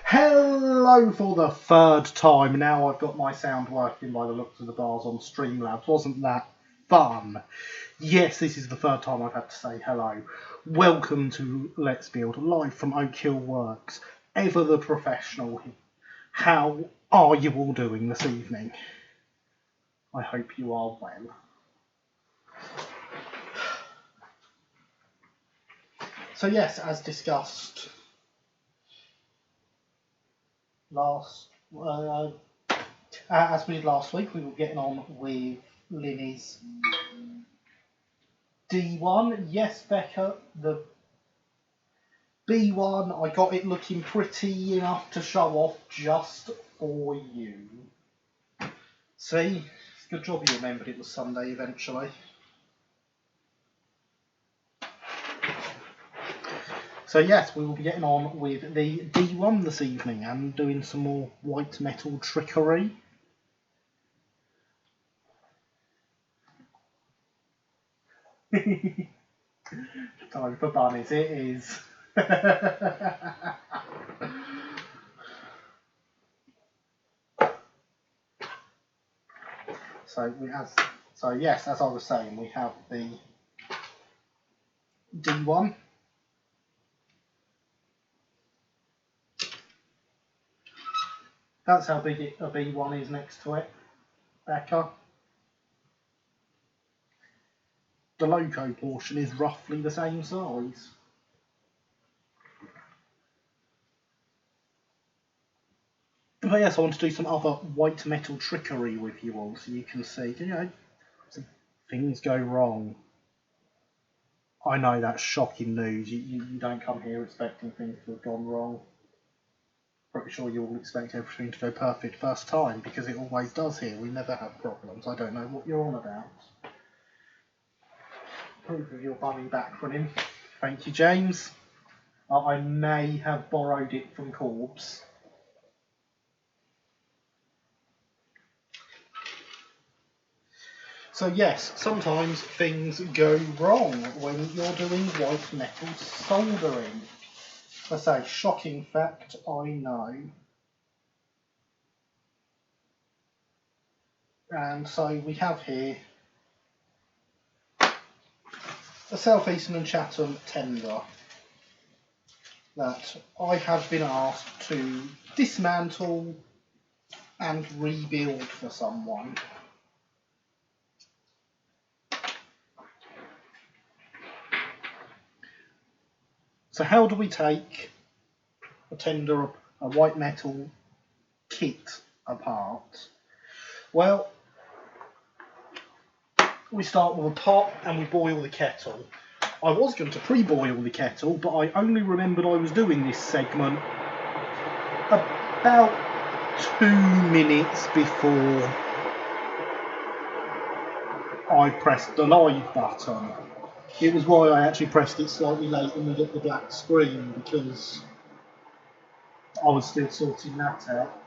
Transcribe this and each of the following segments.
Hello for the third time. Now I've got my sound working by the looks of the bars on Streamlabs. Wasn't that fun? Yes, this is the third time I've had to say hello. Welcome to Let's Build, live from Oak Hill Works. Ever the professional. How are you all doing this evening? I hope you are well. So yes, as discussed as we did last week, we were getting on with Linny's D1. Yes, Becca, the B1, I got it looking pretty enough to show off just for you. See? Good job you remembered it was Sunday eventually. So yes, we will be getting on with the D1 this evening and doing some more white metal trickery. Time for bunnies, it is. So yes, as I was saying, we have the D1. That's how big a B1 is next to it, Becca. The logo portion is roughly the same size. But yes, I want to do some other white metal trickery with you all, so you can see, things go wrong. I know that's shocking news. You don't come here expecting things to have gone wrong. Pretty sure you all expect everything to go perfect first time, because it always does here. We never have problems. I don't know what you're on about. Proof of your bunny backronym. Thank you, James. I may have borrowed it from Corbs. So yes, sometimes things go wrong when you're doing white metal soldering. I say, shocking fact, I know. And so we have here a South Eastern and Chatham tender that I have been asked to dismantle and rebuild for someone. So how do we take a tender, a white metal kit apart? Well, we start with a pot and we boil the kettle. I was going to pre-boil the kettle, but I only remembered I was doing this segment about 2 minutes before I pressed the live button. It was why I actually pressed it slightly late when we got the black screen, because I was still sorting that out.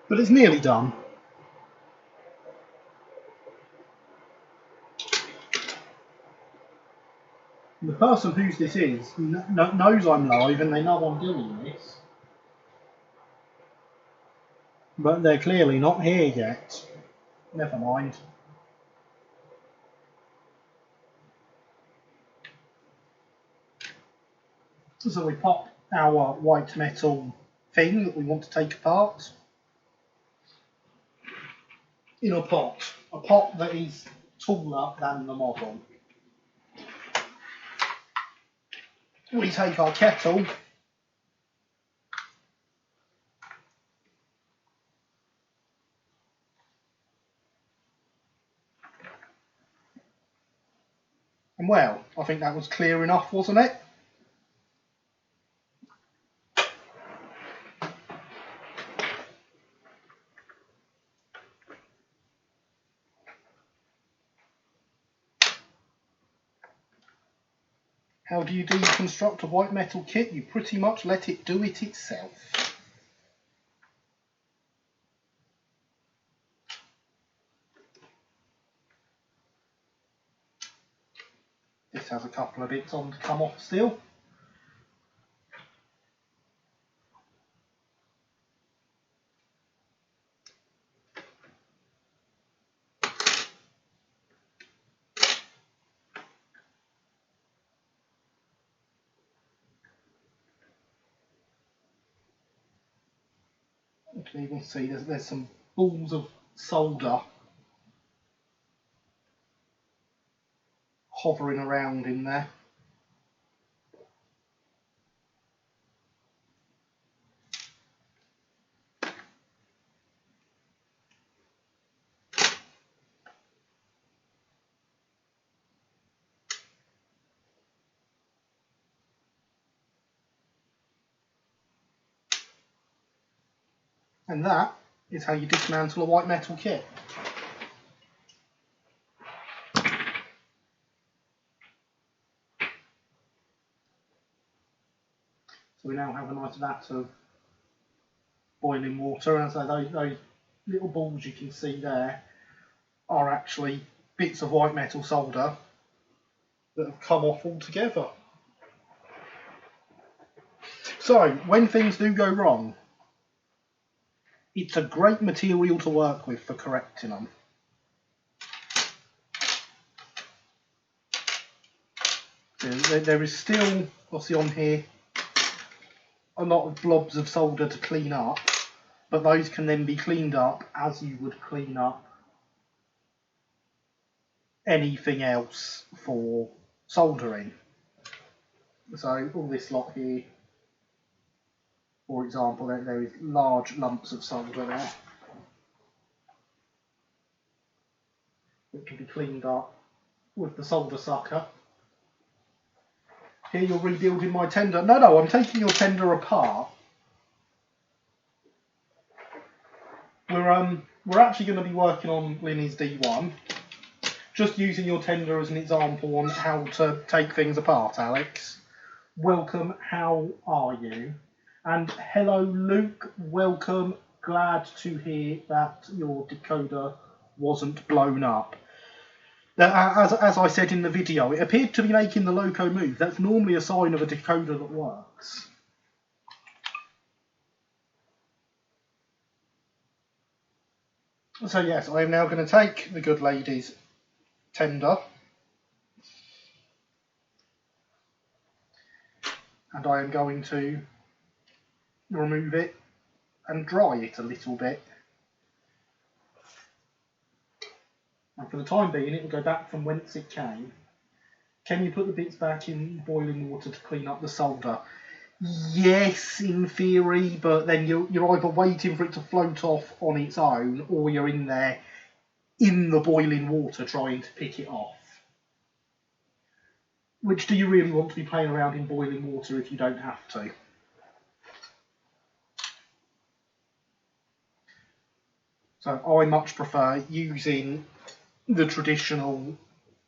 But it's nearly done. The person whose this is knows I'm live and they know I'm doing this. But they're clearly not here yet. Never mind. So we pop our white metal thing that we want to take apart in a pot that is taller than the model. We take our kettle and well, I think that was clear enough, wasn't it? How do you deconstruct a white metal kit? You pretty much let it do it itself. has a couple of bits on to come off still. You can even see there's some balls of solder hovering around in there. And that is how you dismantle a white metal kit. So we now have a nice vat of boiling water, and so those little balls you can see there are actually bits of white metal solder that have come off altogether. So when things do go wrong, it's a great material to work with for correcting them. There is still, obviously on here, a lot of blobs of solder to clean up, but those can then be cleaned up as you would clean up anything else for soldering. So all this lot here, for example, there is large lumps of solder there that can be cleaned up with the solder sucker. Here you're rebuilding my tender. No, I'm taking your tender apart. We're actually going to be working on Linny's D1. Just using your tender as an example on how to take things apart, Alex. Welcome, how are you? And hello, Luke, welcome. Glad to hear that your decoder wasn't blown up. As I said in the video, it appeared to be making the loco move. That's normally a sign of a decoder that works. So yes, I am now going to take the good lady's tender and I am going to remove it and dry it a little bit. And for the time being, it will go back from whence it came. Can you put the bits back in boiling water to clean up the solder? Yes, in theory, but then you're either waiting for it to float off on its own, or you're in there in the boiling water trying to pick it off. Which do you really want to be playing around in boiling water if you don't have to? So I much prefer using the traditional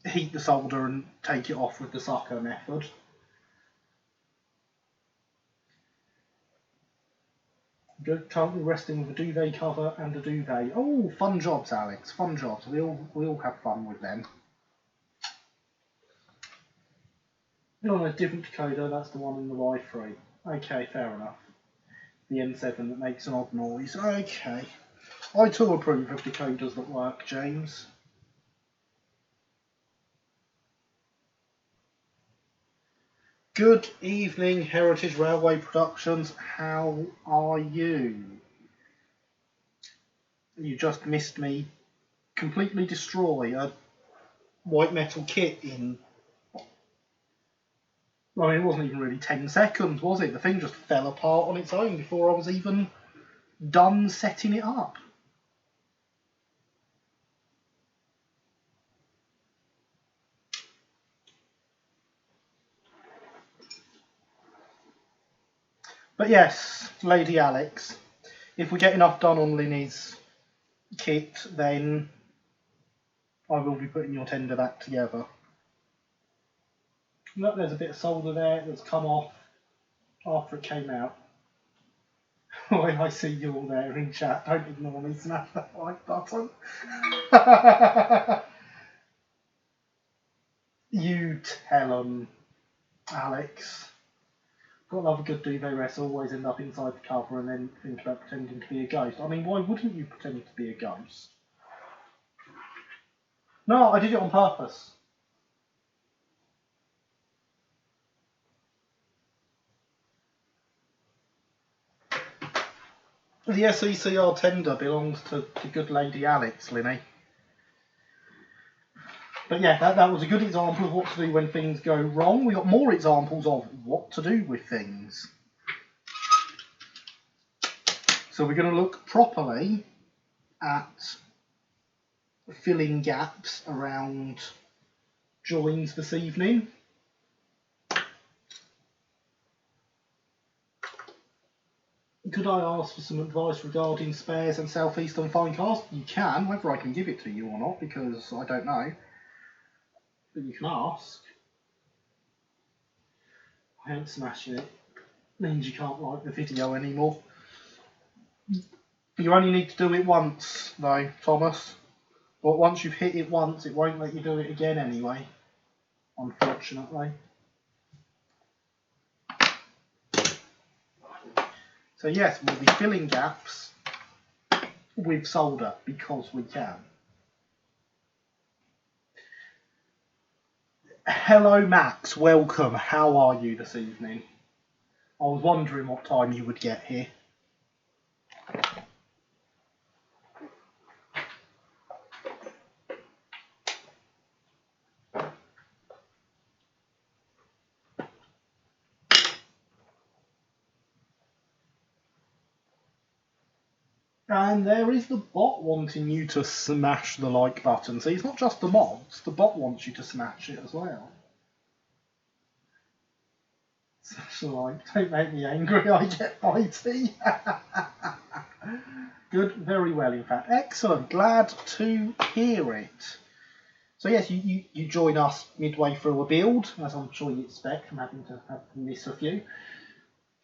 heat the solder and take it off with the sucker method. Good, currently resting with a duvet cover and a duvet. Oh, fun jobs, Alex. Fun jobs. We all have fun with them. You're on a different decoder. That's the one in the Y3. Okay, fair enough. The M7 that makes an odd noise. Okay. I too approve of decoders that work, James. Good evening, Heritage Railway Productions. How are you? You just missed me completely destroy a white metal kit in... I mean, it wasn't even really 10 seconds, was it? The thing just fell apart on its own before I was even done setting it up. But yes, Lady Alex, if we get enough done on Linny's kit, then I will be putting your tender back together. Look, there's a bit of solder there that's come off after it came out. When I see you all there in chat, don't ignore me, smash that like button. you tell 'em, Alex. Got to love a good duvet rest, always end up inside the cover and then think about pretending to be a ghost. I mean, why wouldn't you pretend to be a ghost? No, I did it on purpose. The SECR tender belongs to good lady Alex, Linny. But yeah, that was a good example of what to do when things go wrong. We got more examples of what to do with things. So we're going to look properly at filling gaps around joins this evening. Could I ask for some advice regarding spares and southeastern fine cast? You can, whether I can give it to you or not, because I don't know. But you can ask. I haven't smashed it. Means you can't like the video anymore. You only need to do it once, though, Thomas. But once you've hit it once, it won't let you do it again anyway. Unfortunately. So yes, we'll be filling gaps with solder because we can. Hello Max, welcome. How are you this evening? I was wondering what time you would get here. And there is the bot wanting you to smash the like button. So it's not just the mods, the bot wants you to smash it as well. Smash the like, don't make me angry, I get bitey. Good, very well in fact. Excellent, glad to hear it. So yes, you join us midway through a build, as I'm sure you expect from having to miss a few.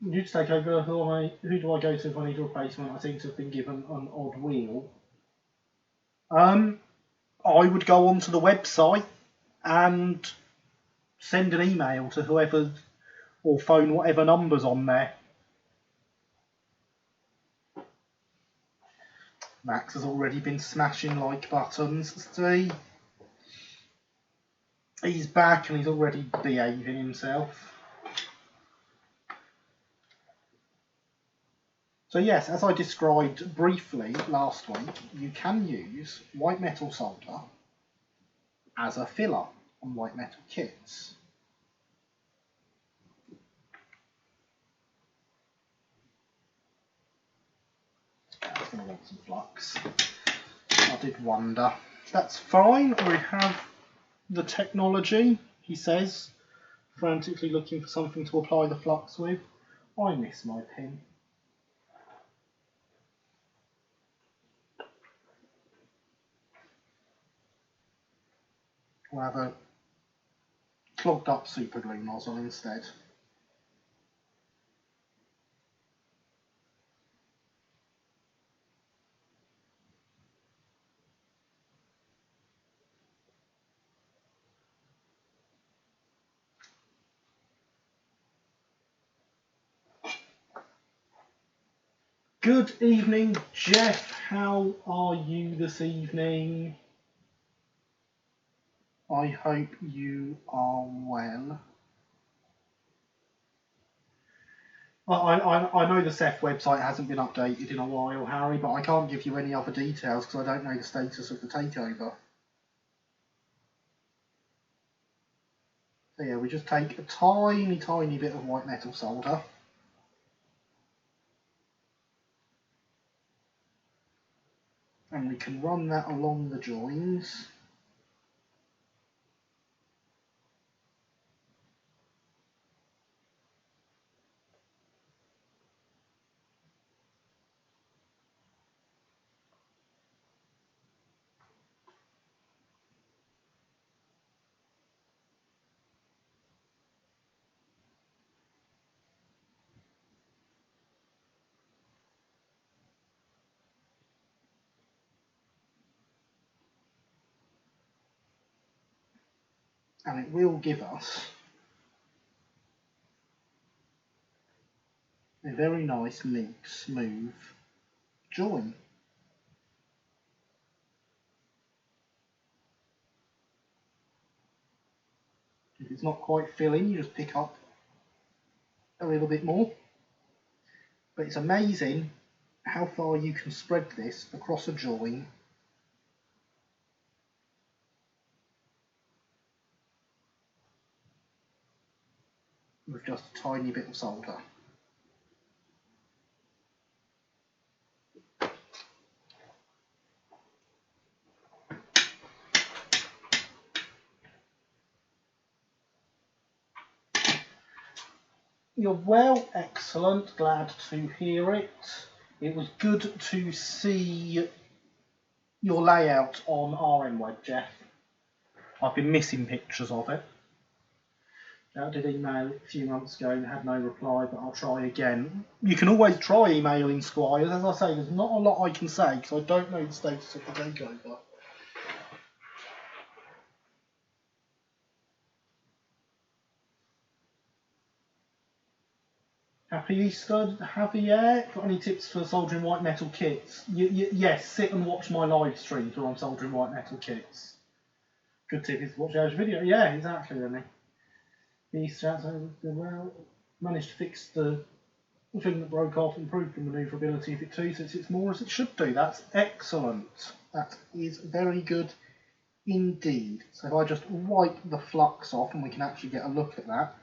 You to take over. Who do I go to if I need a replacement? I seem to have been given an odd wheel. I would go onto the website and send an email to whoever, or phone whatever number's on there. Max has already been smashing like buttons. See? He's back and he's already behaving himself. So yes, as I described briefly last week, you can use white metal solder as a filler on white metal kits. I was going to want some flux. I did wonder. That's fine, we have the technology, he says, frantically looking for something to apply the flux with. I miss my pen. We'll have a clogged up super glue nozzle instead. Good evening, Jeff. How are you this evening? I hope you are well. I know the Ceph website hasn't been updated in a while, Harry, but I can't give you any other details because I don't know the status of the takeover. So yeah, we just take a tiny, tiny bit of white metal solder. And we can run that along the joins. and it will give us a very nice, neat, smooth join. If it's not quite filling, you just pick up a little bit more. But it's amazing how far you can spread this across a join with just a tiny bit of solder. You're well, excellent, glad to hear it. It was good to see your layout on RMWeb, Jeff. I've been missing pictures of it. I did email it a few months ago and had no reply, but I'll try again. You can always try emailing Squires. As I say, there's not a lot I can say because I don't know the status of the takeover. Happy Easter, Javier. Got any tips for soldering white metal kits? Yes, sit and watch my live stream where I'm soldering white metal kits. Good tip is to watch Joe's video. Yeah, exactly, Linny. The Easter well, managed to fix the thing that broke off, improved the manoeuvrability of it too, so it's more as it should do. That's excellent. That is very good indeed. So if I just wipe the flux off and we can actually get a look at that.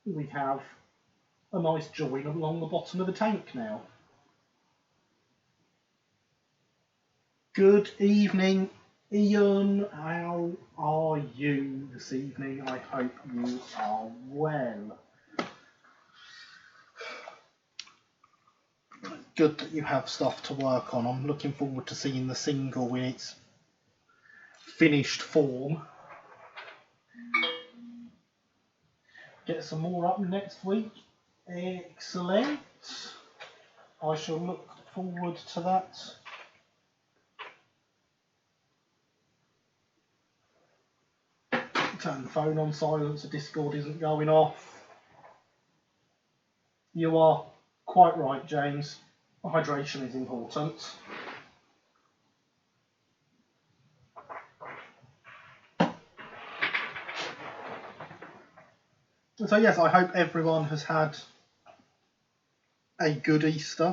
We have a nice join along the bottom of the tank now. Good evening, Ian. How are you this evening? I hope you are well. Good that you have stuff to work on. I'm looking forward to seeing the single in its finished form. Get some more up next week. Excellent. I shall look forward to that. Turn the phone on silent so Discord isn't going off. You are quite right, James. Hydration is important. So yes, I hope everyone has had a good Easter.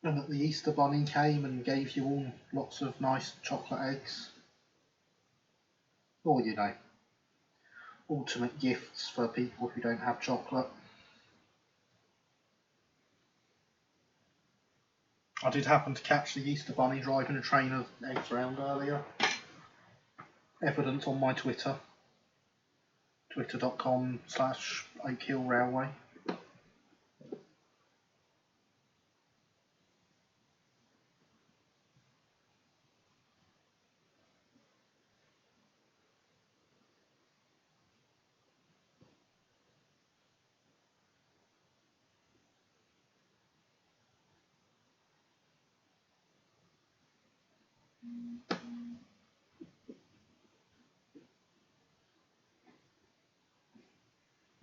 And that the Easter Bunny came and gave you all lots of nice chocolate eggs. Or, you know, ultimate gifts for people who don't have chocolate. I did happen to catch the Easter Bunny driving a train of eggs around earlier. Evidence on my Twitter. Twitter.com/OakhillRailway.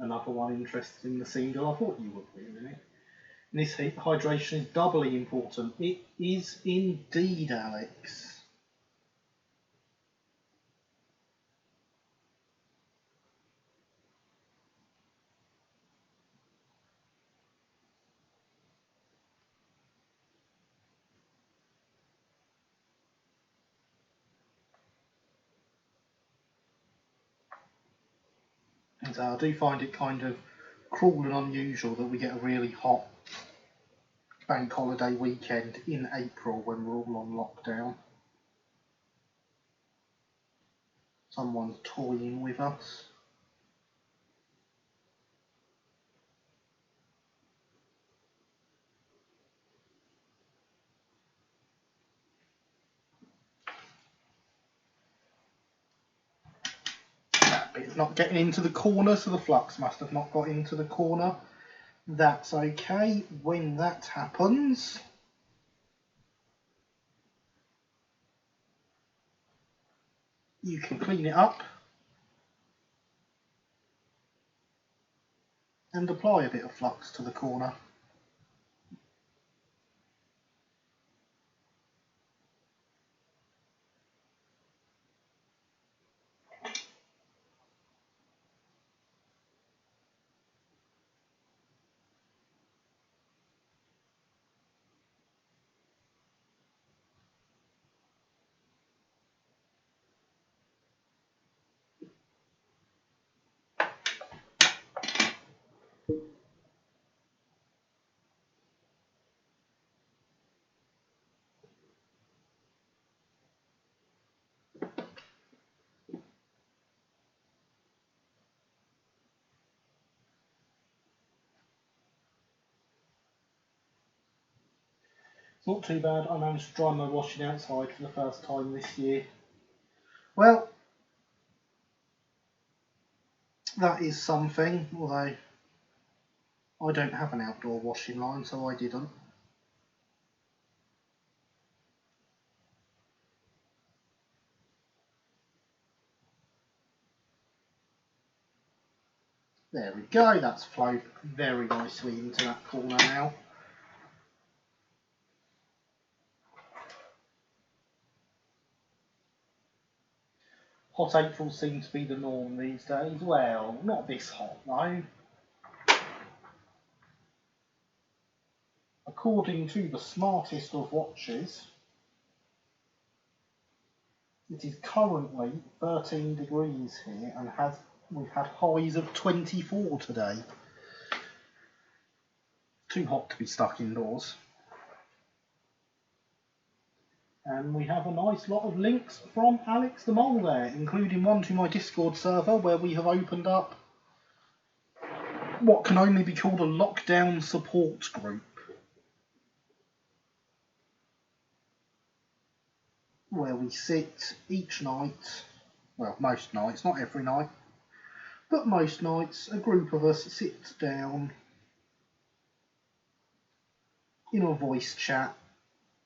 Another one interested in the single. I thought you would be, really. This hydration is doubly important. It is indeed, Alex. And I do find it kind of cruel and unusual that we get a really hot bank holiday weekend in April when we're all on lockdown. Someone's toying with us. It's not getting into the corner, so the flux must have not got into the corner. That's okay. When that happens, you can clean it up and apply a bit of flux to the corner. It's not too bad. I managed to dry my washing outside for the first time this year. Well, that is something, although I don't have an outdoor washing line, so I didn't. There we go, that's flowed very nicely into that corner now. Hot April seems to be the norm these days. Well, not this hot though. According to the smartest of watches, it is currently 13 degrees here and we've had highs of 24 today. Too hot to be stuck indoors. And we have a nice lot of links from Alex the Mole there, including one to my Discord server where we have opened up what can only be called a lockdown support group, where we sit each night, well, most nights, not every night, but most nights, a group of us sits down in a voice chat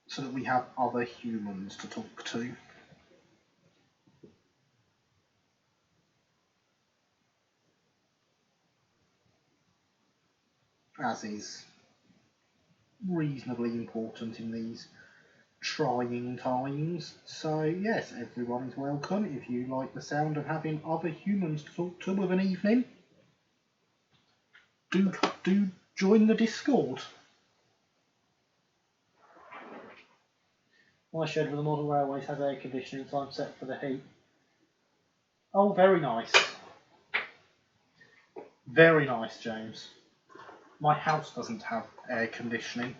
so that we have other humans to talk to. As is reasonably important in these trying times. So yes, everyone is welcome. If you like the sound of having other humans to talk to of an evening, do join the Discord. My shed with the model railways has air conditioning, so I'm set for the heat. Oh, very nice. Very nice, James. My house doesn't have air conditioning.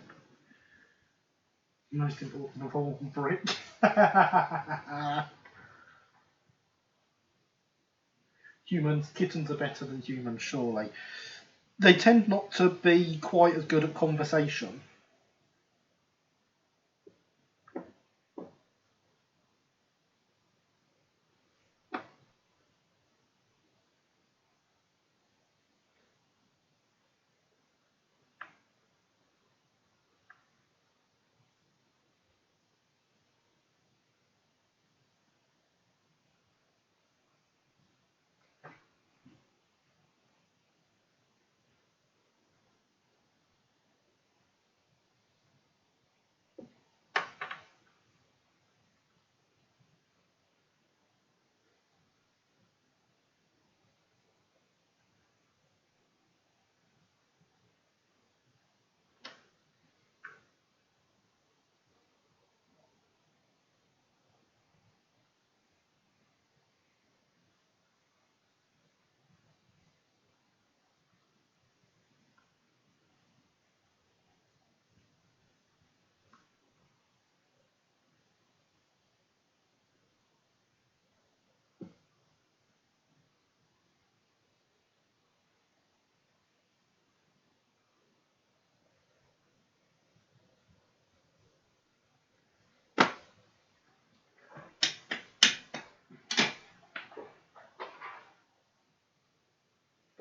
Most important of all, brick. Humans, kittens are better than humans, surely. They tend not to be quite as good at conversation.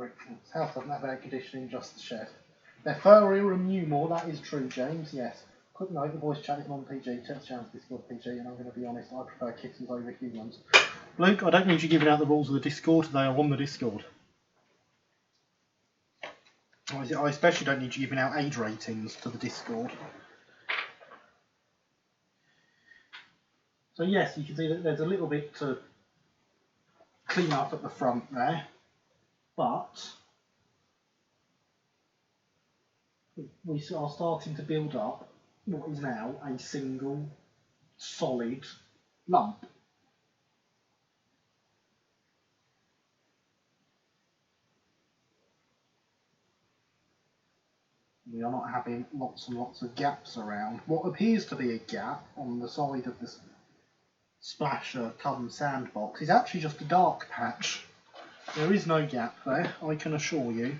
Brickfields. House doesn't have air conditioning, just the shed. They're furrier and mew more, that is true, James, yes. Quick note, the voice chat is non-PG, text channel Discord PG, and I'm going to be honest, I prefer kittens over humans. Luke, I don't need you giving out the rules of the Discord, they are on the Discord. I especially don't need you giving out age ratings to the Discord. So yes, you can see that there's a little bit to clean up at the front there, but we are starting to build up what is now a single solid lump. We are not having lots and lots of gaps around. What appears to be a gap on the side of the splasher cum sandbox is actually just a dark patch. There is no gap there, I can assure you.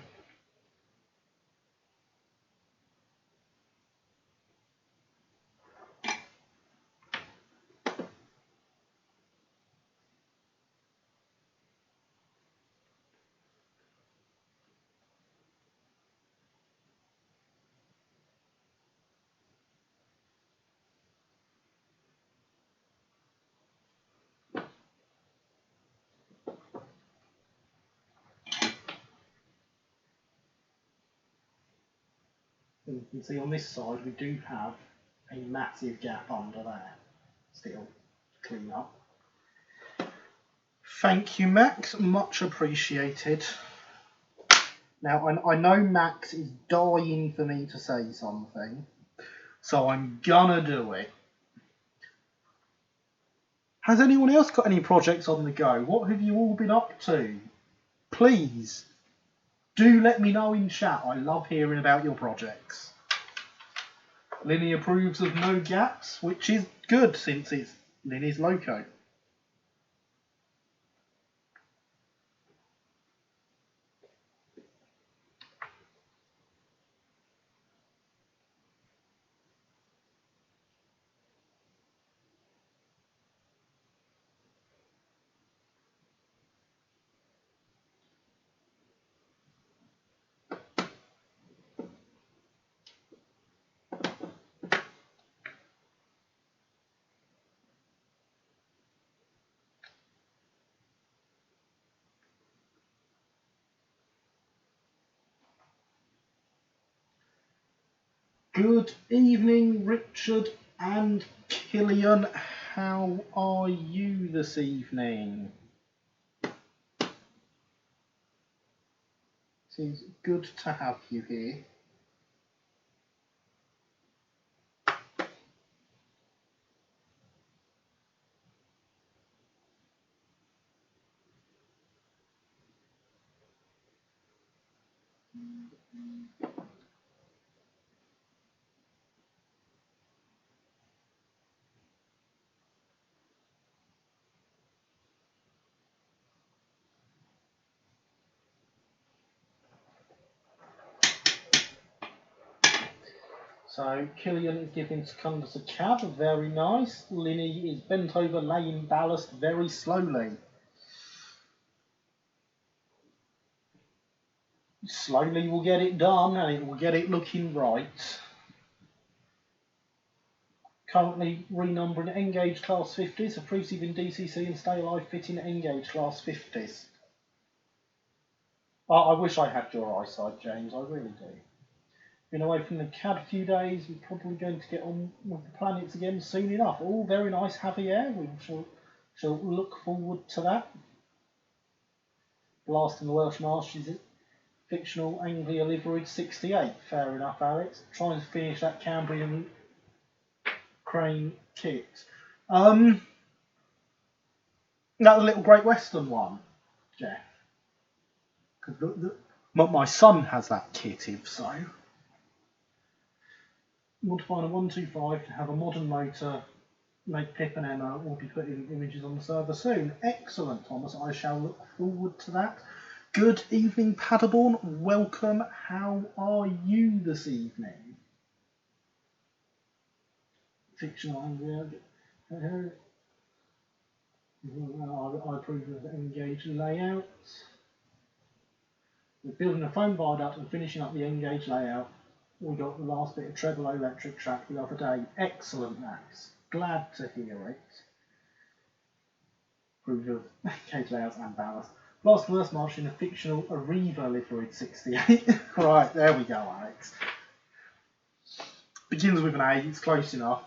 And you can see on this side we do have a massive gap under there, still to clean up. Thank you, Max, much appreciated. Now, I know Max is dying for me to say something, so I'm gonna do it. Has anyone else got any projects on the go? What have you all been up to? Please, do let me know in chat. I love hearing about your projects. Linny approves of no gaps, which is good since it's Linny's loco. Good evening, Richard and Killian. How are you this evening? Seems good to have you here. So Killian is giving Secundus a cab, very nice. Linny is bent over laying ballast very slowly. Slowly we'll get it done and it will get it looking right. Currently renumbering Engage Class 50s, approved in DCC and Stay Alive fitting Engage Class 50s. I wish I had your eyesight, James, I really do. Been away from the CAD a few days, we're probably going to get on with the planets again soon enough. All very nice, Javier, we shall look forward to that. Blast in the Welsh Marshes, fictional Anglia liveried 68, fair enough, Alex. Trying to finish that Cambrian crane kit. That the little Great Western one, Jeff. Because my son has that kit, if so. Modify a 125 to have a modern motor, make Pip and Emma will be putting images on the server soon. Excellent, Thomas. I shall look forward to that. Good evening, Paderborn. Welcome. How are you this evening? Fictional Anglia. I approve of Engage layouts. We're building a foam viaduct and finishing up the N-gauge layout. We got the last bit of treble electric track the other day. Excellent, Max. Glad to hear it. Proof of N-gauge layouts and ballast. Last verse march in a fictional Arriva liveried 68. Right, there we go, Alex. Begins with an A, it's close enough.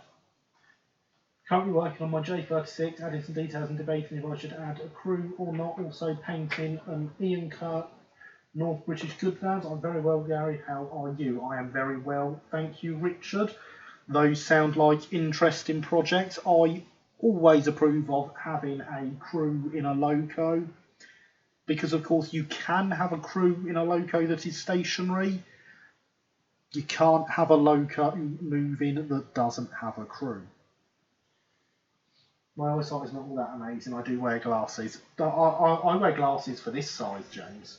Currently working on my J36, adding some details and debating if I should add a crew or not. Also painting an Ian Kirk North British Good Vans. I'm very well, Gary. How are you? I am very well, thank you, Richard. Those sound like interesting projects. I always approve of having a crew in a loco, because of course you can have a crew in a loco that is stationary. You can't have a loco moving that doesn't have a crew. My eyesight is not all that amazing. I do wear glasses. I wear glasses for this size, James.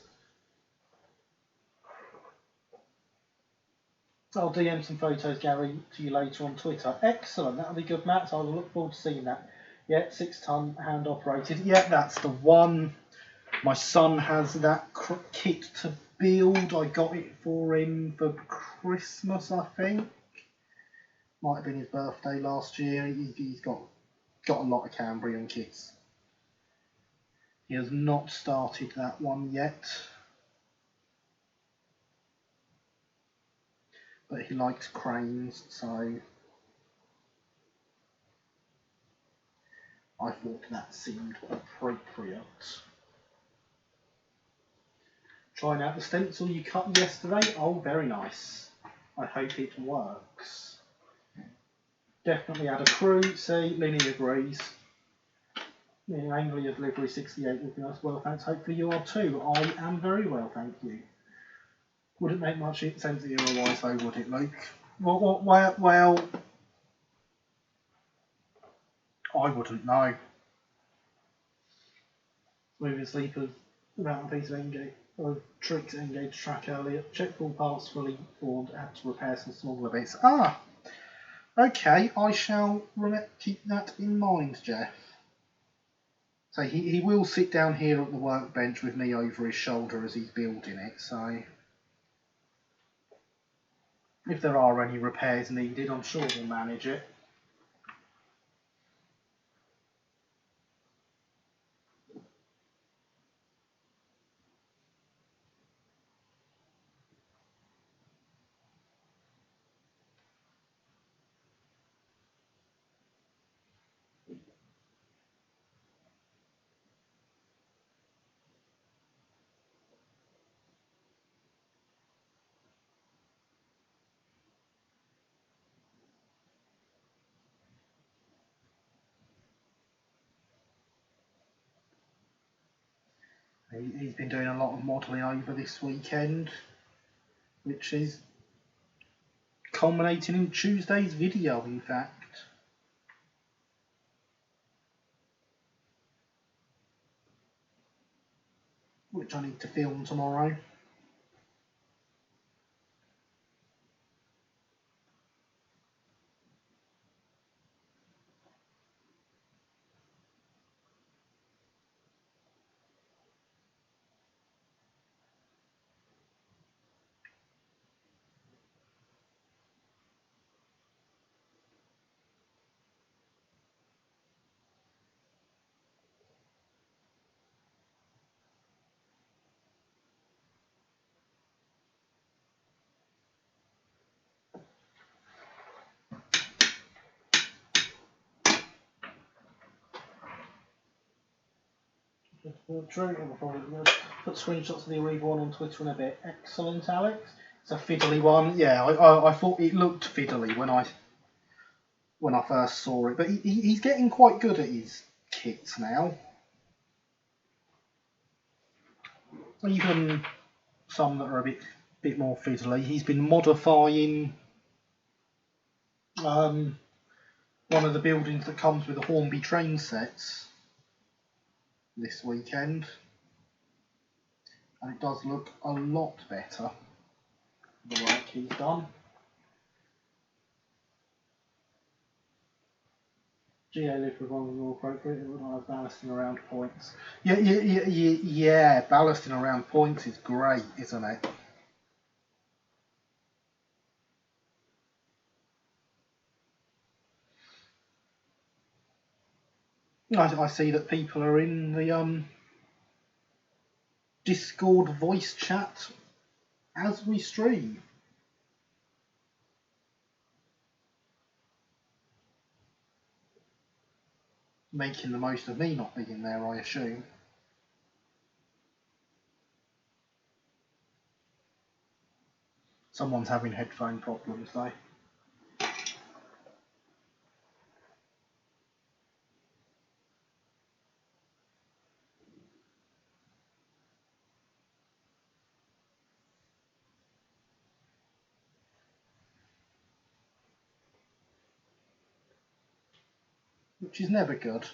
I'll DM some photos, Gary, to you later on Twitter. Excellent, that'll be good, Matt. I'll look forward to seeing that. Yeah, 6-ton hand operated. Yeah, that's the one. My son has that kit to build. I got it for him for Christmas, I think. Might have been his birthday last year. He's got a lot of Cambrian kits. He has not started that one yet. But he likes cranes, so I thought that seemed appropriate. Trying out the stencil you cut yesterday. Oh, very nice. I hope it works. Definitely add a crew. See, Linny agrees. Anglia's livery 68 would be nice. Well, thanks. Hopefully you are too. I am very well, thank you. Wouldn't make much sense era-wise though, would it, Luke? Well, I wouldn't know. Moving sleepers without a piece of tricks engaged track earlier. Check all parts fully formed. Had to repair some smaller bits. Ah, okay. I shall keep that in mind, Jeff. So he will sit down here at the workbench with me over his shoulder as he's building it. So if there are any repairs needed, I'm sure we'll manage it. He's been doing a lot of modelling over this weekend, which is culminating in Tuesday's video, in fact. Which I need to film tomorrow. True, we'll probably put screenshots of the Arriva one on Twitter in a bit. Excellent, Alex. It's a fiddly one. Yeah, I thought it looked fiddly when I first saw it, but he's getting quite good at his kits now. Even some that are a bit more fiddly. He's been modifying one of the buildings that comes with the Hornby train sets this weekend, and it does look a lot better, the work he's done. Geo-lift with one was more appropriate. It would not have ballasting around points. Yeah, ballasting around points is great, isn't it? I see that people are in the Discord voice chat as we stream. Making the most of me not being there, I assume. Someone's having headphone problems though. Which is never good.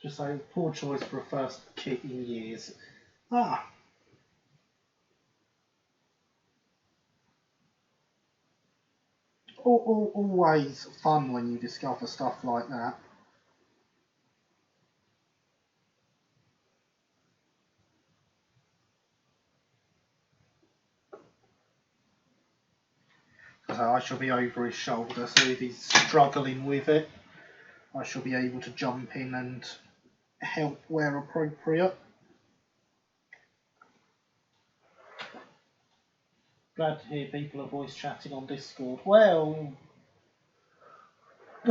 Just say, poor choice for a first kit in years. Ah. Always fun when you discover stuff like that. So I shall be over his shoulder, so if he's struggling with it, I shall be able to jump in and help where appropriate. Glad to hear people are voice chatting on Discord. Well,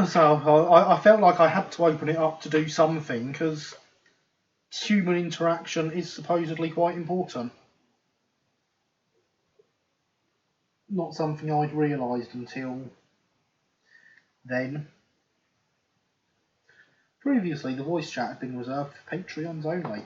so I felt like I had to open it up to do something because human interaction is supposedly quite important. Not something I'd realised until then. Previously, the voice chat had been reserved for Patreons only.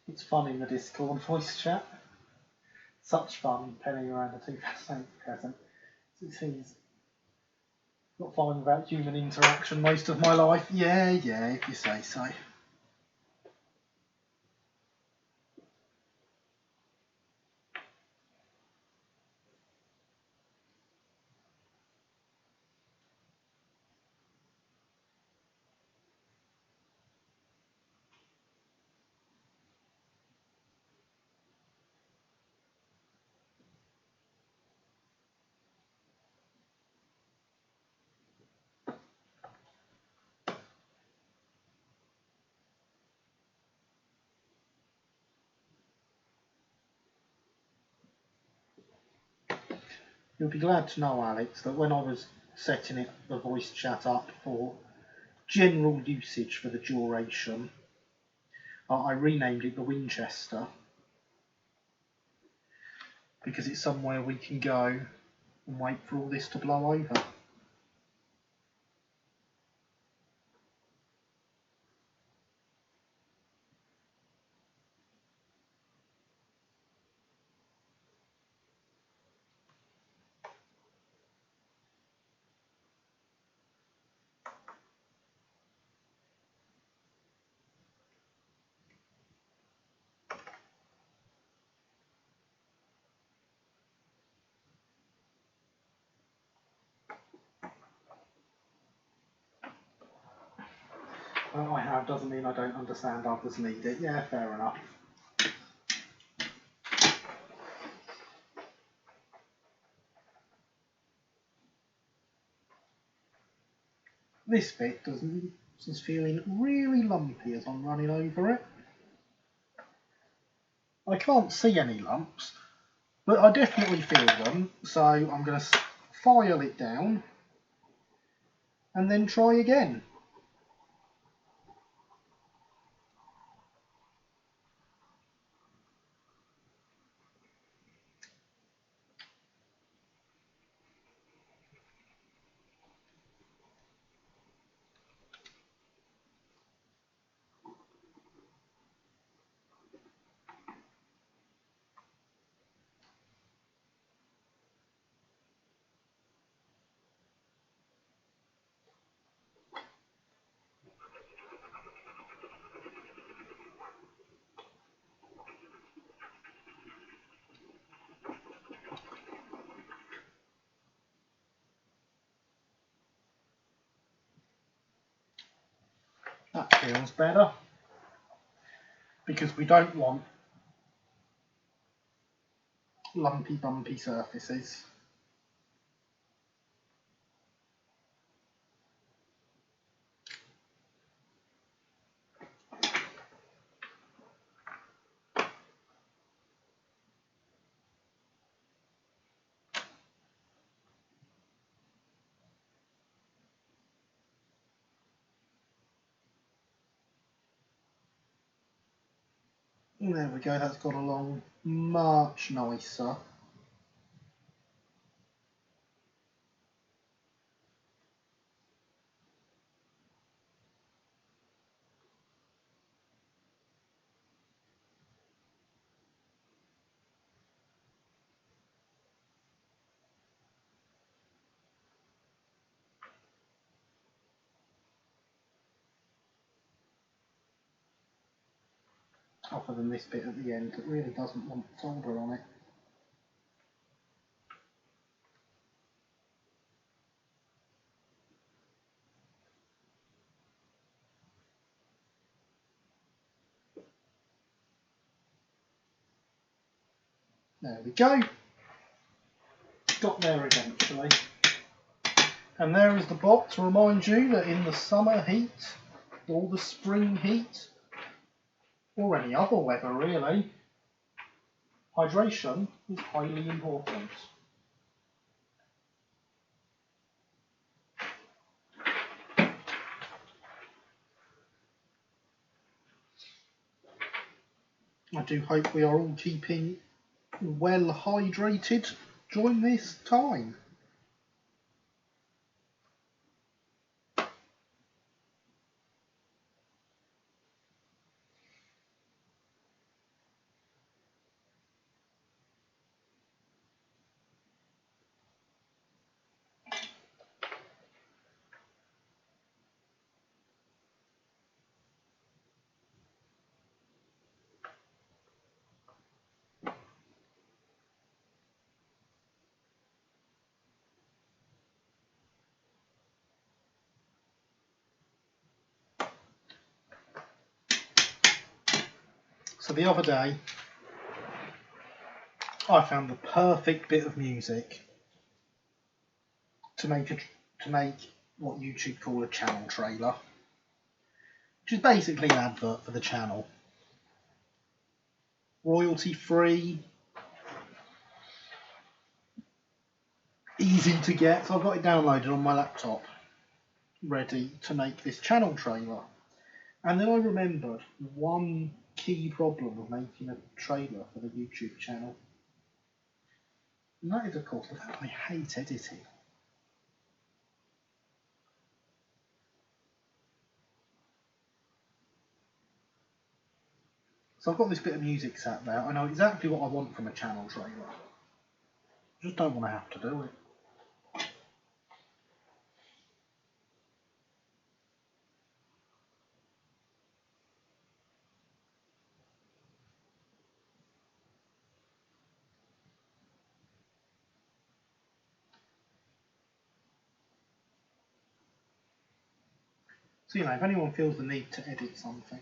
It's fun in the Discord voice chat. Such fun penning around a 2008 present. He's got fine without human interaction most of my life. Yeah, if you say so. You'll be glad to know, Alex, that when I was setting the voice chat up for general usage for the duration, I renamed it the Winchester because it's somewhere we can go and wait for all this to blow over. Well, I have doesn't mean I don't understand others need it. Yeah, fair enough. This bit is feeling really lumpy as I'm running over it. I can't see any lumps, but I definitely feel them, so I'm going to file it down and then try again. That feels better, because we don't want lumpy bumpy surfaces. There we go, that's got along much nicer. Other than this bit at the end that really doesn't want solder on it. There we go. Got there eventually. And there is the bot to remind you that in the summer heat, or the spring heat, or any other weather really, hydration is highly important. I do hope we are all keeping well hydrated during this time. So the other day, I found the perfect bit of music to make what YouTube call a channel trailer, which is basically an advert for the channel. Royalty free, easy to get, so I've got it downloaded on my laptop, ready to make this channel trailer. And then I remembered one key problem of making a trailer for the YouTube channel. And that is, of course, the fact I hate editing. So I've got this bit of music sat there. I know exactly what I want from a channel trailer. I just don't want to have to do it. So, you know, if anyone feels the need to edit something,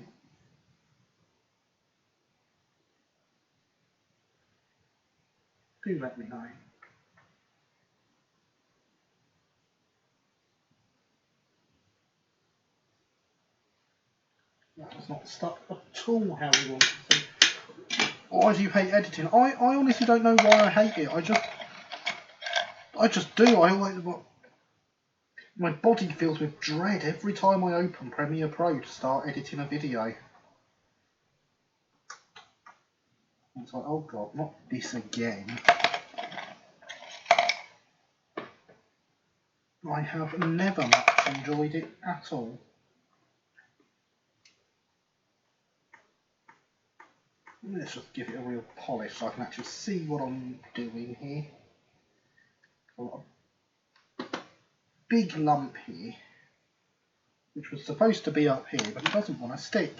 do let me know. That was not stuck at all how we want it to. Why do you hate editing? I honestly don't know why I hate it. I just do. My body feels with dread every time I open Premiere Pro to start editing a video. It's like, oh god, not this again. I have never much enjoyed it at all. Let's just give it a real polish so I can actually see what I'm doing here. I've got a big lump here, which was supposed to be up here, but it doesn't want to stick.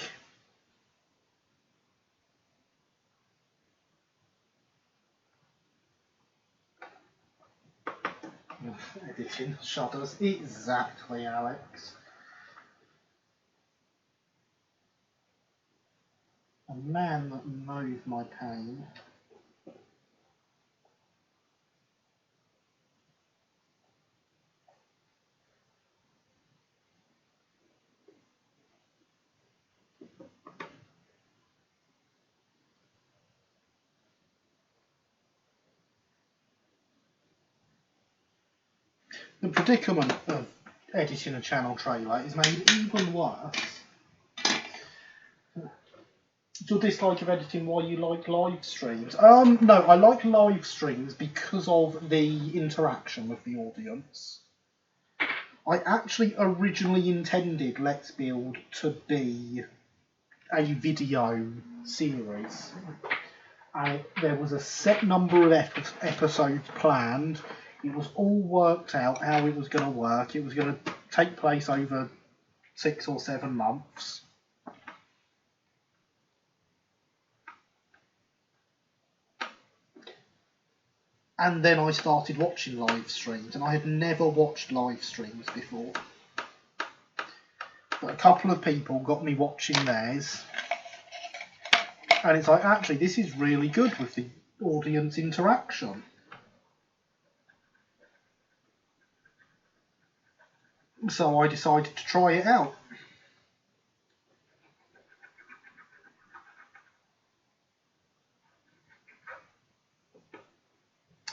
Editing shudders, exactly, Alex. A man that knows my pain. The predicament of editing a channel trailer is made even worse. Your dislike of editing why you like live streams? No, I like live streams because of the interaction with the audience. I actually originally intended Let's Build to be a video series. And there was a set number of episodes planned. It was all worked out how it was going to work. It was going to take place over 6 or 7 months. And then I started watching live streams, and I had never watched live streams before. But a couple of people got me watching theirs. And it's like, actually, this is really good with the audience interaction. So I decided to try it out.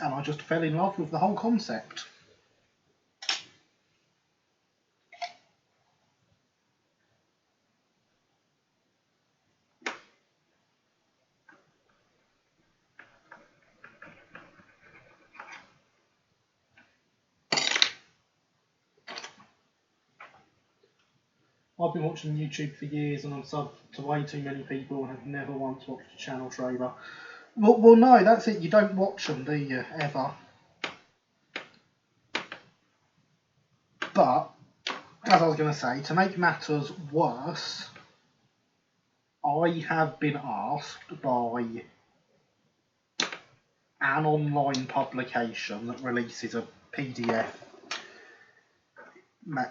And I just fell in love with the whole concept. I've been watching YouTube for years and I'm subbed to way too many people and have never once watched a channel trailer. Well, no, that's it. You don't watch them, do you, ever? But, as I was going to say, to make matters worse, I have been asked by an online publication that releases a PDF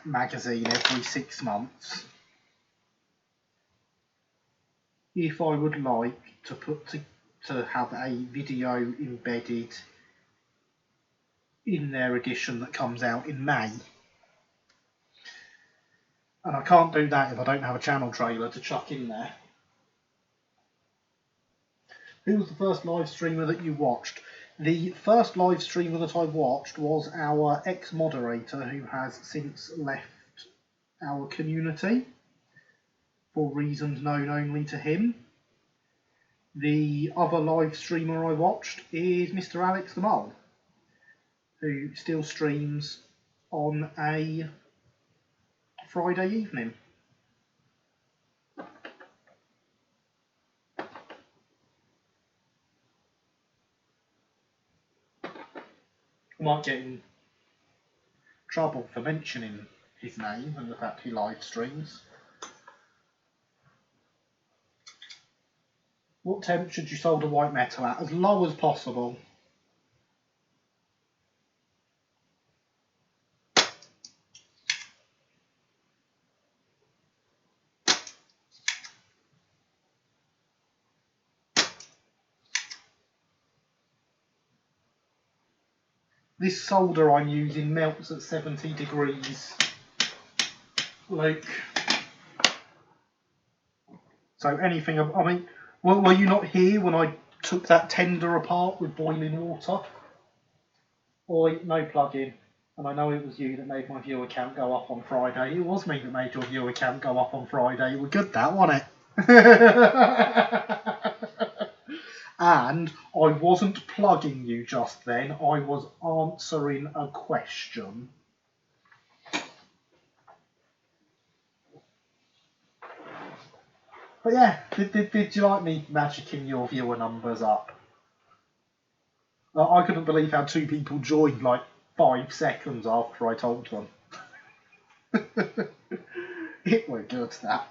magazine every 6 months if I would like to have a video embedded in their edition that comes out in May. And I can't do that if I don't have a channel trailer to chuck in there. Who was the first live streamer that you watched? The first live streamer that I watched was our ex-moderator who has since left our community for reasons known only to him. The other live streamer I watched is Mr. Alex the Mole, who still streams on a Friday evening. I might get in trouble for mentioning his name and the fact he live streams. What temp should you solder white metal at? As low as possible. This solder I'm using melts at 70 degrees, Luke. So anything, I mean, were you not here when I took that tender apart with boiling water? Oi, no plug-in. And I know it was you that made my viewer count go up on Friday. It was me that made your viewer count go up on Friday. It was good, that, wasn't it? And I wasn't plugging you just then. I was answering a question. But yeah, did you like me magicking your viewer numbers up? I couldn't believe how 2 people joined like 5 seconds after I told them. It were good, that.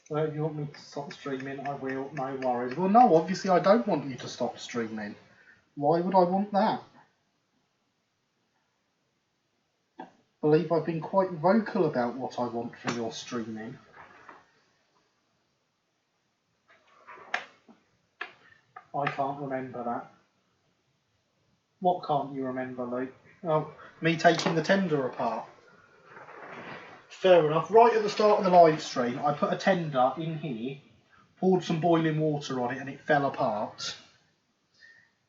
Well, if you want me to stop streaming, I will, no worries. Well, no, obviously I don't want you to stop streaming. Why would I want that? I believe I've been quite vocal about what I want from your streaming. I can't remember that. What can't you remember, Luke? Oh, me taking the tender apart. Fair enough. Right at the start of the live stream, I put a tender in here, poured some boiling water on it, and it fell apart.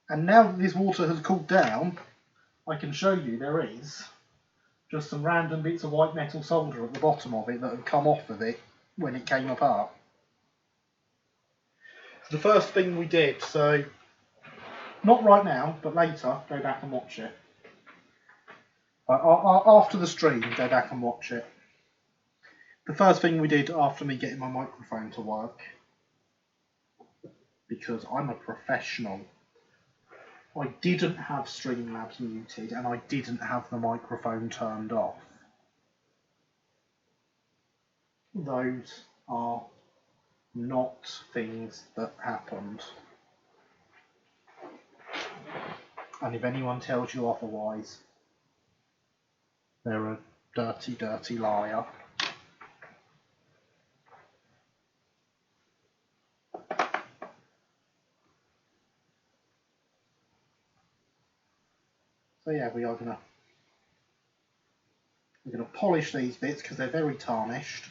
And now that this water has cooled down, I can show you there is just some random bits of white metal solder at the bottom of it that had come off of it when it came apart. The first thing we did, so not right now, but later, go back and watch it. After the stream, go back and watch it. The first thing we did after me getting my microphone to work, because I'm a professional, I didn't have Streamlabs muted and I didn't have the microphone turned off. Those are not things that happened. And if anyone tells you otherwise, they're a dirty, dirty liar. So yeah, we're gonna polish these bits because they're very tarnished.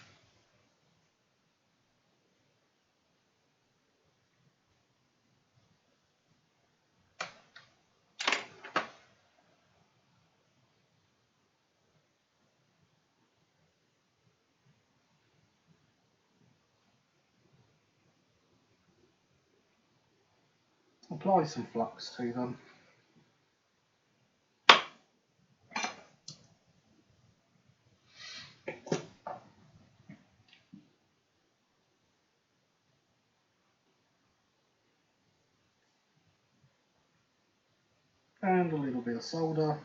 Apply some flux to them. And a little bit of solder.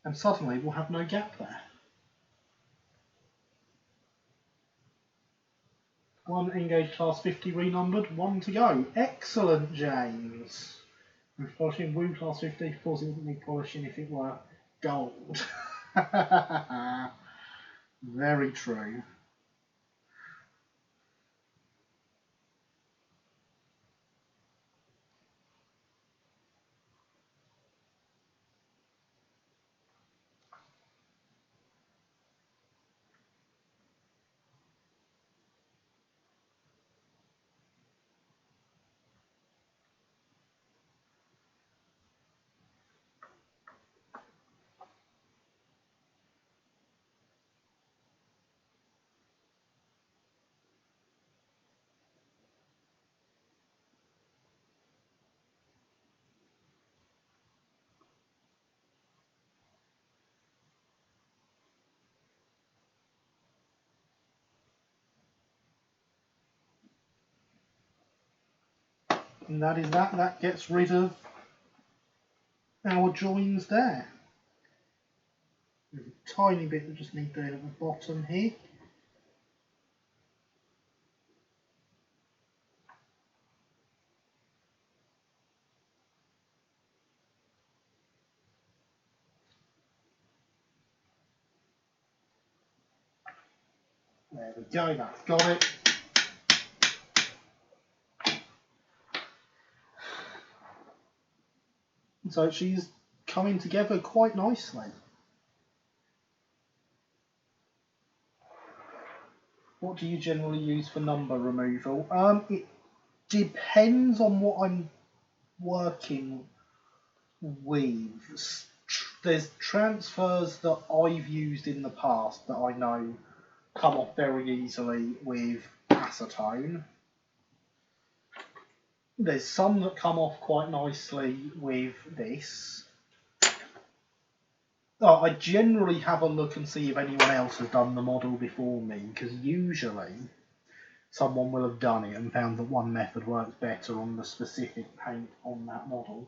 And suddenly we'll have no gap there. One engage class 50 renumbered, one to go. Excellent, James. With polishing Woo class 50, of course it wouldn't need polishing if it were gold. Very true. And that is that. That gets rid of our joins there. There's a tiny bit we just need there at the bottom here. There we go, that's got it. So she's coming together quite nicely. What do you generally use for number removal? It depends on what I'm working with. There's transfers that I've used in the past that I know come off very easily with acetone. There's some that come off quite nicely with this. I generally have a look and see if anyone else has done the model before me, because usually someone will have done it and found that one method works better on the specific paint on that model.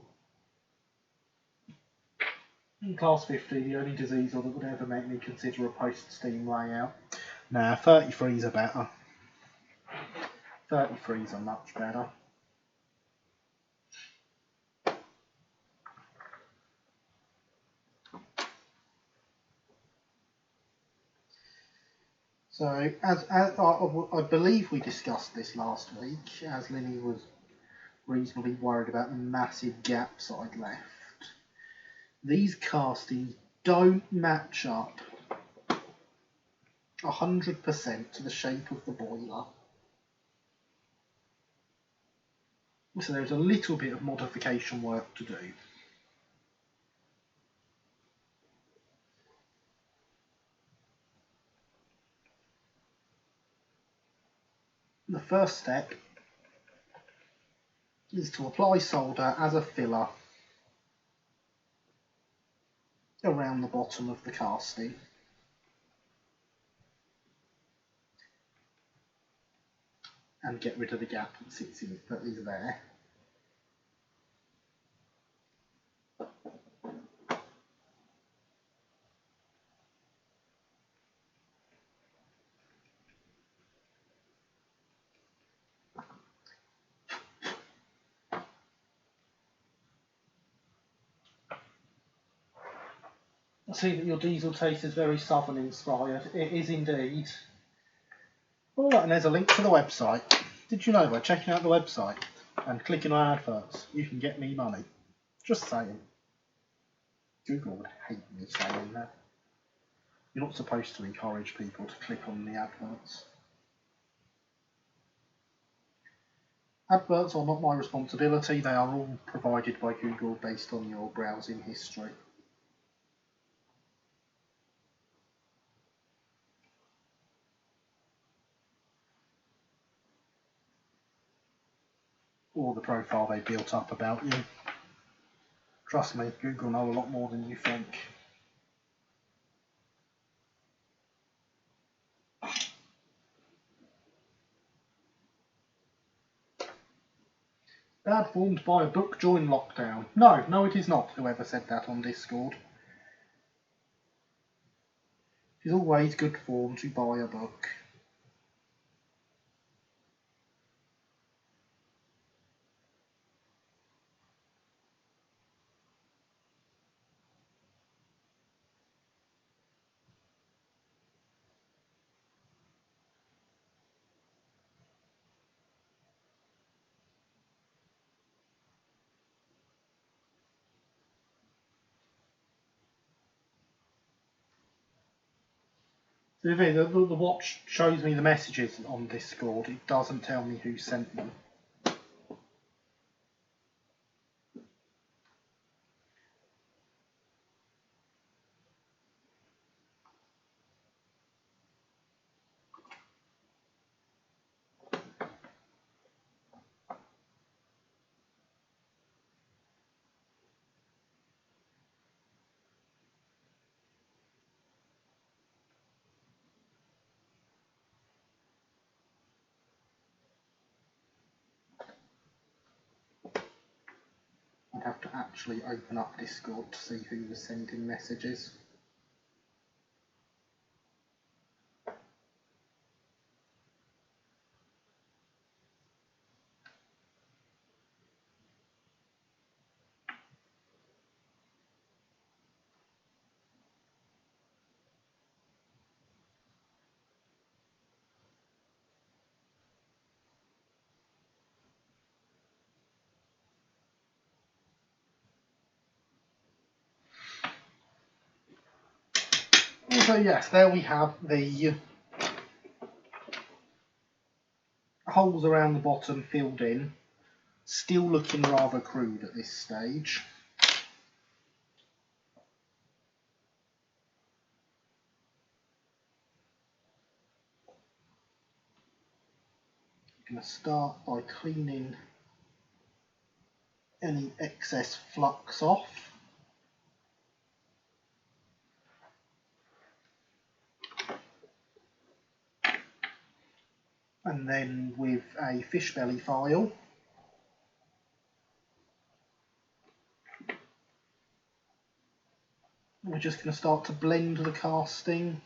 In Class 50, the only diesel that would ever make me consider a post-steam layout. Nah, 33s are better. 33s are much better. So, as I believe we discussed this last week, as Linny was reasonably worried about the massive gaps I'd left. These castings don't match up 100% to the shape of the boiler. So there's a little bit of modification work to do. The first step is to apply solder as a filler around the bottom of the casting. And get rid of the gap that is there. I see that your diesel taste is very southern inspired. It is indeed. All right, and there's a link to the website. Did you know by checking out the website and clicking on adverts, you can get me money? Just saying. Google would hate me saying that. You're not supposed to encourage people to click on the adverts. Adverts are not my responsibility. They are all provided by Google based on your browsing history. Or the profile they built up about you. Trust me, Google know a lot more than you think. Bad form to buy a book during lockdown. No, it is not, whoever said that on Discord. It is always good form to buy a book. The watch shows me the messages on Discord. It doesn't tell me who sent them. I'd have to actually open up Discord to see who was sending messages. So yes, there we have the holes around the bottom filled in. Still looking rather crude at this stage. I'm going to start by cleaning any excess flux off. And then with a fish belly file, We're just going to start to blend the casting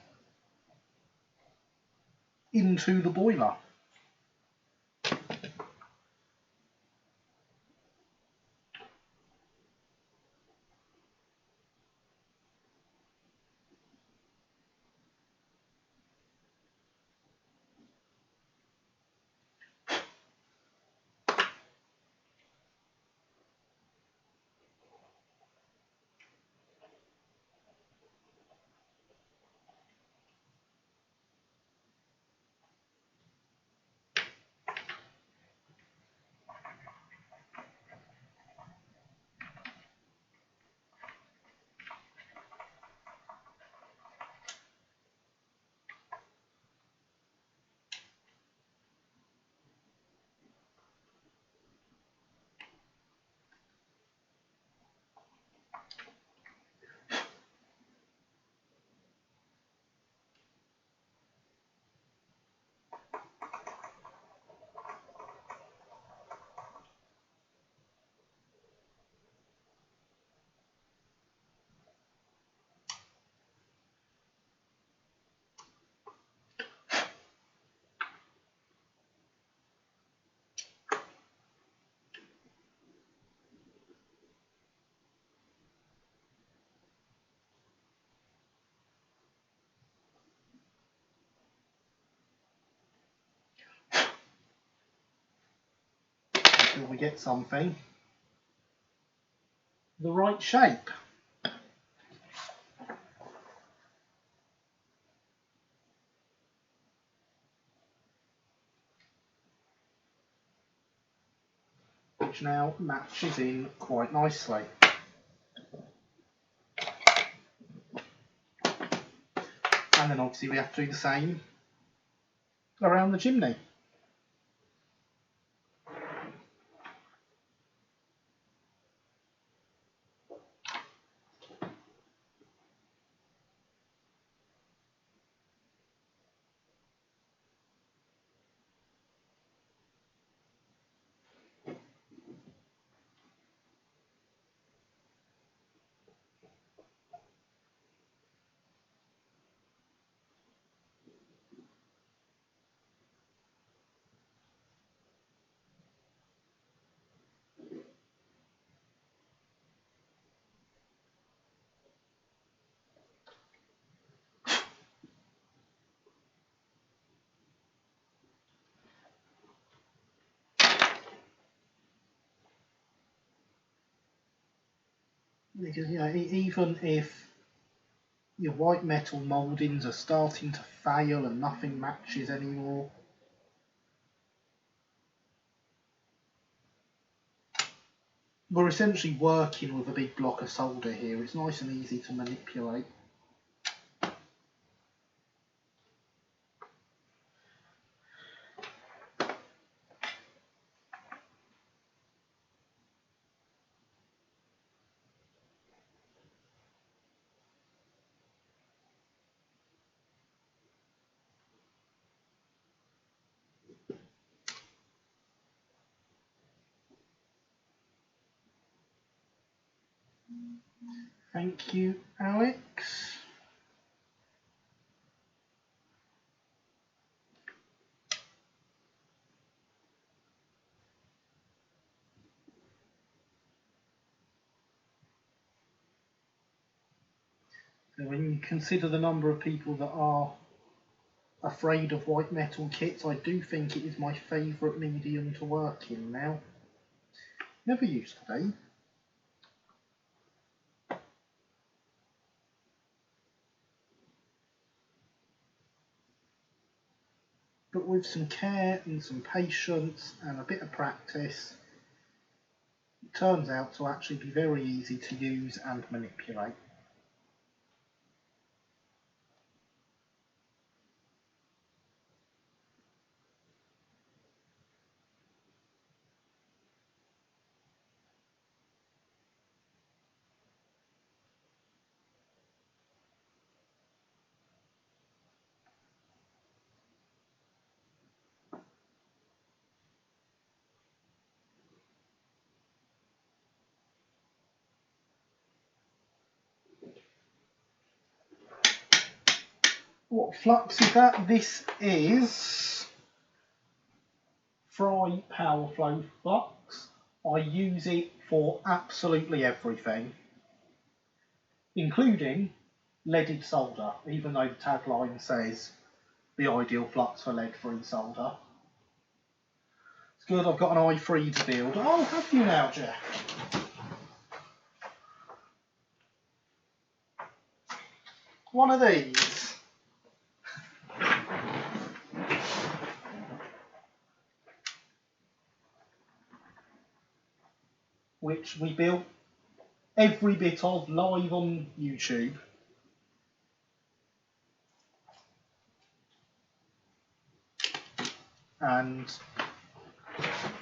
into the boiler. Until we get something the right shape. Which now matches in quite nicely. And then obviously we have to do the same around the chimney. Because, you know, even if your white metal mouldings are starting to fail and nothing matches anymore, we're essentially working with a big block of solder here. It's nice and easy to manipulate. Thank you, Alex. So when you consider the number of people that are afraid of white metal kits, I do think it is my favourite medium to work in now. Never used to be. But with some care and some patience and a bit of practice, it turns out to actually be very easy to use and manipulate. What flux is that? This is Fry Power Flow Flux. I use it for absolutely everything, including leaded solder, even though the tagline says the ideal flux for lead-free solder. It's good, I've got an i3 to build. Oh, have you now, Jeff? One of these. Which we built every bit of live on YouTube. And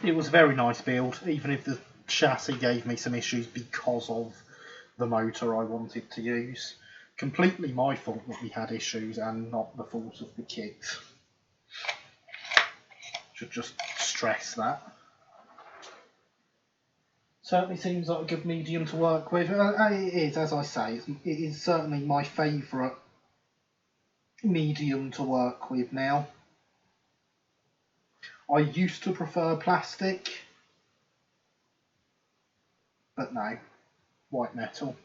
it was a very nice build, even if the chassis gave me some issues because of the motor I wanted to use. Completely my fault that we had issues and not the fault of the kit. Should just stress that. Certainly seems like a good medium to work with. It is, as I say, it is certainly my favourite medium to work with now. I used to prefer plastic, but no, white metal.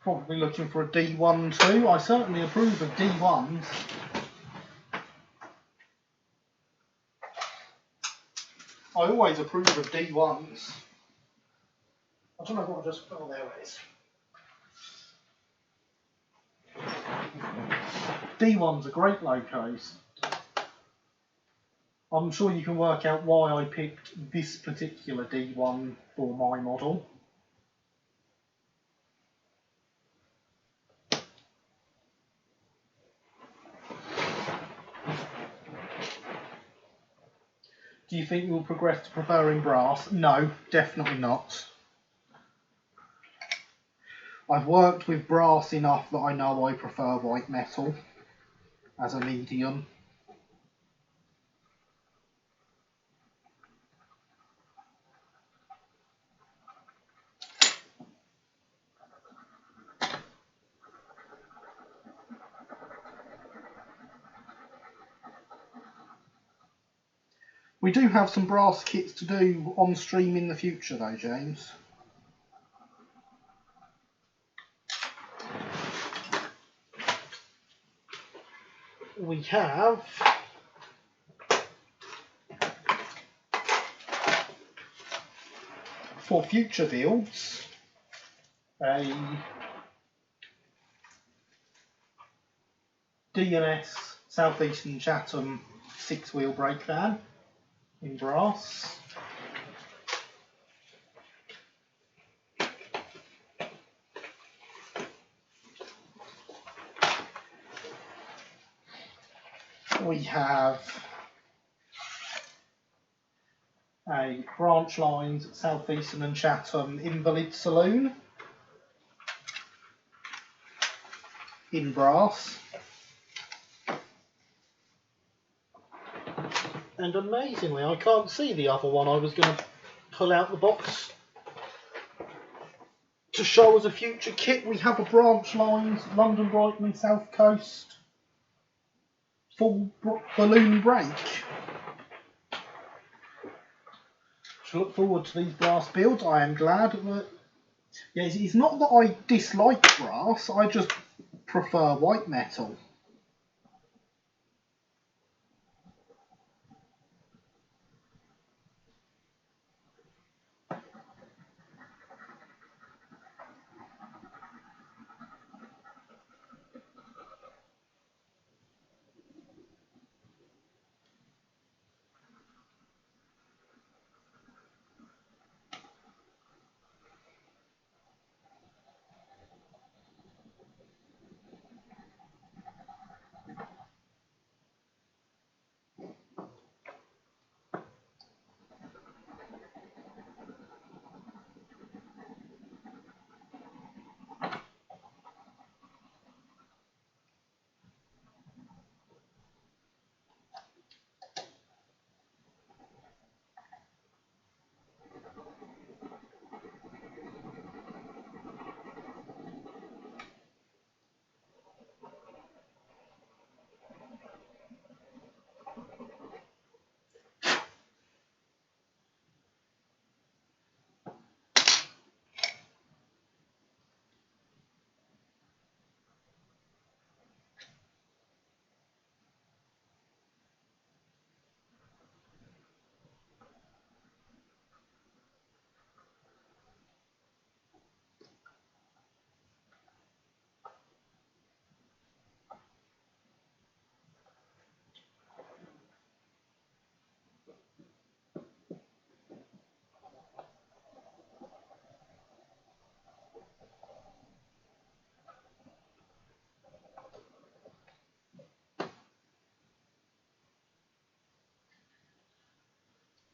Probably looking for a D1 too. I certainly approve of D1s. I always approve of D1s. I don't know what I just... Oh, there it is. D1s are great locos. I'm sure you can work out why I picked this particular D1 for my model. Do you think you'll progress to preferring brass? No, definitely not. I've worked with brass enough that I know I prefer white metal as a medium. We do have some brass kits to do on stream in the future though, James. We have for future builds a D&S Southeastern Chatham 6-wheel brake van in brass. We have a Branch Lines Southeastern and Chatham Invalid Saloon in brass. And amazingly, I can't see the other one I was going to pull out the box to show as a future kit. We have a Branch Lines London Brighton South Coast full balloon brake. I look forward to these brass builds. I am glad that... Yeah, it's not that I dislike brass, I just prefer white metal.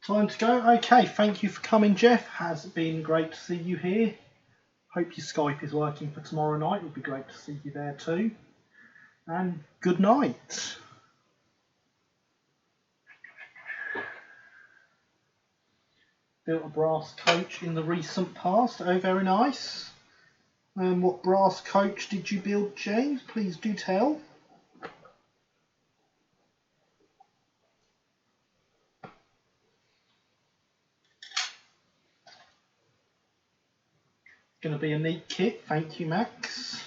Time to go. Okay, thank you for coming, Jeff. Has been great to see you here. Hope your Skype is working for tomorrow night. It would be great to see you there too. And good night. Built a brass coach in the recent past. Oh, very nice. What brass coach did you build, James? Please do tell. Going to be a neat kit. Thank you, Max.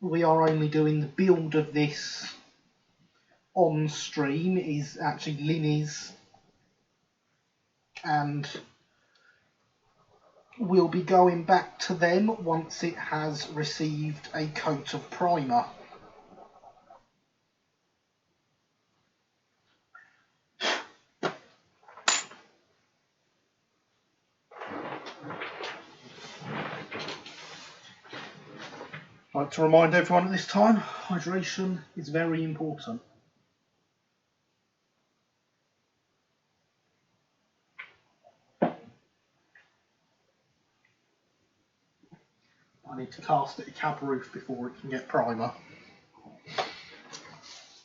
We are only doing the build of this on stream. It is actually Linny's, and we'll be going back to them once it has received a coat of primer. I'd like to remind everyone at this time, hydration is very important. I need to cast it a cab roof before it can get primer,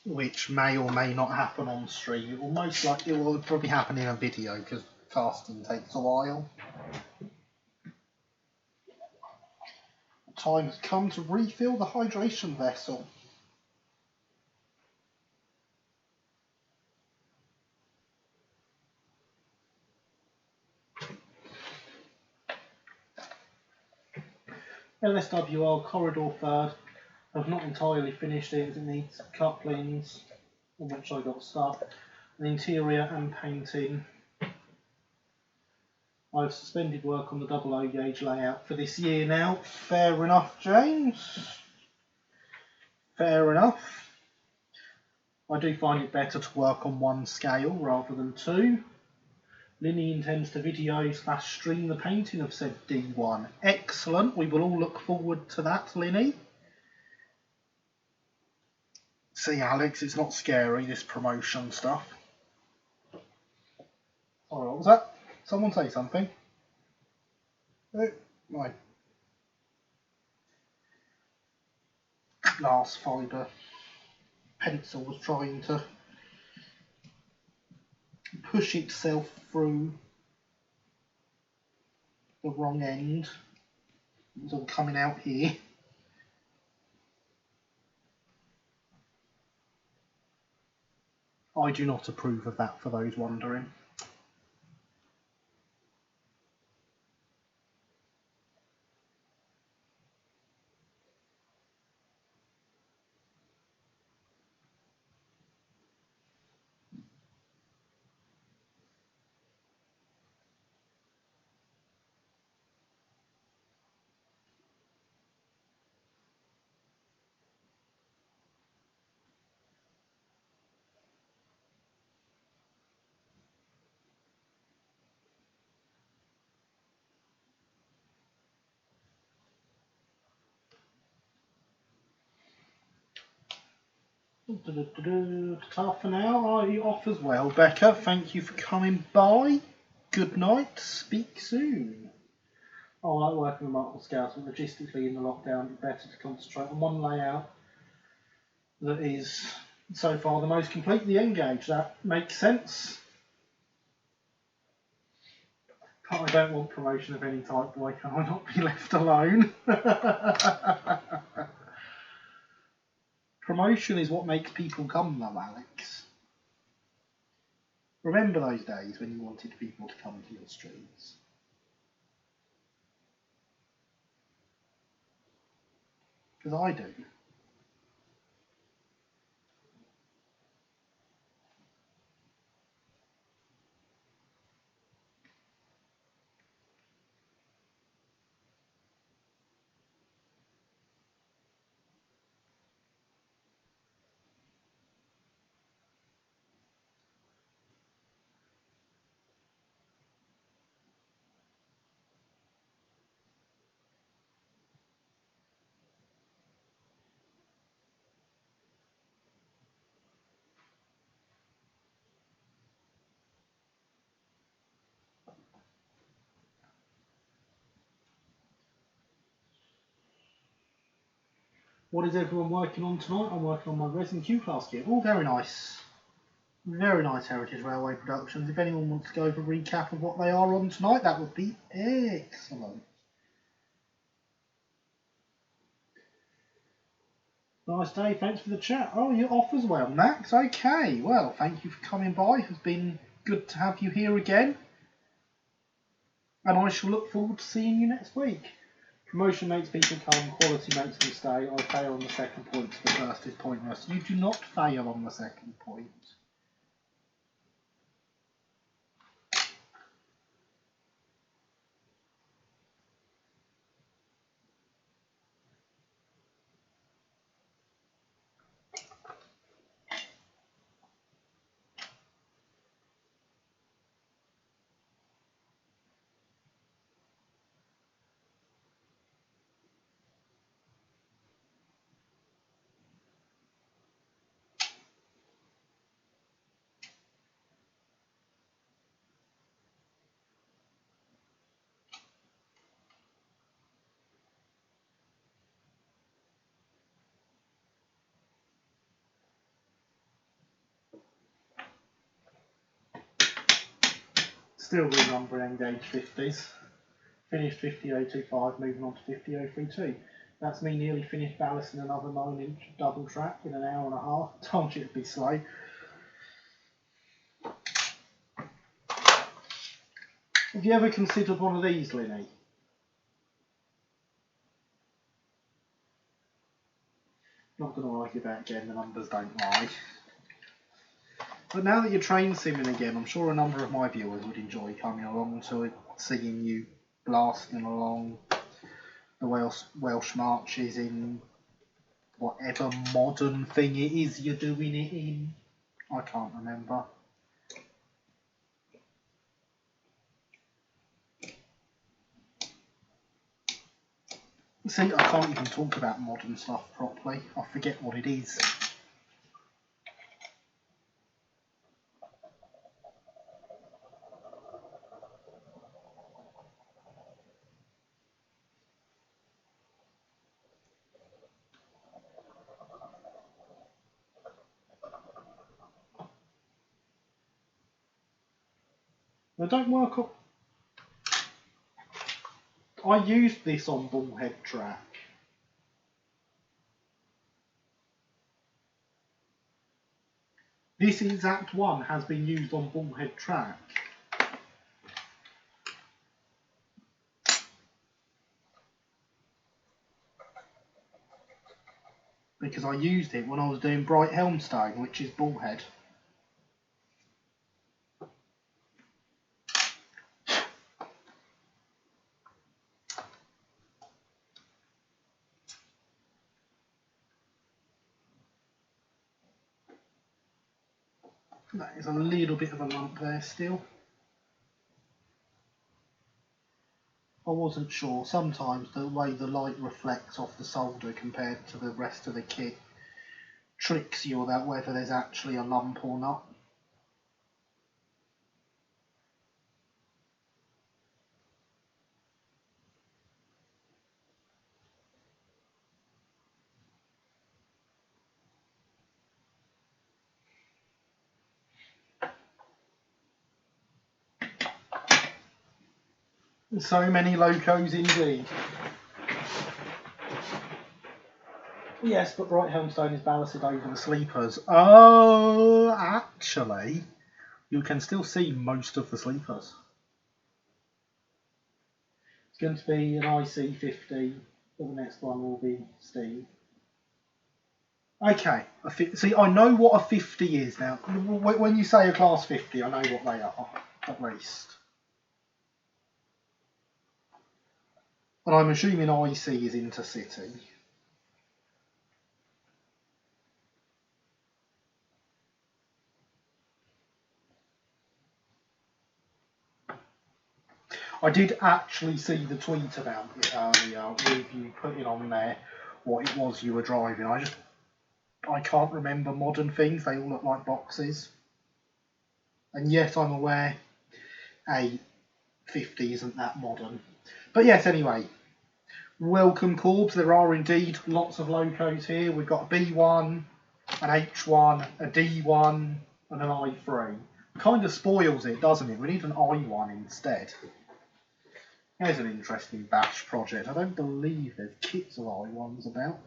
which may or may not happen on stream. It will most likely, it will probably happen in a video because casting takes a while. Time has come to refill the hydration vessel. LSWR corridor third. I've not entirely finished it as it needs couplings, on which I got stuck, the interior and painting. I've suspended work on the double O gauge layout for this year now. Fair enough, James. Fair enough. I do find it better to work on one scale rather than two. Linny intends to video/stream the painting of said D1. Excellent. We will all look forward to that, Linny. See, Alex, it's not scary, this promotion stuff. Sorry, what was that? Someone say something. Oh, my glass fibre pencil was trying to push itself through the wrong end. It was all coming out here. I do not approve of that, for those wondering. Ta for now. Are you off as well, Becca? Thank you for coming by. Good night. Speak soon. I like working with multiple scouts, but logistically in the lockdown, it's better to concentrate on one layout that is so far the most complete, the N-gauge. That makes sense. But I don't want promotion of any type. Why can I not be left alone? Promotion is what makes people come, though, Alex. Remember those days when you wanted people to come to your streams? Because I do. What is everyone working on tonight? I'm working on my resin Q class kit. All very nice. Very nice Heritage Railway productions. If anyone wants to go over a recap of what they are on tonight, that would be excellent. Nice day, thanks for the chat. Oh, you're off as well, Max. Okay, well, thank you for coming by. It's been good to have you here again. And I shall look forward to seeing you next week. Promotion makes people come, quality makes them stay. I fail on the second point, so the first is pointless. You do not fail on the second point. Still renumbering engaged 50s. Finished 50025, moving on to 50032. That's me nearly finished ballasting another 9-inch double track in an hour and a half. Told you it'd be slow. Have you ever considered one of these, Linny? Not going to argue about again, the numbers don't lie. But now that you're train simming again, I'm sure a number of my viewers would enjoy coming along to seeing you blasting along the Welsh marches in whatever modern thing it is you're doing it in. I can't remember. See, I can't even talk about modern stuff properly. I forget what it is. They don't work up. I used this on Bullhead track. This exact one has been used on Bullhead track. Because I used it when I was doing Bright Helmstone, which is Bullhead. That is a little bit of a lump there still. I wasn't sure. Sometimes the way the light reflects off the solder compared to the rest of the kit tricks you about whether there's actually a lump or not. So many locos indeed. Yes, but Bright Helmstone is ballasted over the sleepers. Oh, actually, you can still see most of the sleepers. It's going to be an IC50, but the next one will be Steve. Okay, see, I know what a 50 is now. When you say a class 50, I know what they are, at least. And I'm assuming IC is intercity. I did actually see the tweet about it earlier with you putting on there what it was you were driving. I can't remember modern things, they all look like boxes. And yes, I'm aware a 50 isn't that modern. But yes, anyway, Welcome, Corbs. There are indeed lots of locos here. We've got a B1, an H1, a D1, and an I3. Kind of spoils it, doesn't it? We need an I1 instead. There's an interesting bash project. I don't believe there's kits of I1s about.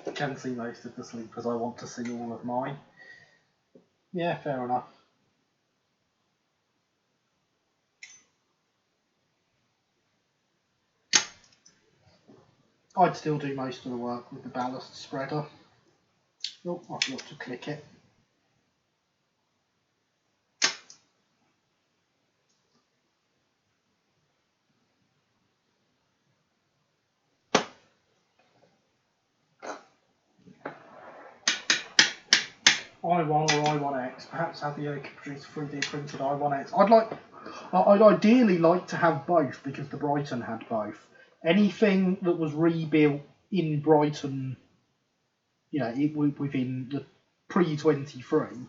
I can see most of the sleepers. I want to see all of mine. Yeah, fair enough. I'd still do most of the work with the ballast spreader. Oh, I forgot to click it. I1 or I1X, perhaps have the could produce 3D printed I1X. I'd ideally like to have both because the Brighton had both. Anything that was rebuilt in Brighton, you know, within the pre-23,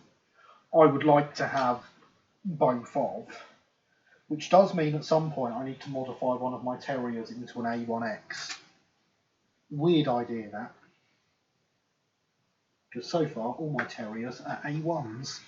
I would like to have both of. Which does mean at some point I need to modify one of my Terriers into an A1X. Weird idea that. Because so far all my Terriers are A1s.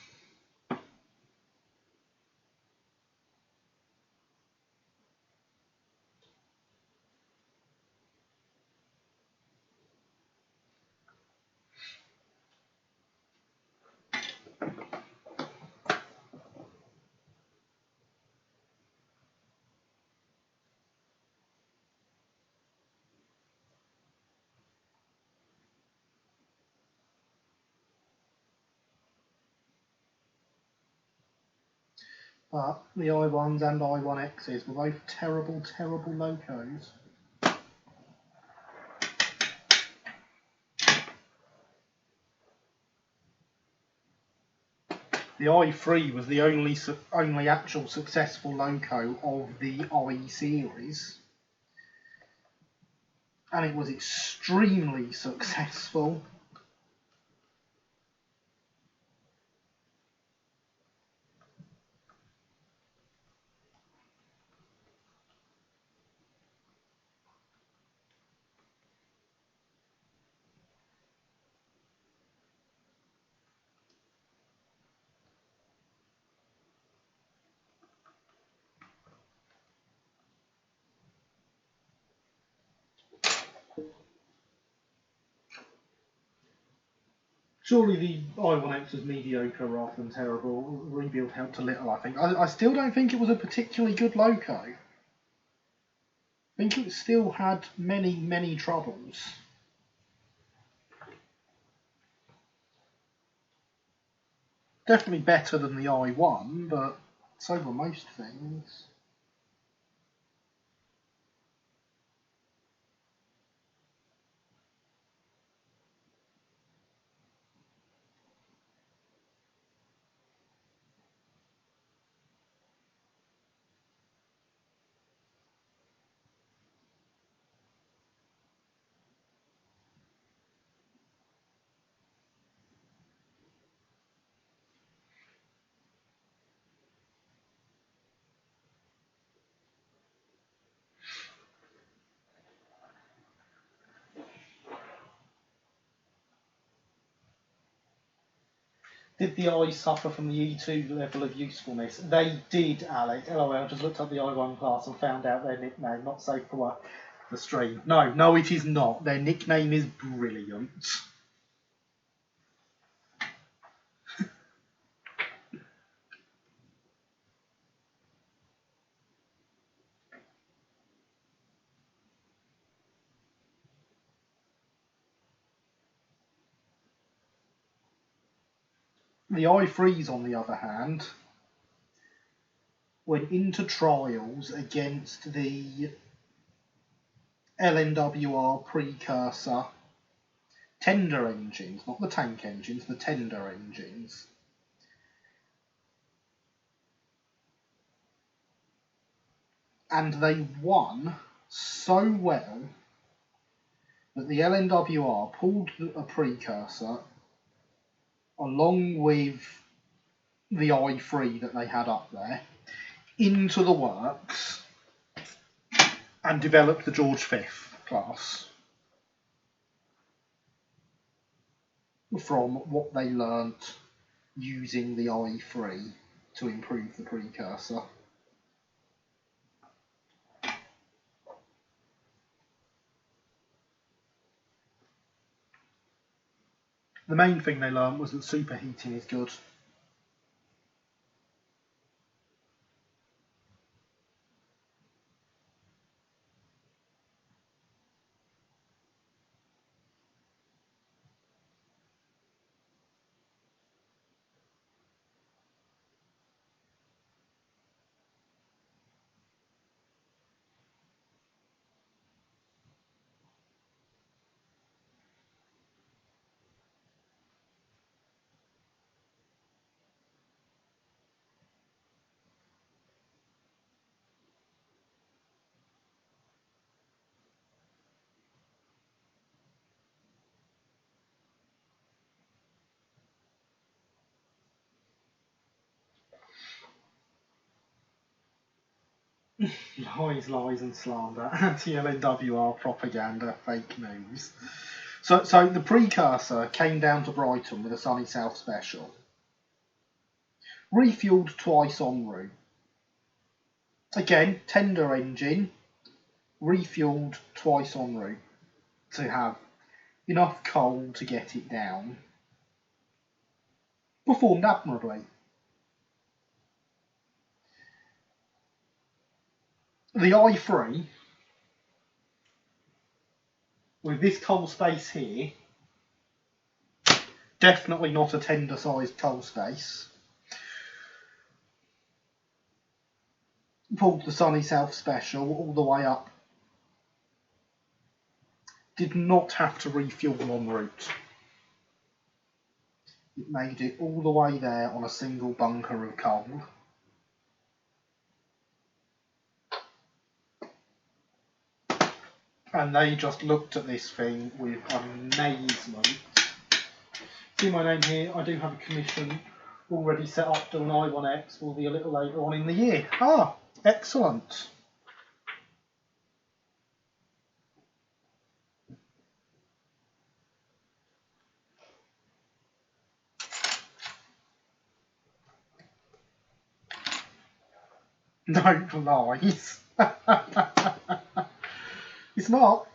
But the I1s and I1Xs were both terrible, terrible locos. The I3 was the only actual successful loco of the I series. And it was extremely successful. Surely the I1X was mediocre rather than terrible. Rebuild helped a little, I think. I still don't think it was a particularly good loco. I think it still had many, many troubles. Definitely better than the I1, but so were most things. Did the I suffer from the E2 level of usefulness? They did, Alex. LOL, just looked up the I1 class and found out their nickname. Not safe for work. The stream. No, it is not. Their nickname is brilliant. The i3s, on the other hand, went into trials against the LNWR precursor tender engines, not the tank engines, the tender engines. And they won so well that the LNWR pulled a precursor along with the i3 that they had up there into the works and developed the George V class from what they learnt using the i3 to improve the precursor. The main thing they learned was that superheating is good. Lies and slander, anti-LNWR propaganda, fake news. So the precursor came down to Brighton with a Sunny South special. Refueled twice en route. Again, tender engine, refueled twice en route to have enough coal to get it down. Performed admirably. The i3, with this coal space here, definitely not a tender sized coal space, pulled the Sunny South special all the way up. Did not have to refuel en route. It made it all the way there on a single bunker of coal. And they just looked at this thing with amazement. See my name here, I do have a commission already set up to an I1X, will be a little later on in the year. Ah, excellent. No lies. It's not.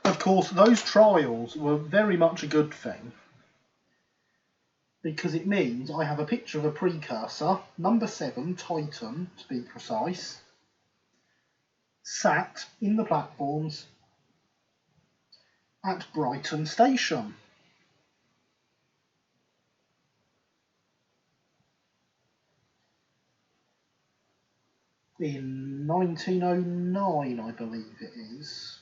Of course, those trials were very much a good thing, because it means I have a picture of a precursor, number 7, Titan to be precise, sat in the platforms at Brighton Station. In 1909, I believe it is.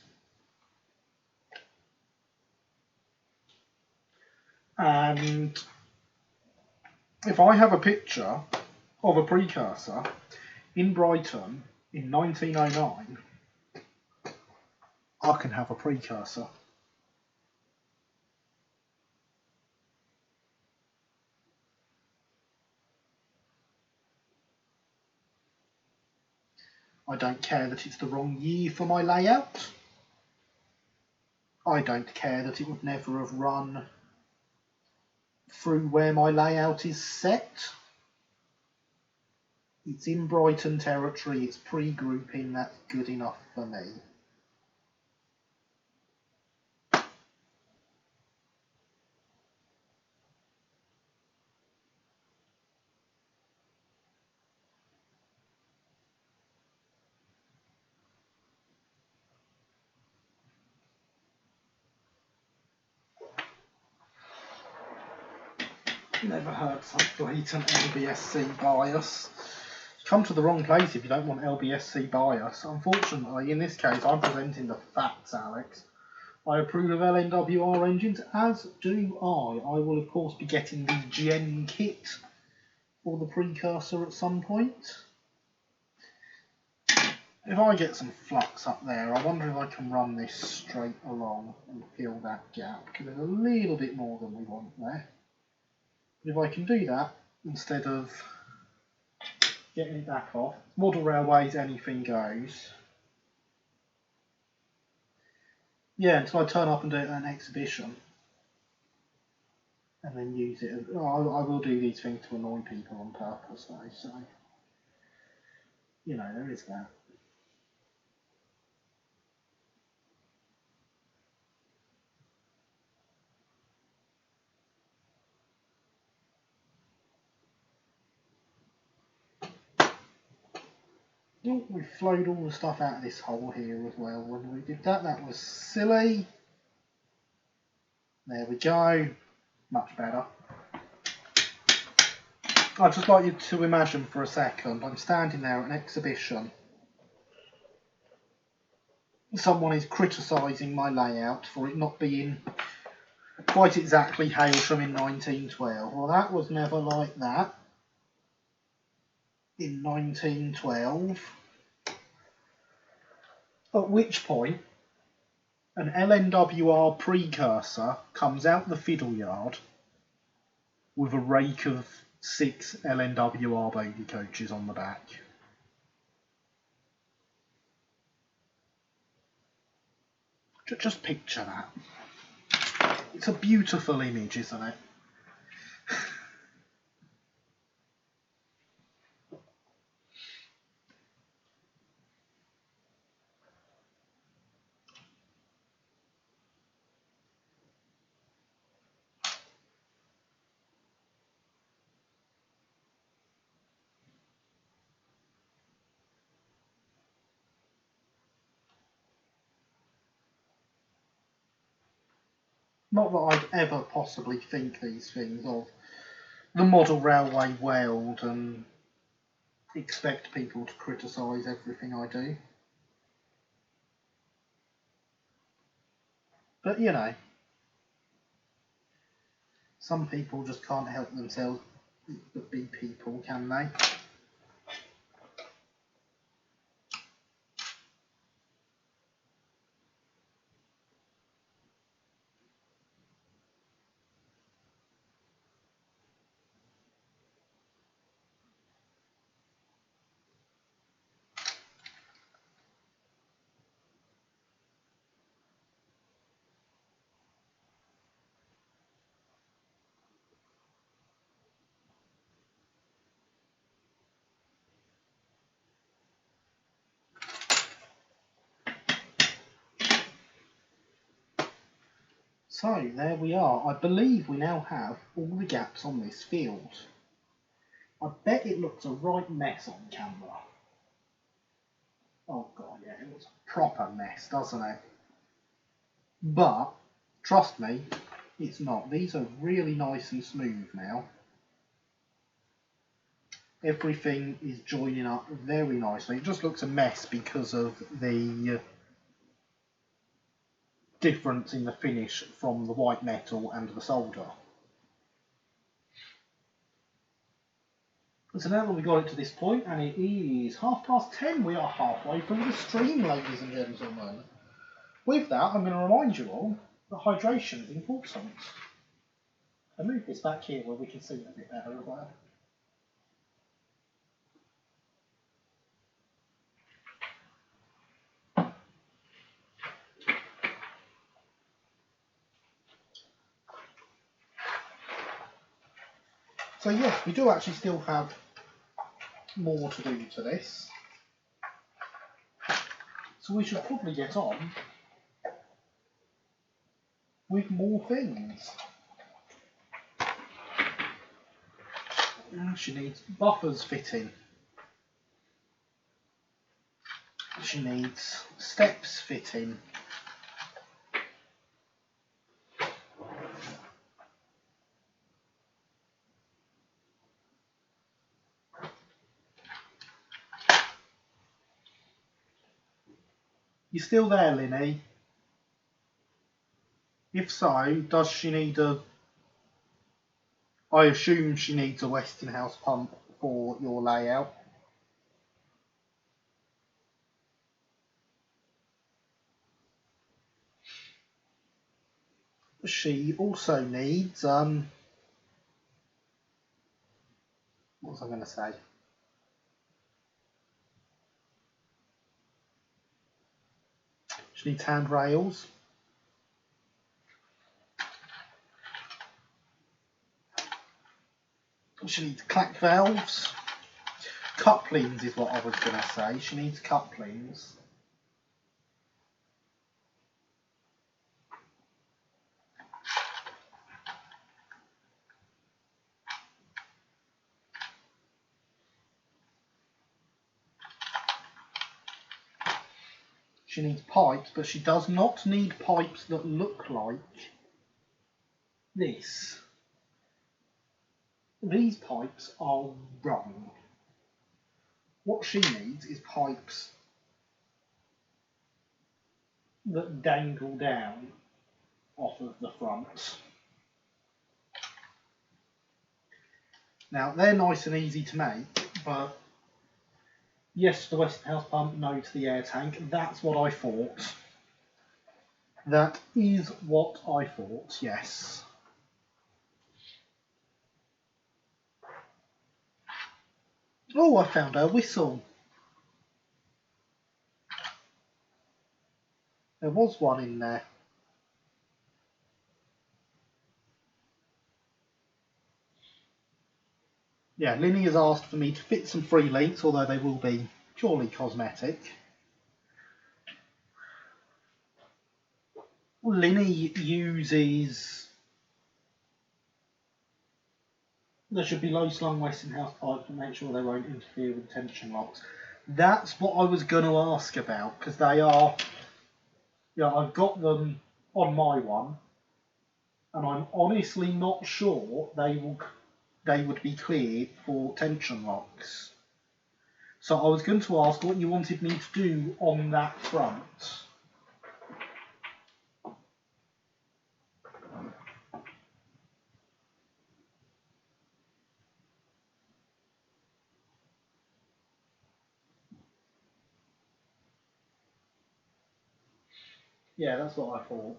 And if I have a picture of a precursor in Brighton in 1909, I can have a precursor. I don't care that it's the wrong year for my layout. I don't care that it would never have run through where my layout is set. It's in Brighton territory, it's pre-grouping, that's good enough for me. Never heard such blatant LB&SC bias. Come to the wrong place if you don't want LB&SC bias. Unfortunately, in this case, I'm presenting the facts, Alex. I approve of LNWR engines, as do I. I will, of course, be getting the Gen kit for the precursor at some point. If I get some flux up there, I wonder if I can run this straight along and fill that gap, because there's a little bit more than we want there. But if I can do that, instead of getting it back off, model railways, anything goes. Yeah, until I turn up and do it at an exhibition. And then use it. I will do these things to annoy people on purpose, though, so, you know, there is that. Oh, we flowed all the stuff out of this hole here as well. When we did that, that was silly. There we go. Much better. I'd just like you to imagine for a second, I'm standing there at an exhibition. Someone is criticising my layout for it not being quite exactly Hailsham in 1912. Well, that was never like that in 1912. At which point, an LNWR precursor comes out the fiddle yard with a rake of 6 LNWR baby coaches on the back. Just picture that. It's a beautiful image, isn't it? Not that I'd ever possibly think these things of the model railway world and expect people to criticise everything I do. But, you know, some people just can't help themselves but be people, can they? So, there we are. I believe we now have all the gaps on this field. I bet it looks a right mess on camera. Oh god, yeah, it looks a proper mess, doesn't it? But, trust me, it's not. These are really nice and smooth now. Everything is joining up very nicely. It just looks a mess because of the difference in the finish from the white metal and the solder. So now that we've got it to this point, and it is 10:30, we are halfway through the stream, ladies and gentlemen. With that, I'm going to remind you all that hydration is important. I'll move this back here where we can see it a bit better as well. So yes, we do actually still have more to do to this. So we should probably get on with more things. She needs buffers fitting. She needs steps fitting. You still there, Linny? If so, does she need a... I assume she needs a Westinghouse pump for your layout. She also needs, what was I going to say? She needs handrails. She needs clack valves. Couplings is what I was going to say. She needs couplings. She needs pipes, but she does not need pipes that look like this. These pipes are wrong. What she needs is pipes that dangle down off of the front. Now, they're nice and easy to make, but yes to the Westinghouse pump, no to the air tank. That's what I thought. That is what I thought, yes. Oh, I found her whistle. There was one in there. Yeah, Linny has asked for me to fit some free links, although they will be purely cosmetic. Linny uses... There should be low-slung Westinghouse pipes to make sure they won't interfere with tension locks. That's what I was going to ask about, because they are... Yeah, I've got them on my one, and I'm honestly not sure they would be cleared for tension locks. So I was going to ask what you wanted me to do on that front. Yeah, that's what I thought.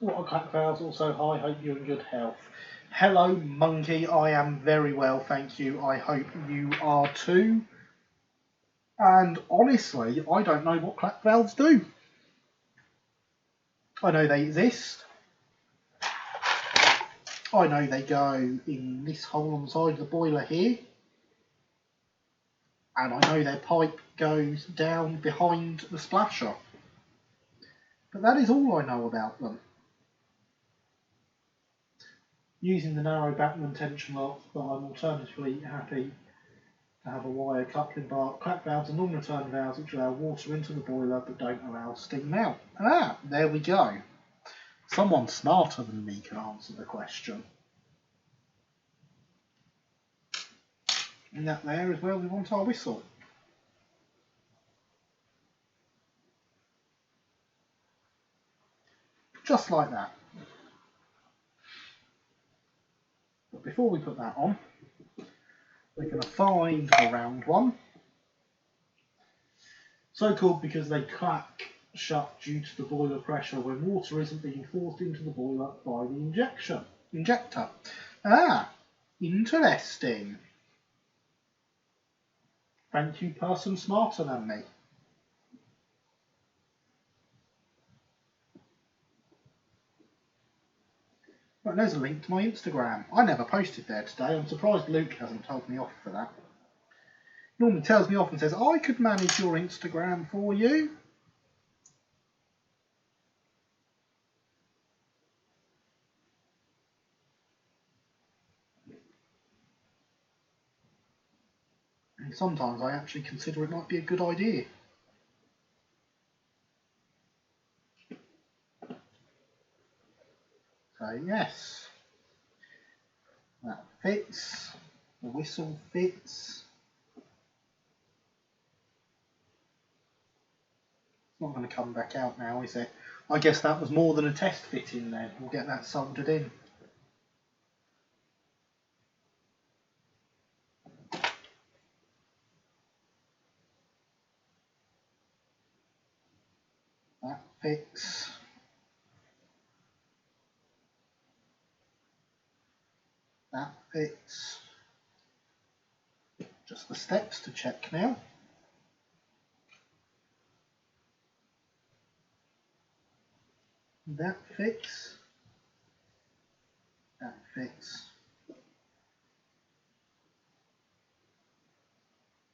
What a clack valves also. Hi, hope you're in good health. Hello, monkey. I am very well, thank you. I hope you are too. And honestly, I don't know what clack valves do. I know they exist. I know they go in this hole on the side of the boiler here. And I know their pipe goes down behind the splasher. But that is all I know about them. Using the narrow backman tension lock, but I'm alternatively happy to have a wire coupling bar. Clack valves are non-return valves which allow water into the boiler but don't allow steam out. Ah, there we go. Someone smarter than me can answer the question. And that there is where we want our whistle. Just like that. But before we put that on, we're going to find the round one. So called because they clack shut due to the boiler pressure when water isn't being forced into the boiler by the injector. Ah, interesting. Thank you, person smarter than me. Right, there's a link to my Instagram. I never posted there today. I'm surprised Luke hasn't told me off for that. Normally tells me off and says, I could manage your Instagram for you. And sometimes I actually consider it might be a good idea. So yes. fits. The whistle fits. It's not going to come back out now, is it? I guess that was more than a test fit in there. We'll get that soldered in. That fits. That fits. Just the steps to check now. That fits. That fits.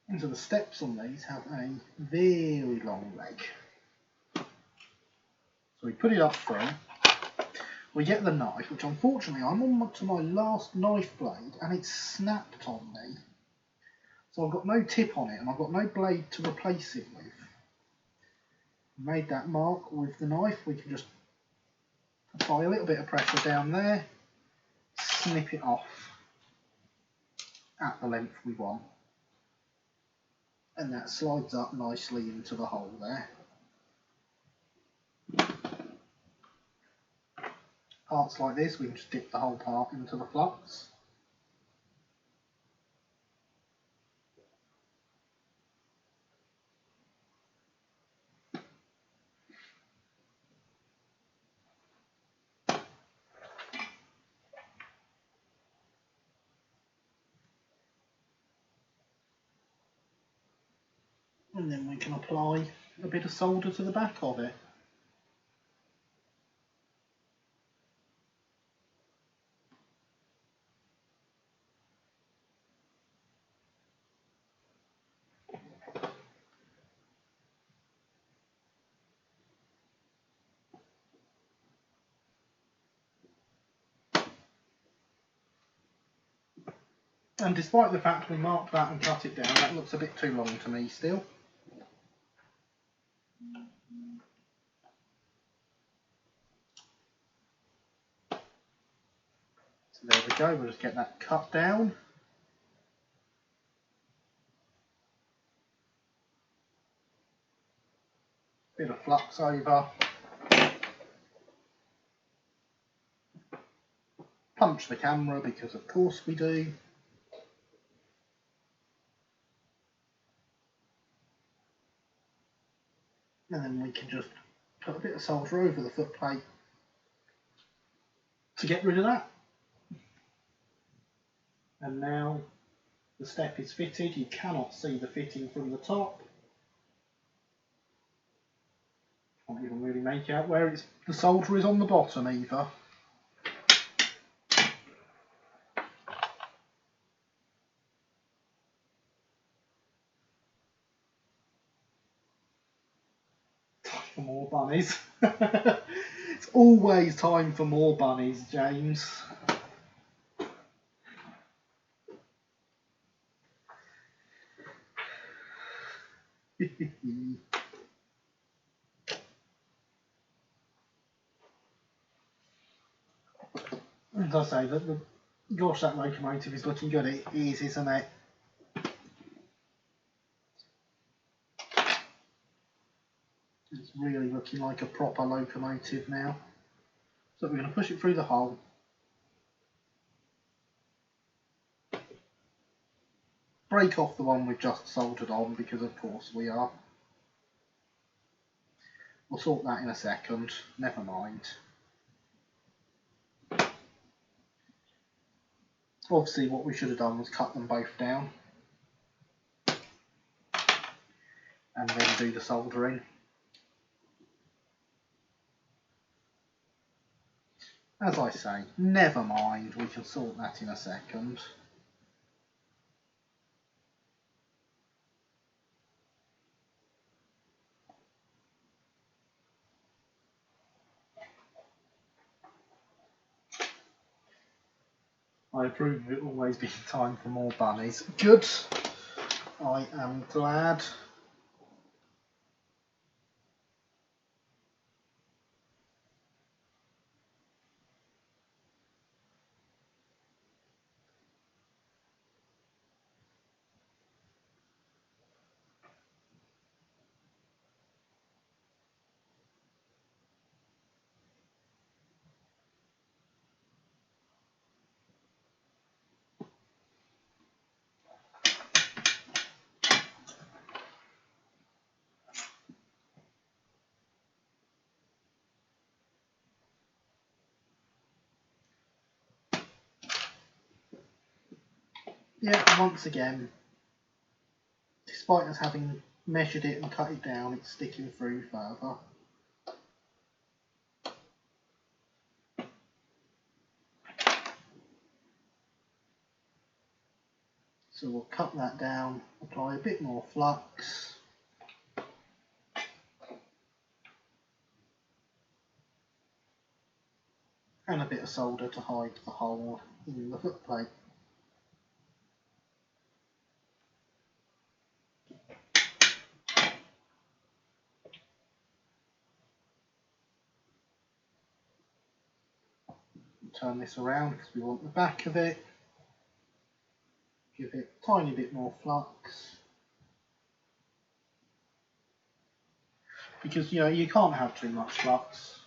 And so the steps on these have a very long leg. So we put it up front. We get the knife, which unfortunately I'm on to my last knife blade and it's snapped on me. So I've got no tip on it and I've got no blade to replace it with. Made that mark with the knife. We can just apply a little bit of pressure down there, snip it off at the length we want. And that slides up nicely into the hole there. Parts like this, we can just dip the whole part into the flux. And then we can apply a bit of solder to the back of it. And despite the fact we marked that and cut it down, that looks a bit too long to me still. So there we go, we'll just get that cut down. Bit of flux over. Punch the camera because of course we do. And then we can just put a bit of solder over the foot plate to get rid of that. And now the step is fitted. You cannot see the fitting from the top. Can't even really make out where the solder is on the bottom either. Time for more bunnies. It's always time for more bunnies, James. As I say, gosh, that locomotive is looking good. It is, isn't it? It's really looking like a proper locomotive now. So we're going to push it through the hole. Break off the one we've just soldered on because of course we are. We'll sort that in a second, never mind. Obviously what we should have done was cut them both down and then do the soldering. As I say, never mind, we can sort that in a second. I approve of it always being time for more bunnies. Good. I am glad. Yeah, once again, despite us having measured it and cut it down, it's sticking through further. So we'll cut that down, apply a bit more flux. And a bit of solder to hide the hole in the footplate. Turn this around because we want the back of it. Give it a tiny bit more flux. Because, you know, you can't have too much flux.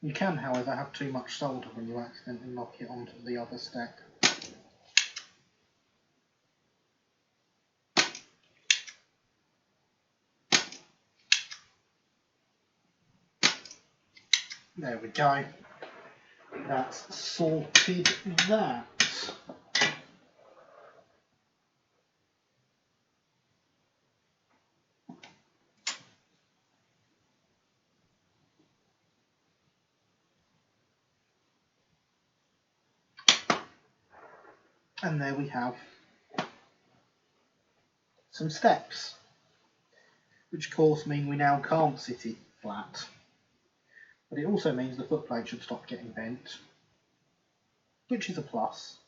You can, however, have too much solder when you accidentally knock it onto the other stack. There we go. That's sorted that. And there we have some steps, which of course mean we now can't sit it flat. But it also means the footplate should stop getting bent, which is a plus.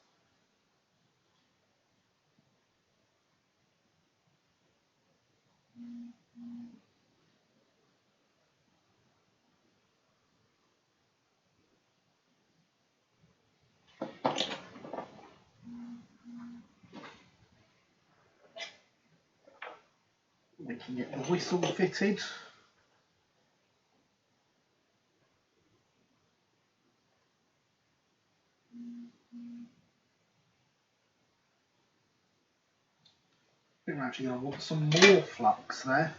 We can get the whistle fitted. I think we're actually going to want some more flux there.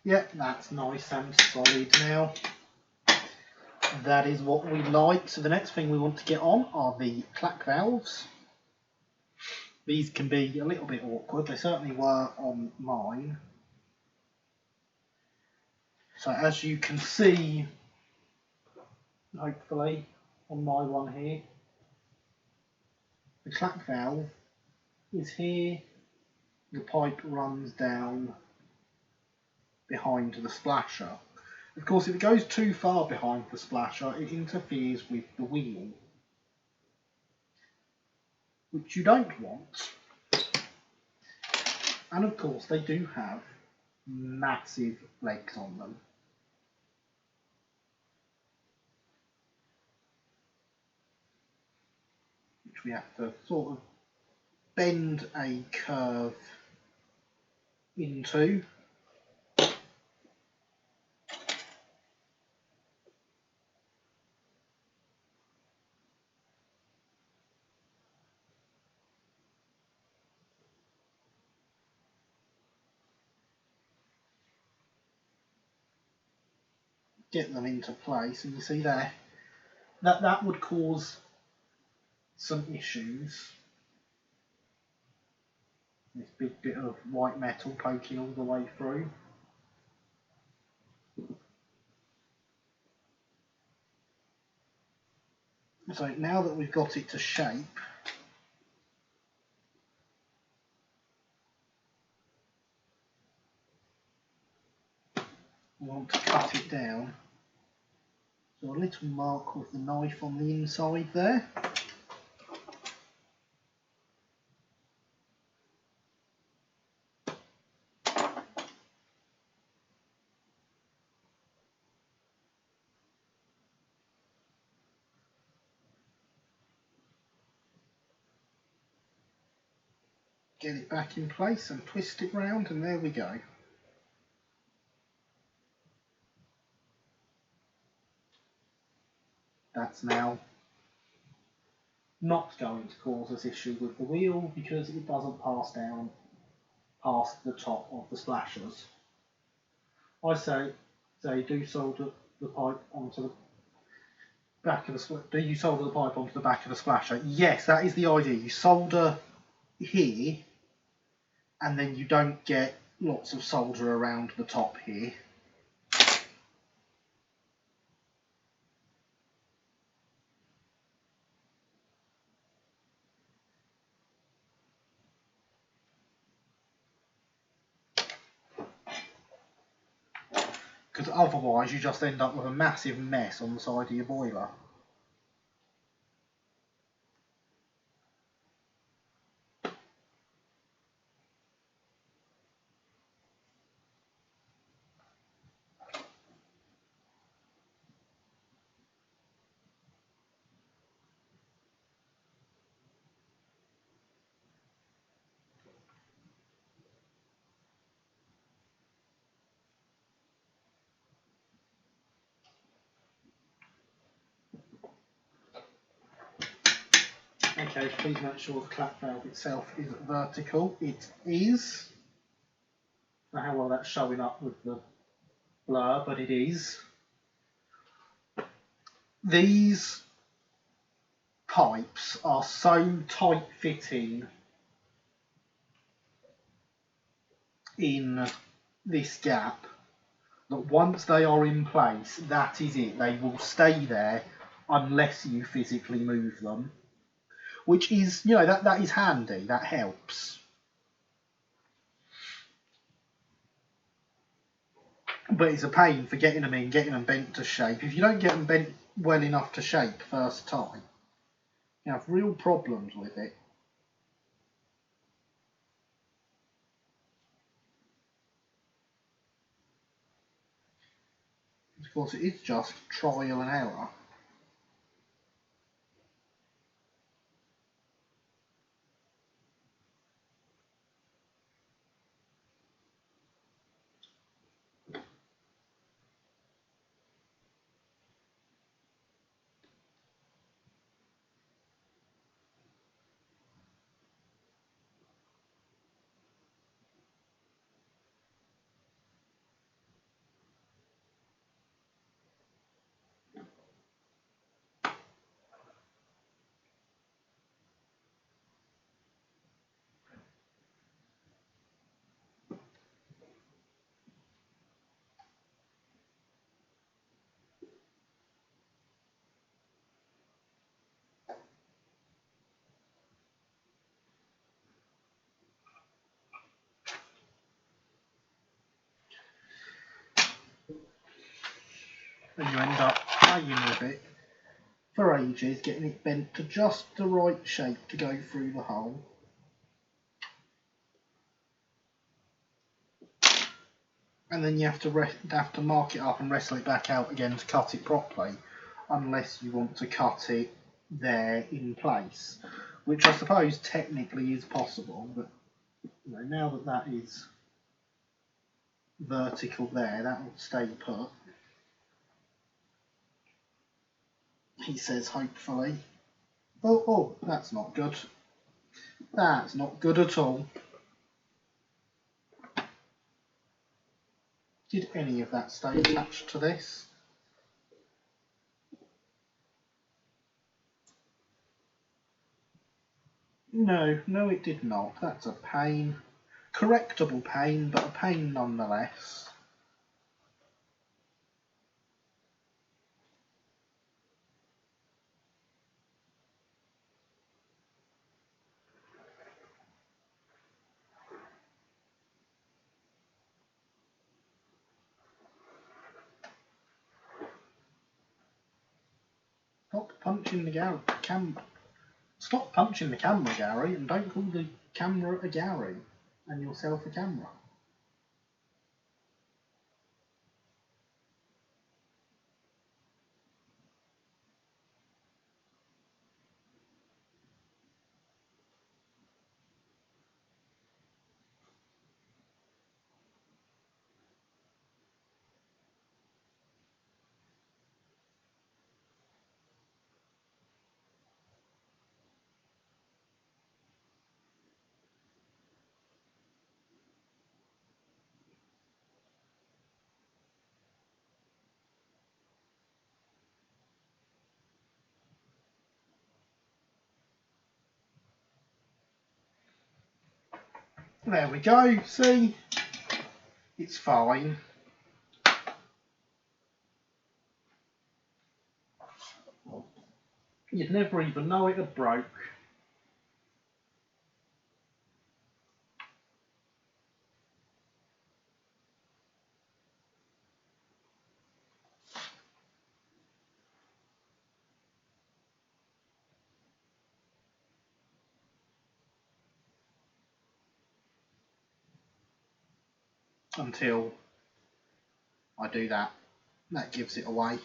Yep, that's nice and solid now. That is what we like. So the next thing we want to get on are the clack valves. These can be a little bit awkward. They certainly were on mine. So as you can see, hopefully, on my one here, the clack valve is here. The pipe runs down behind the splasher. Of course, if it goes too far behind the splasher, it interferes with the wheel, which you don't want. And of course, they do have massive legs on them. Which we have to sort of bend a curve into. Get them into place, and you see there that would cause some issues. This big bit of white metal poking all the way through. So now that we've got it to shape, we want to cut it down. So a little mark with the knife on the inside there. Get it back in place and twist it round, and there we go. That's now not going to cause us issue with the wheel because it doesn't pass down past the top of the splashers. I say do solder the pipe onto the back of the do you solder the pipe onto the back of the splasher? Yes, that is the idea. You solder here, and then you don't get lots of solder around the top here. Because otherwise you just end up with a massive mess on the side of your boiler. Okay, please make sure the clap valve itself is vertical. It is. I don't know how well that's showing up with the blur, but it is. These pipes are so tight fitting in this gap that once they are in place, that is it. They will stay there unless you physically move them. Which is, you know, that is handy, that helps. But it's a pain for getting them in, getting them bent to shape. If you don't get them bent well enough to shape first time, you have real problems with it. Of course, it is just trial and error. And you end up playing with it for ages, getting it bent to just the right shape to go through the hole. And then you have to mark it up and wrestle it back out again to cut it properly, unless you want to cut it there in place, which I suppose technically is possible, but you know, now that that is vertical there, that will stay put. He says, hopefully. Oh, that's not good. That's not good at all. Did any of that stay attached to this? No, it did not. That's a pain. Correctable pain, but a pain nonetheless. Stop punching the camera. Stop punching the camera, Gary, and don't call the camera a Gary and yourself a camera. There we go, see? It's fine. You'd never even know it had broke. Until I do that. That gives it away.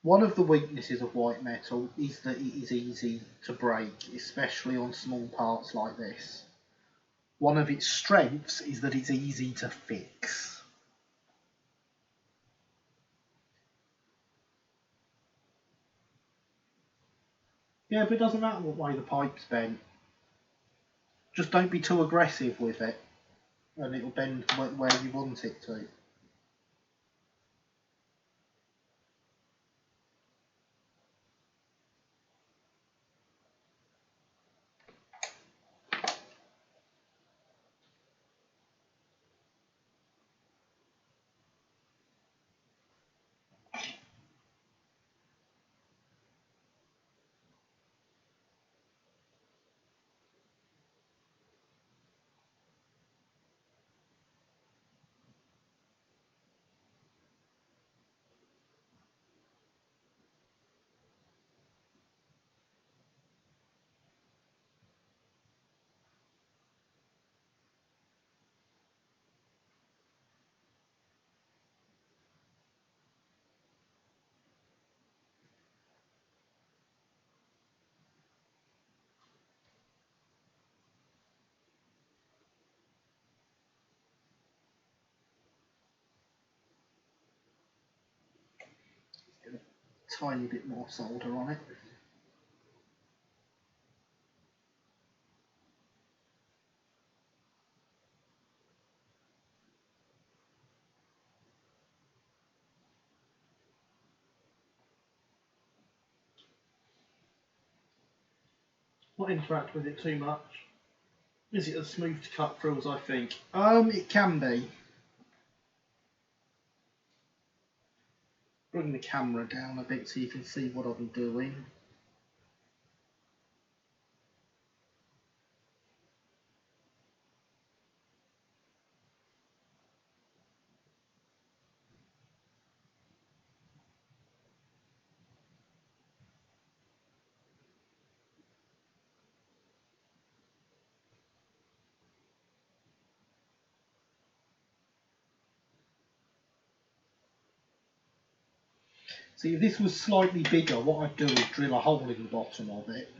One of the weaknesses of white metal is that it is easy to break, especially on small parts like this. One of its strengths is that it's easy to fix. Yeah, but it doesn't matter what way the pipe's bent. Just don't be too aggressive with it, and it'll bend where you want it to. Tiny bit more solder on it. Not interact with it too much. Is it as smooth to cut through as I think? It can be. Bring the camera down a bit so you can see what I'm doing. See, if this was slightly bigger, what I'd do is drill a hole in the bottom of it.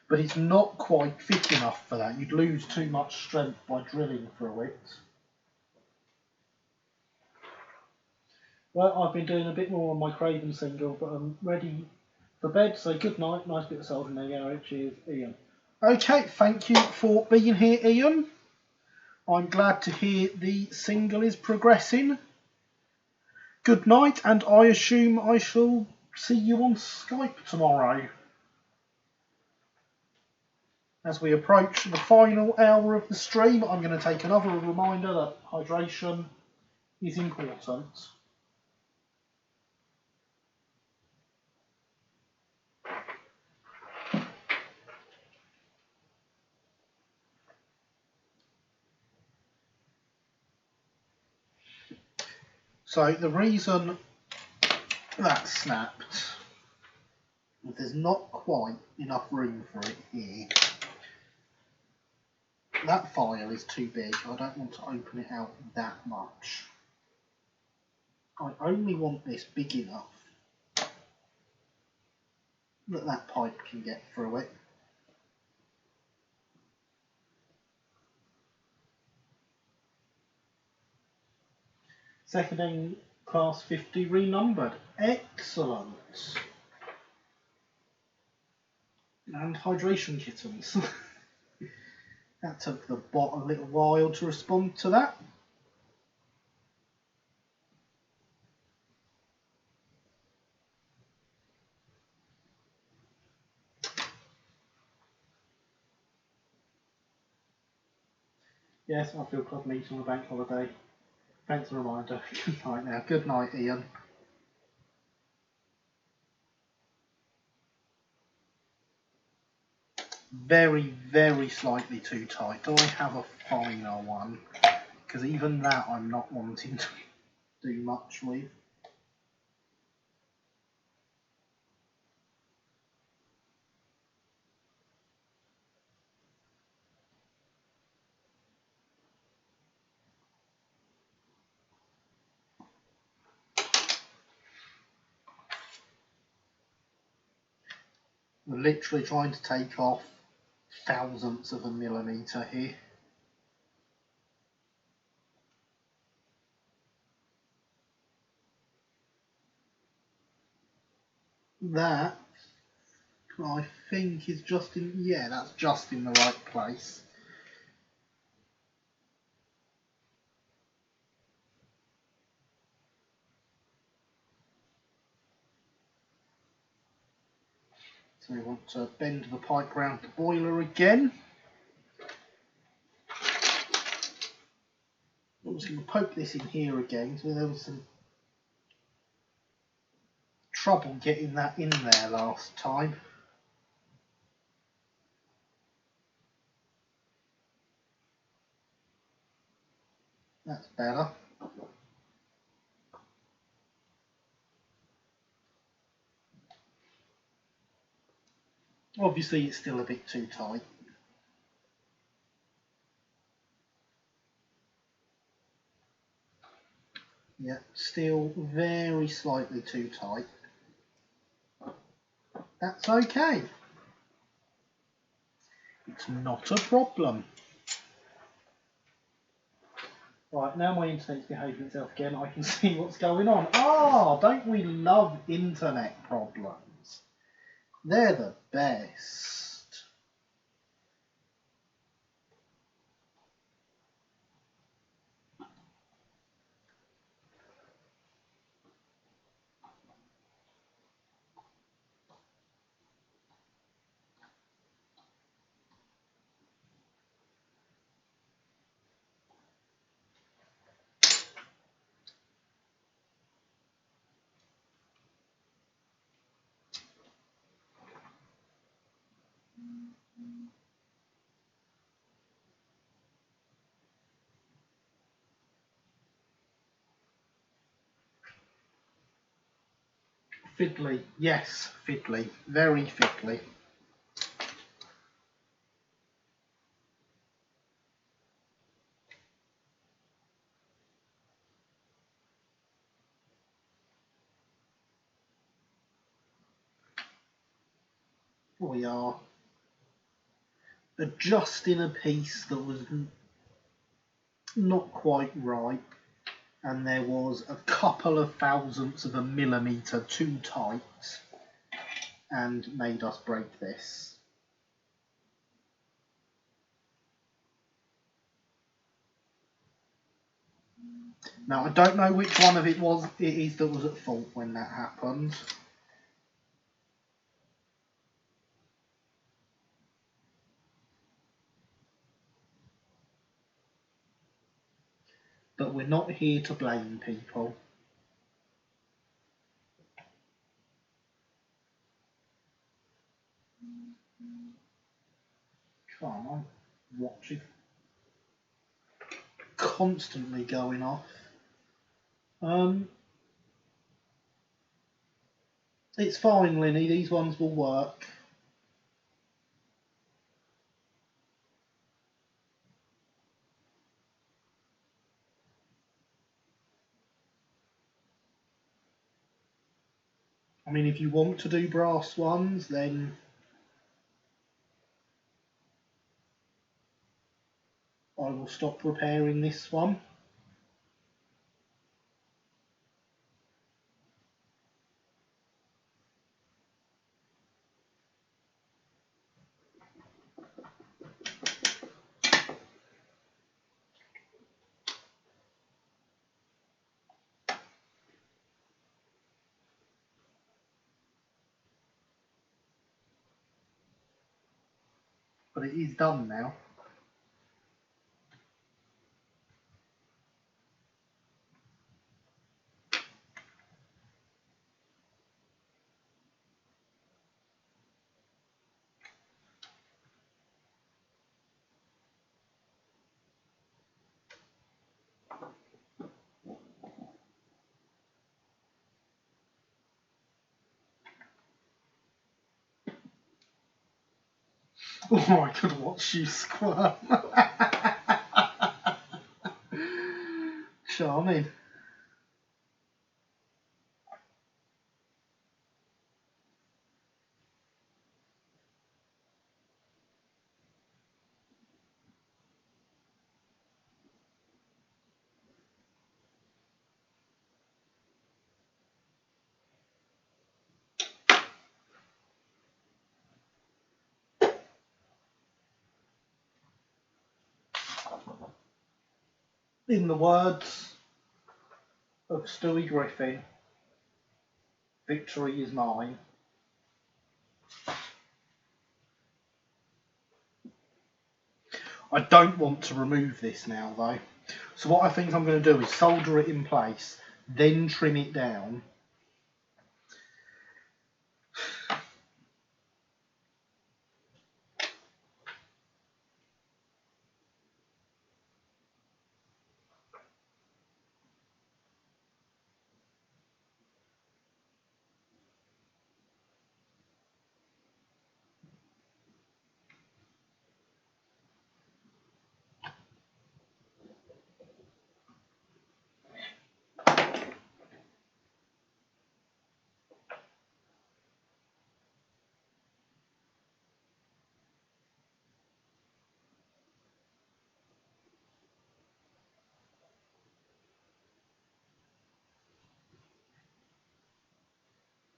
But it's not quite thick enough for that. You'd lose too much strength by drilling through it. Well, I've been doing a bit more on my Craven single, but I'm ready for bed. So good night. Nice bit of soldering there, Gary. Cheers, Ian. Okay, thank you for being here, Ian. I'm glad to hear the single is progressing. Good night, and I assume I shall see you on Skype tomorrow. As we approach the final hour of the stream, I'm going to take another reminder that hydration is important. So the reason that snapped is there's not quite enough room for it here. That file is too big. I don't want to open it out that much. I only want this big enough that that pipe can get through it. Seconding class 50 renumbered. Excellent. And hydration kittens. That took the bot a little while to respond to that. Yes, I feel club meeting on a bank holiday. Thanks for the reminder. Good night now. Good night, Ian. Very, very slightly too tight. Do I have a finer one? Because even that I'm not wanting to do much with. We're literally trying to take off thousandths of a millimetre here. That, I think, is just in, yeah, that's just in the right place. So we want to bend the pipe round the boiler again. I'm just going to poke this in here again, so there was some trouble getting that in there last time. That's better. Obviously it's still a bit too tight. Yeah, still very slightly too tight. That's okay. It's not a problem. Right, now my internet's behaving itself again, I can see what's going on. Ah, don't we love internet problems? They're the best. Fiddly, yes, fiddly, very fiddly. We are adjusting a piece that was not quite right, and there was a couple of thousandths of a millimetre too tight and made us break this. Now I don't know which one of it is that was at fault when that happened. But we're not here to blame people. Come on, watch it. Constantly going off. It's fine, Linny. These ones will work. I mean, if you want to do brass ones, then I will stop repairing this one. But it is done now. Oh, I could watch you squirm. Charming. In the words of Stewie Griffin, victory is mine. I don't want to remove this now though. So what I think I'm going to do is solder it in place, then trim it down.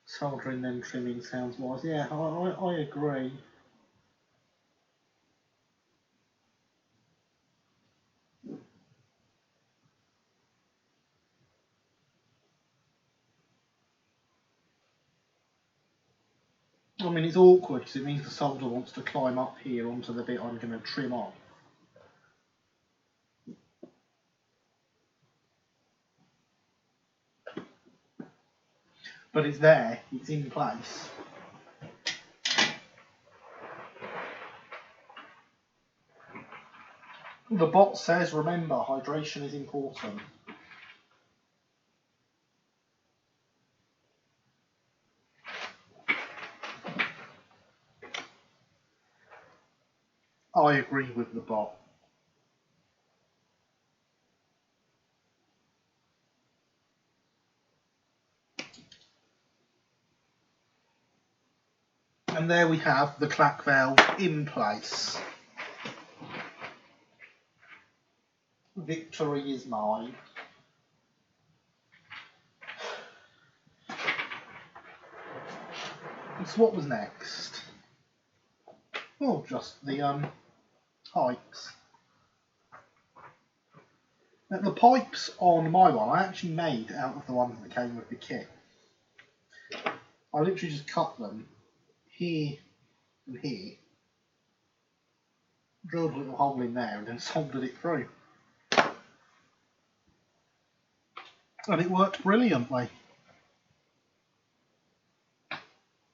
Soldering then trimming sounds wise. Yeah, I agree. I mean, it's awkward because it means the solder wants to climb up here onto the bit I'm going to trim off. But it's there, it's in place. The bot says, remember, hydration is important. I agree with the bot. And there we have the clack valve in place. Victory is mine. So what was next? Oh, just the pipes. Now, the pipes on my one I actually made out of the ones that came with the kit. I literally just cut them here and here, drilled a little hole in there and then soldered it through. And it worked brilliantly.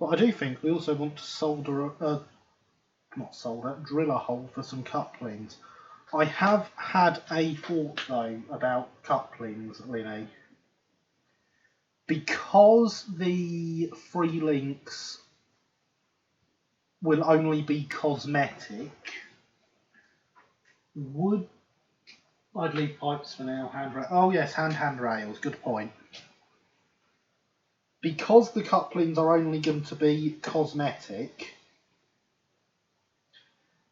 But I do think we also want to drill a hole for some couplings. I have had a thought though about couplings, Linny. Because the free links will only be cosmetic, would I'd leave pipes for now, handrail. Oh yes, handrails, good point. Because the couplings are only going to be cosmetic,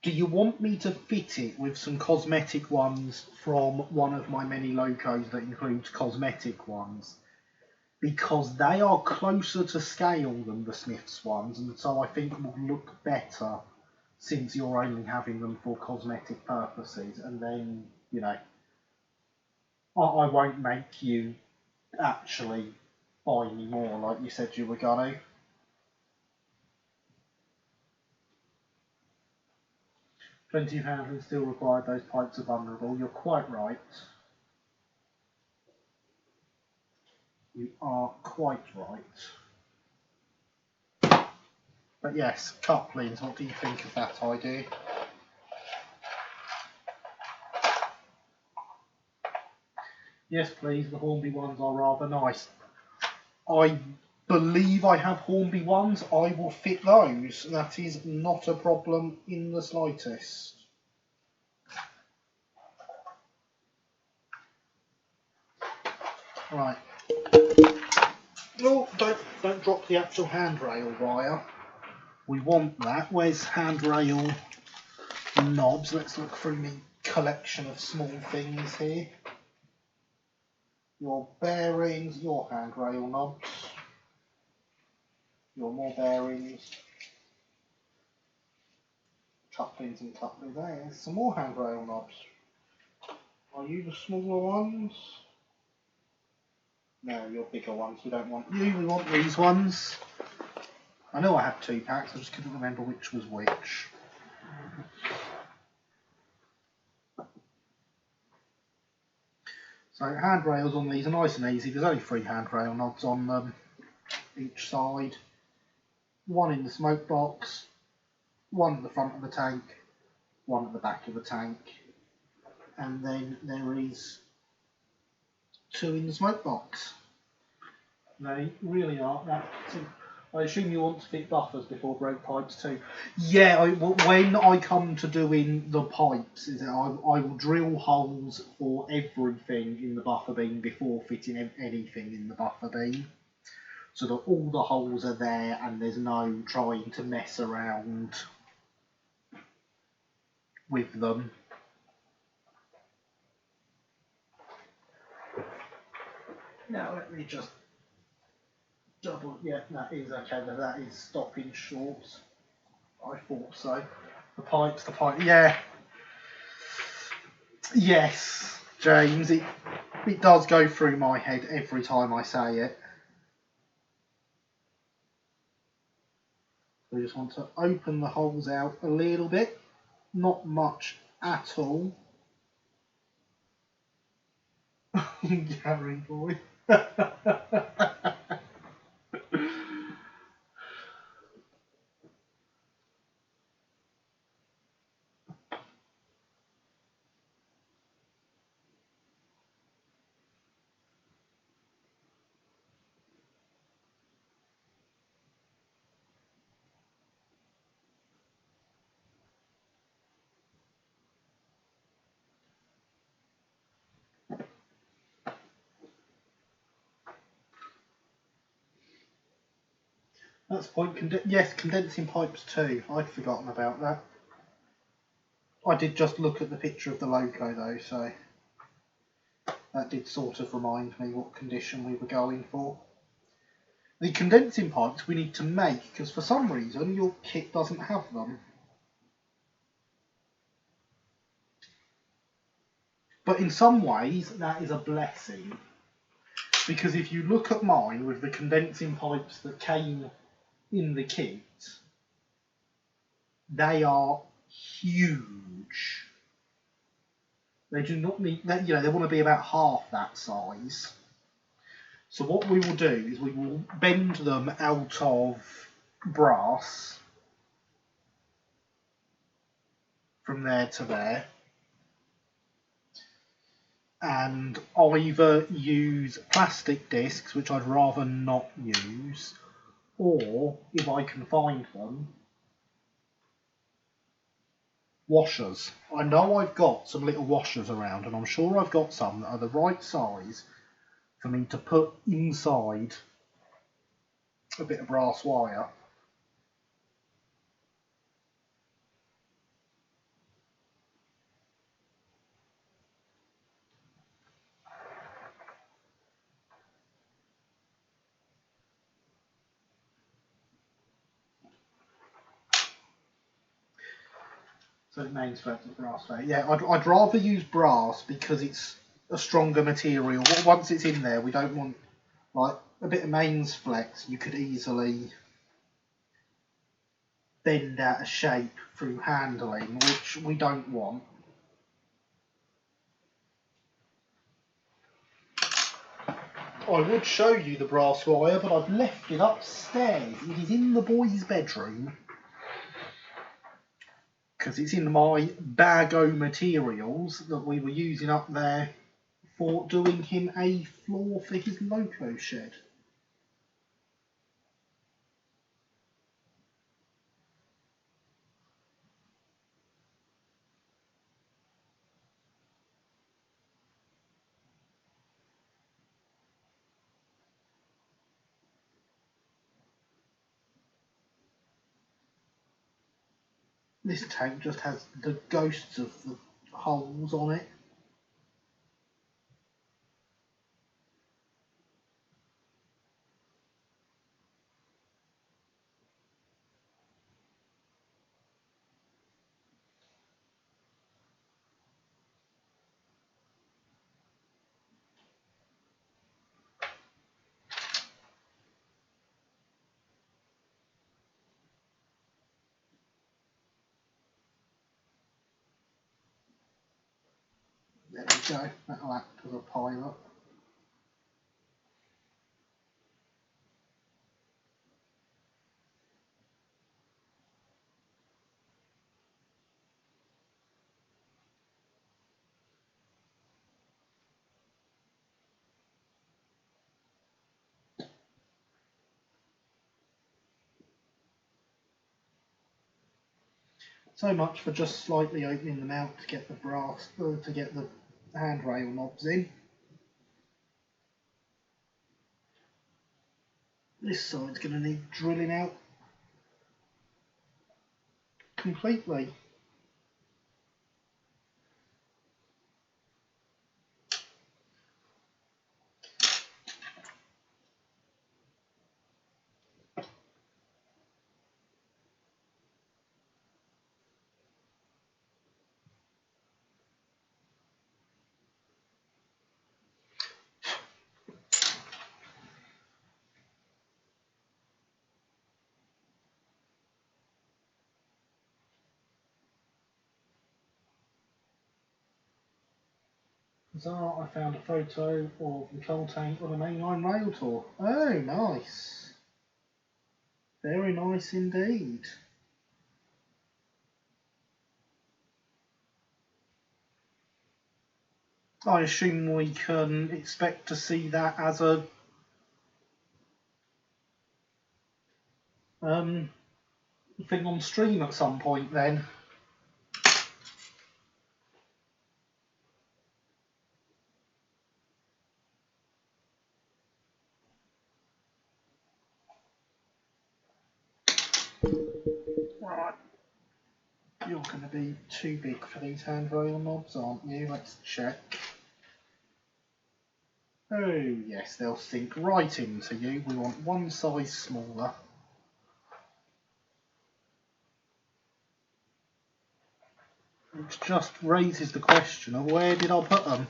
do you want me to fit it with some cosmetic ones from one of my many locos that includes cosmetic ones? Because they are closer to scale than the Smiths ones, and so I think will look better since you're only having them for cosmetic purposes. And then, you know, I won't make you actually buy me more like you said you were going to. Plenty of handling still required, those pipes are vulnerable. You're quite right. You are quite right. But yes, couplings, what do you think of that idea? Yes, please, the Hornby ones are rather nice. I believe I have Hornby ones. I will fit those. That is not a problem in the slightest. Right. Oh, don't drop the actual handrail wire. We want that. Where's handrail knobs? Let's look through my collection of small things here. Your bearings, your handrail knobs. Your more bearings. Couplings and couplings. There's some more handrail knobs. Are you the smaller ones? No, you're bigger ones. We don't want you. We want these ones. I know I had 2 packs. I just couldn't remember which was which. So handrails on these are nice and easy. There's only 3 handrail knobs on them each side. One in the smoke box, one at the front of the tank, one at the back of the tank, and then there is 2 in the smoke box. They really are that. I assume you want to fit buffers before brake pipes too. Yeah, when I come to doing the pipes, I will drill holes for everything in the buffer beam before fitting anything in the buffer beam, so that all the holes are there and there's no trying to mess around with them. Now let me just double, yeah, that is okay, that is stopping short. I thought so. The pipe, yeah. Yes, James, it does go through my head every time I say it. We just want to open the holes out a little bit, not much at all. Gary boy. That's the point. Yes, condensing pipes too. I'd forgotten about that. I did just look at the picture of the loco though, so that did sort of remind me what condition we were going for. The condensing pipes we need to make because for some reason your kit doesn't have them. But in some ways that is a blessing, because if you look at mine with the condensing pipes that came in the kit, they are huge. They do not need, you know, they want to be about half that size. So what we will do is we will bend them out of brass from there to there. and either use plastic discs, which I'd rather not use, or if I can find them, washers. I know I've got some little washers around, and I'm sure I've got some that are the right size for me to put inside a bit of brass wire. So the main strength of brass there. Yeah, I'd rather use brass because it's a stronger material. Once it's in there, we don't want like a bit of mains flex. You could easily bend out of shape through handling, which we don't want. I would show you the brass wire, but I've left it upstairs. It is in the boy's bedroom because it's in my bag o' materials that we were using up there for doing him a floor for his loco shed. This tank just has the ghosts of the holes on it. There we go, that'll act as a pilot. So much for just slightly opening them out to get the brass, to get the handrail knobs in. This side's going to need drilling out completely. Bizarre, I found a photo of the control tank on a mainline rail tour. Oh, nice. Very nice indeed. I assume we can expect to see that as a thing on stream at some point then. Right. You're going to be too big for these handrail knobs, aren't you? Let's check. Oh yes, they'll sink right into you. We want one size smaller. Which just raises the question of where did I put them?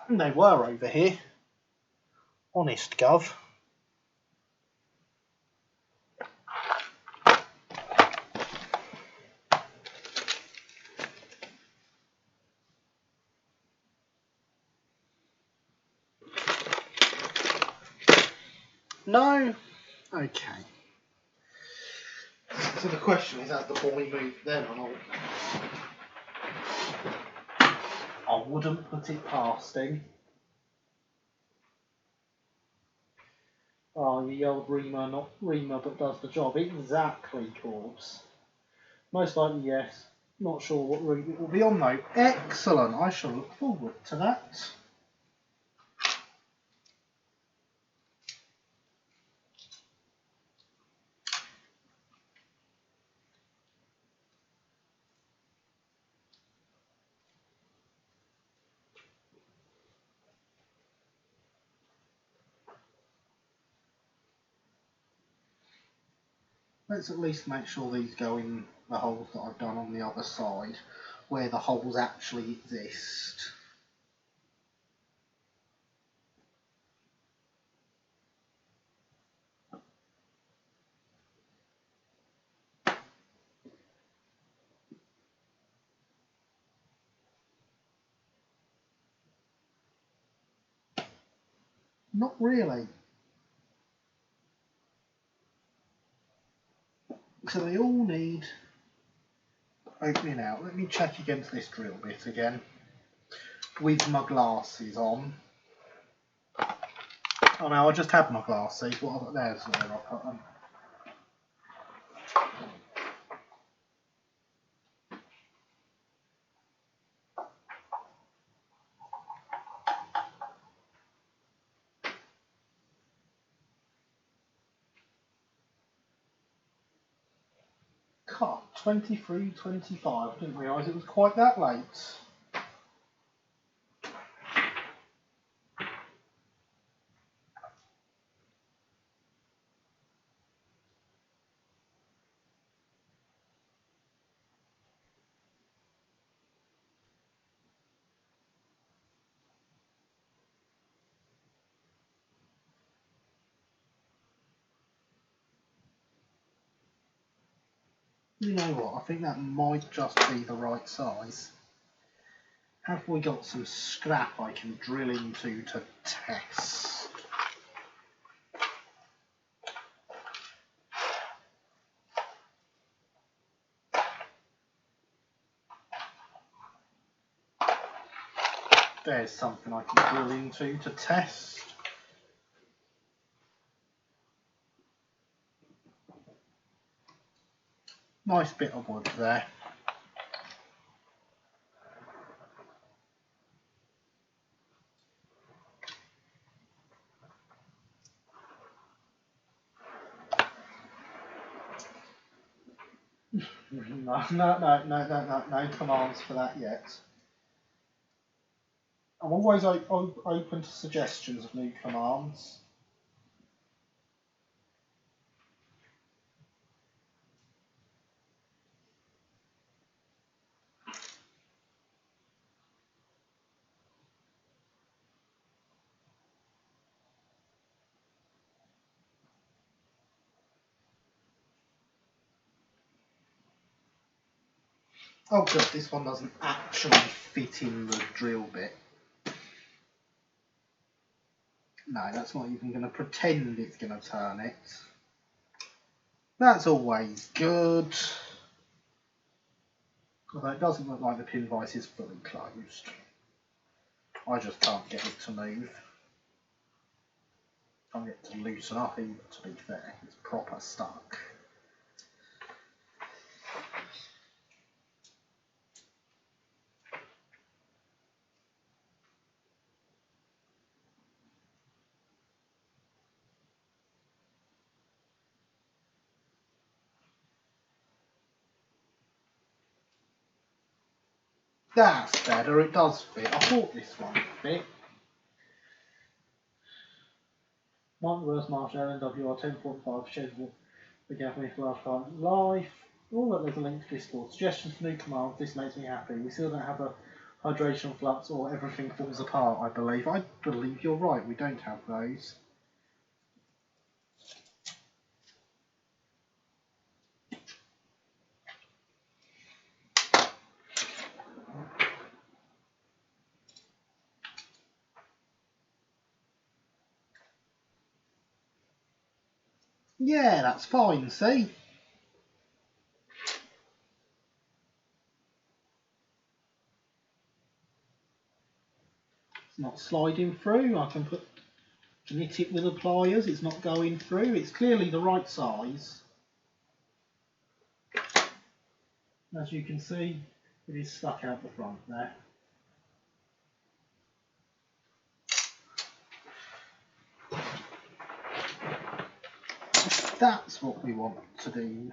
And they were over here. Honest gov. No, Okay. So the question is, has the boy moved then or not? I wouldn't put it past him. Oh, you yelled Reamer, not Reamer, but does the job. Exactly, Corbs. Most likely, yes. Not sure what route it will be on, though. Excellent. I shall look forward to that. Let's at least make sure these go in the holes that I've done on the other side, where the holes actually exist. Not really. So they all need opening out. Let me check against this drill bit again with my glasses on. Oh no, I just had my glasses. What? There's where I put them. God, 23:25. I didn't realise it was quite that late. You know what? I think that might just be the right size. Have we got some scrap I can drill into to test? There's something I can drill into to test. Nice bit of wood there. No commands for that yet. I'm always open to suggestions of new commands. Oh good, this one doesn't actually fit in the drill bit. No, that's not even going to pretend it's going to turn it. That's always good. Although it doesn't look like the pin vise is fully closed. I just can't get it to move. Can't get it to loosen up either, to be fair. It's proper stuck. That's better, it does fit. I thought this one would fit. Mark Reverse Marshall LNWR 10.5 schedule the gathering for last time live. All that there's a link to Discord. Suggestions for new commands, this makes me happy. We still don't have a hydration flux or everything falls apart, I believe. I believe you're right, we don't have those. Yeah, that's fine, see? It's not sliding through. I can knit it with the pliers. It's not going through. It's clearly the right size. As you can see, it is stuck out the front there. That's what we want to do.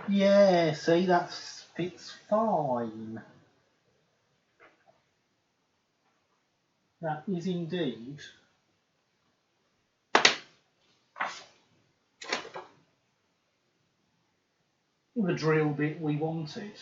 Yeah, see, that fits fine. That is indeed the drill bit we wanted.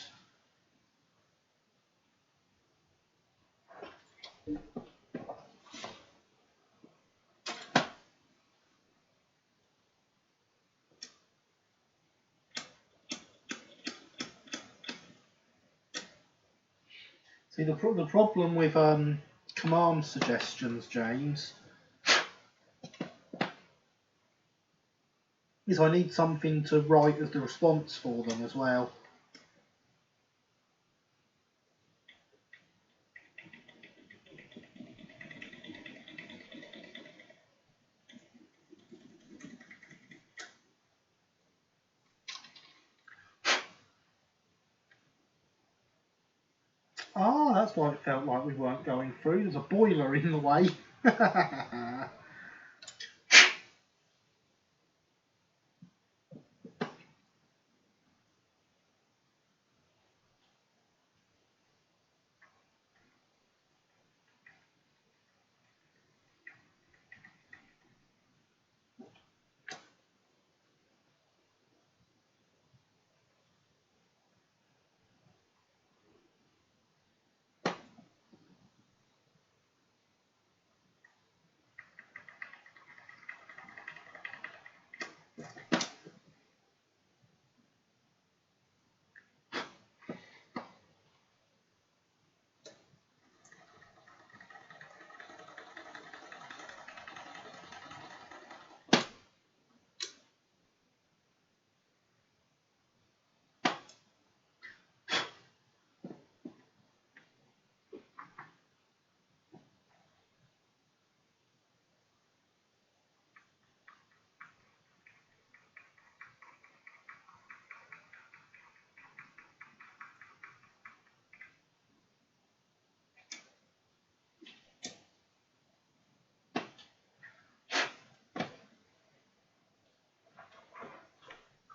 See, the problem with command suggestions, James, is I need something to write as the response for them as well. Ah, that's why it felt like we weren't going through. There's a boiler in the way.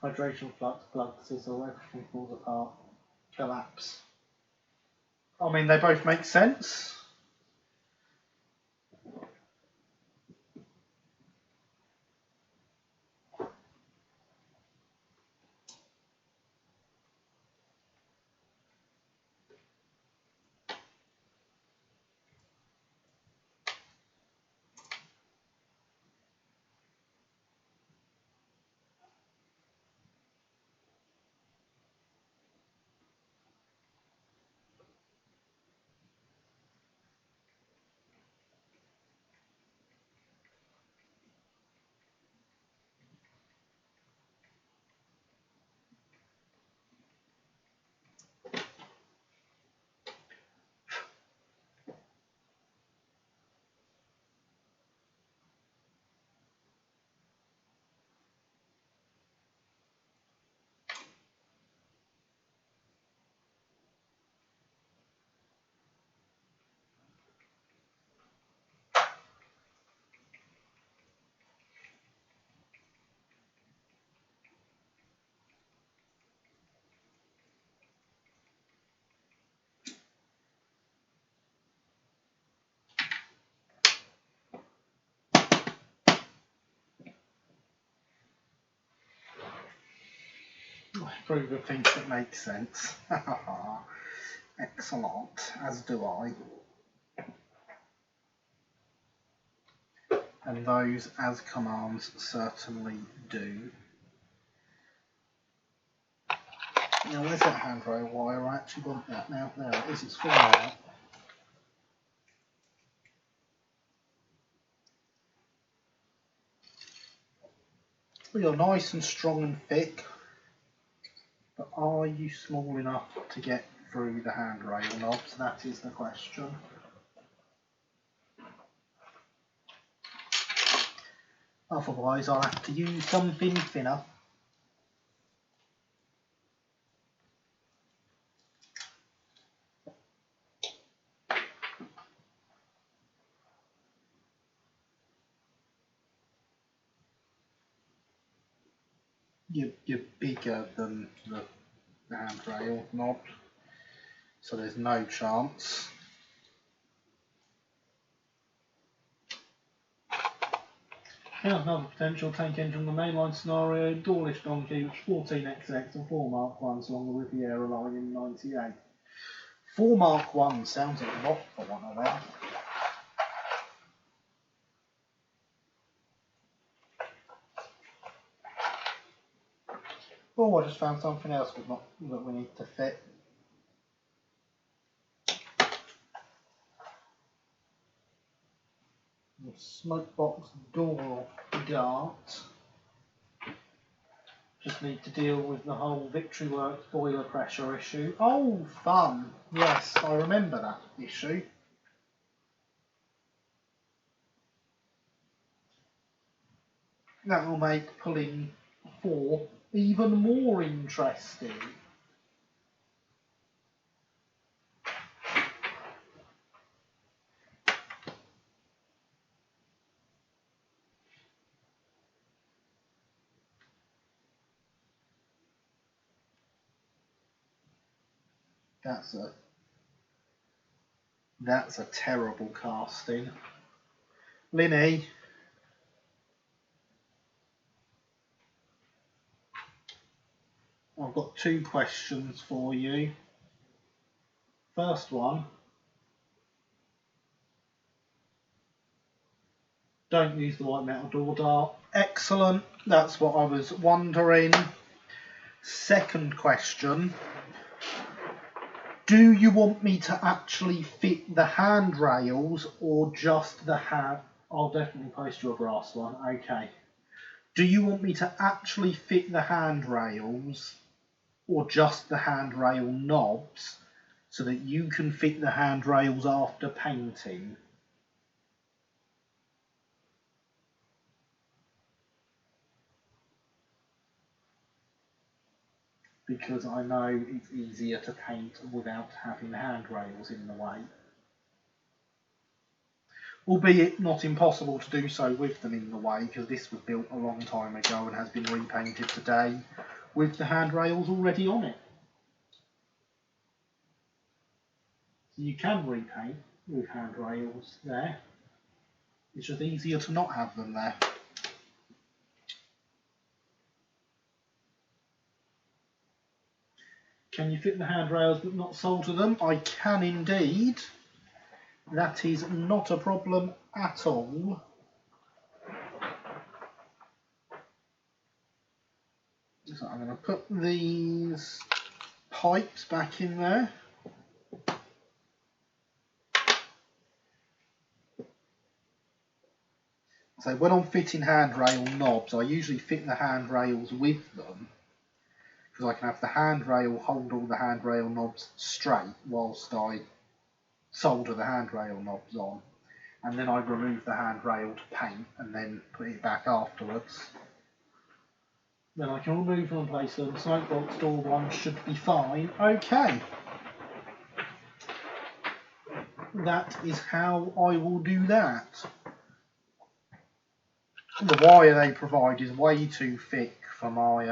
Hydration flux, plug, sizzle, everything falls apart. Collapse. I mean, they both make sense. approve of things that make sense. Excellent, as do I. And those as commands certainly do. Now where's that handrail wire? I actually want that now. There it is, it's falling out. Well, you're nice and strong and thick, but are you small enough to get through the handrail knobs? That is the question. Otherwise I'll have to use something thinner. You're bigger than the handrail knob, so there's no chance. Here's another potential tank engine on the mainline scenario, Dawlish Donkey, which 14XX and 4 Mark 1s along the Riviera line in 98. 4 Mark 1 sounds a lot for one of them. Oh, I just found something else that we need to fit. The smoke box door dart. Just need to deal with the whole Victory Works boiler pressure issue. Oh, fun! Yes, I remember that issue. That will make pulling 4 even more interesting. That's a terrible casting. Linny. I've got 2 questions for you. First one. Don't use the white metal door dart. Excellent. That's what I was wondering. Second question. Do you want me to actually fit the handrails or just the hand? I'll definitely post you a brass one. Okay. Do you want me to actually fit the handrails or just the handrail knobs so that you can fit the handrails after painting? Because I know it's easier to paint without having handrails in the way. Albeit not impossible to do so with them in the way, because this was built a long time ago and has been repainted today with the handrails already on it. So you can repaint with handrails there. It's just easier to not have them there. Can you fit the handrails but not solder them? I can indeed. That is not a problem at all. So I'm going to put these pipes back in there. So when I'm fitting handrail knobs, I usually fit the handrails with them, because I can have the handrail hold all the handrail knobs straight whilst I solder the handrail knobs on, and then I remove the handrail to paint and then put it back afterwards. Then I can remove them and place them. Smoke box door one should be fine. Okay. That is how I will do that. The wire they provide is way too thick for my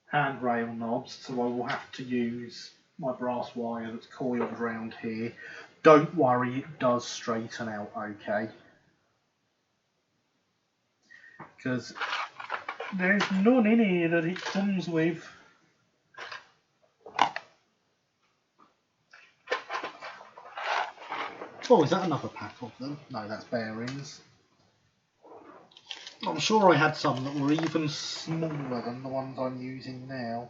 handrail knobs, so I will have to use my brass wire that's coiled around here. Don't worry, it does straighten out okay. Because There's none in here that it comes with. Oh, is that another pack of them? No, that's bearings. I'm sure I had some that were even smaller than the ones I'm using now.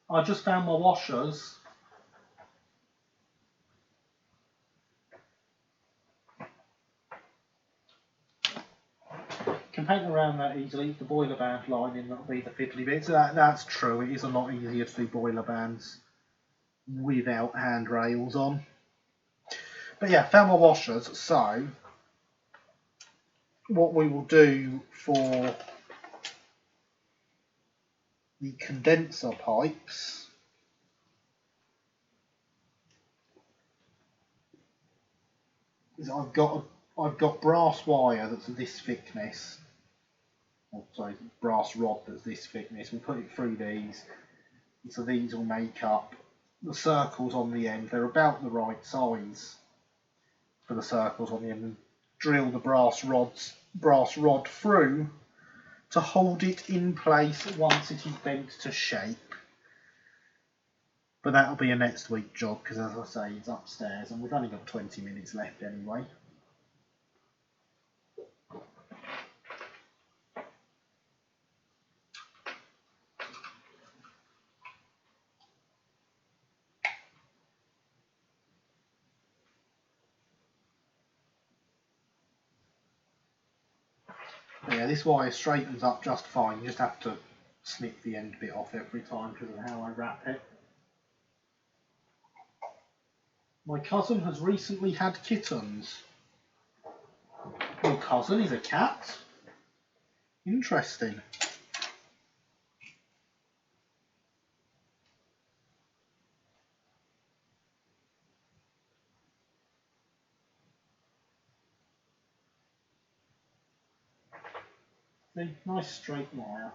I just found my washers. Can paint around that easily. The boiler band lining, that'll be the fiddly bits. That's true, it is a lot easier to do boiler bands without handrails on. But yeah, found my washers, so what we will do for the condenser pipes is I've got brass wire that's this thickness. Oh, sorry, brass rod that's this thickness. We'll put it through these, so these will make up the circles on the end. They're about the right size for the circles on the end. And drill the brass rod through to hold it in place once it is bent to shape. But that'll be a next week job because, as I say, it's upstairs and we've only got 20 minutes left anyway. Yeah, this wire straightens up just fine. You just have to snip the end bit off every time because of how I wrap it. My cousin has recently had kittens. Your cousin is a cat? Interesting. Nice straight wire.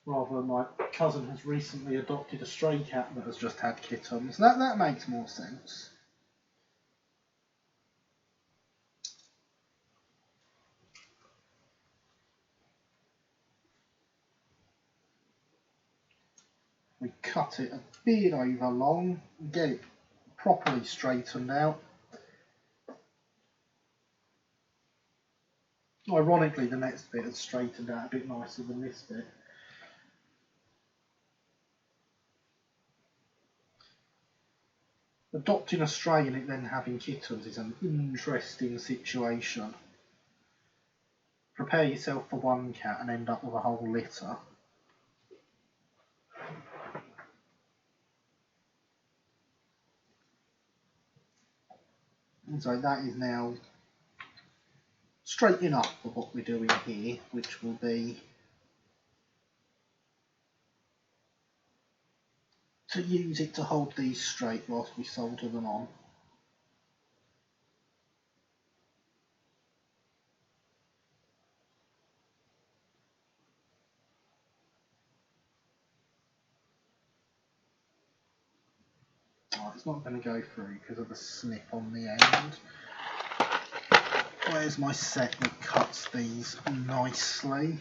Rather than my cousin has recently adopted a stray cat that has just had kittens. That makes more sense. We cut it a bit over long, get it properly straightened out. Ironically, the next bit is straightened out a bit nicer than this bit. Adopting a stray and it then having kittens is an interesting situation. Prepare yourself for one cat and end up with a whole litter. And so that is now straight enough for what we're doing here, which will be to use it to hold these straight whilst we solder them on. Oh, it's not going to go through because of the snip on the end. Where's my set that cuts these nicely?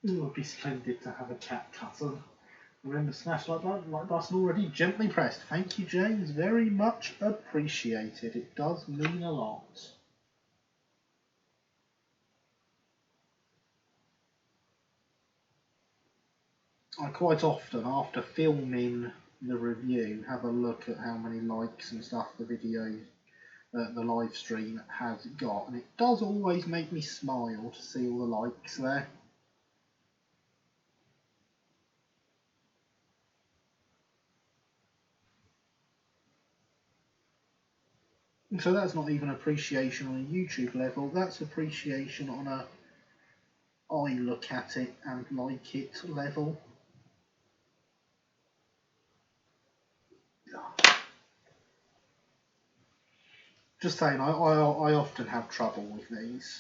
It would be splendid to have a cat cutter. Remember, smash like button already gently pressed. Thank you, James. Very much appreciated. It does mean a lot. I quite often, after filming the review, have a look at how many likes and stuff the video, the live stream has got, and it does always make me smile to see all the likes there. So that's not even appreciation on a YouTube level, that's appreciation on a I look at it and like it level. Just saying, I often have trouble with these.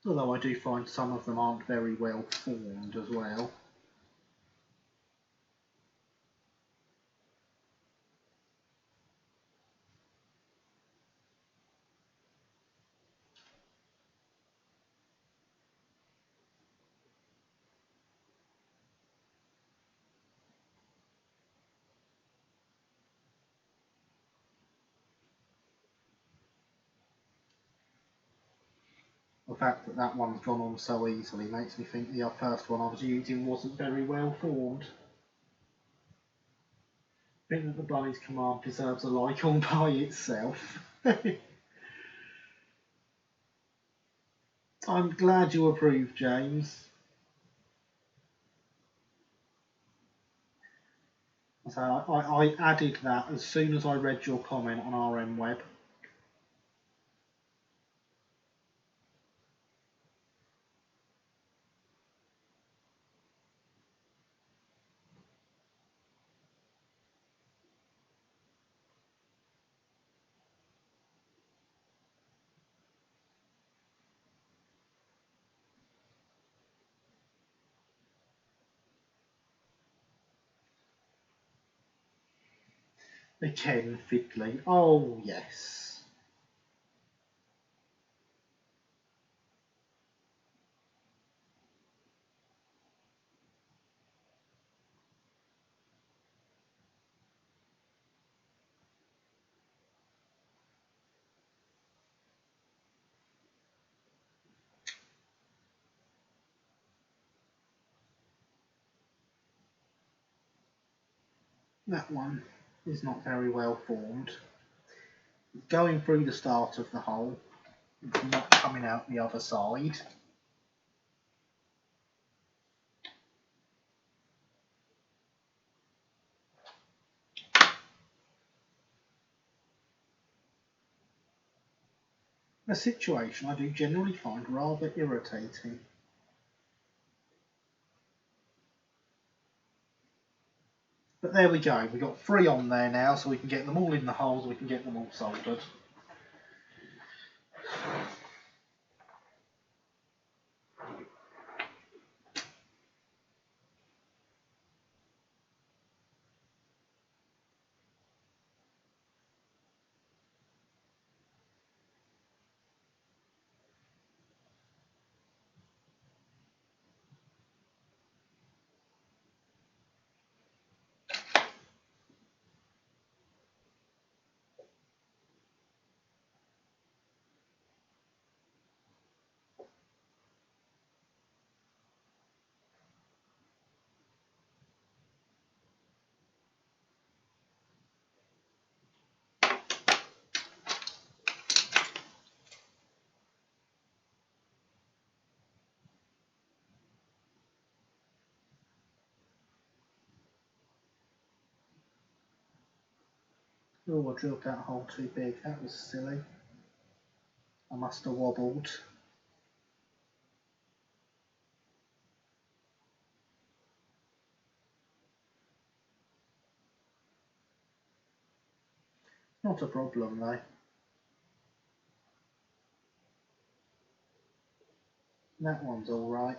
Although I do find some of them aren't very well formed as well. The fact that that one's gone on so easily makes me think the first one I was using wasn't very well formed. I think that the Bunny's command deserves a like all by itself. I'm glad you approve, James. So I added that as soon as I read your comment on RM Web. Again, fiddly. Oh, yes. That one is not very well formed. Going through the start of the hole, it's not coming out the other side. A situation I do generally find rather irritating. But there we go, we've got 3 on there now, so we can get them all in the holes, we can get them all soldered. Oh, I drilled that hole too big, that was silly. I must have wobbled. Not a problem though. That one's alright.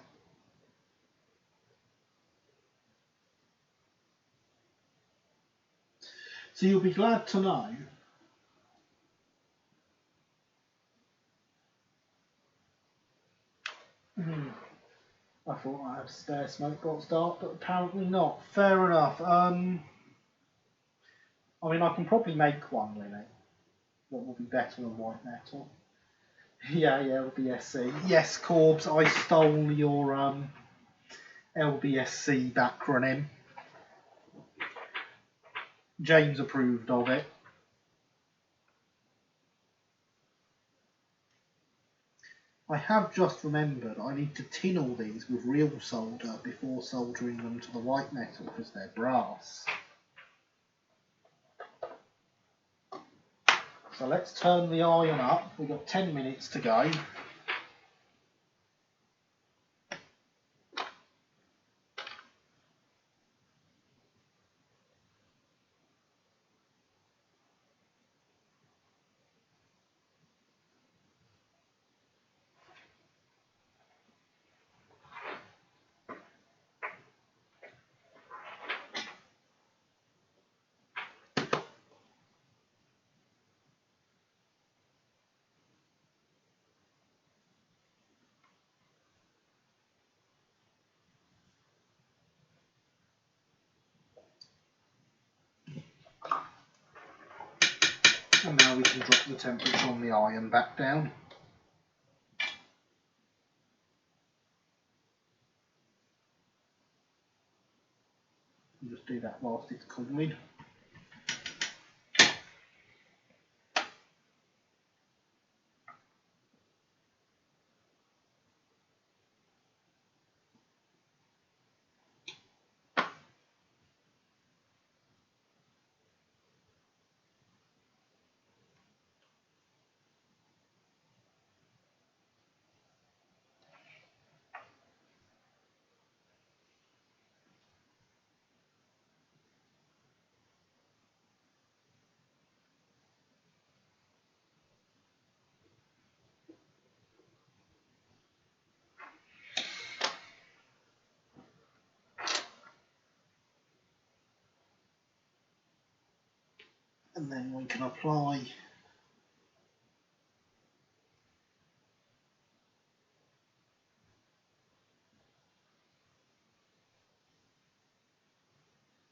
So you'll be glad to know I thought I had a spare smoke box dart, but apparently not. Fair enough. I mean, I can probably make one, Linny. What will be better than white metal? Yeah, LB&SC. Yes, Corbs, I stole your LB&SC backronym. James approved of it. I have just remembered I need to tin all these with real solder before soldering them to the white metal because they're brass. So let's turn the iron up. We've got 10 minutes to go. And now we can drop the temperature on the iron back down. And just do that whilst it's cooling. And then we can apply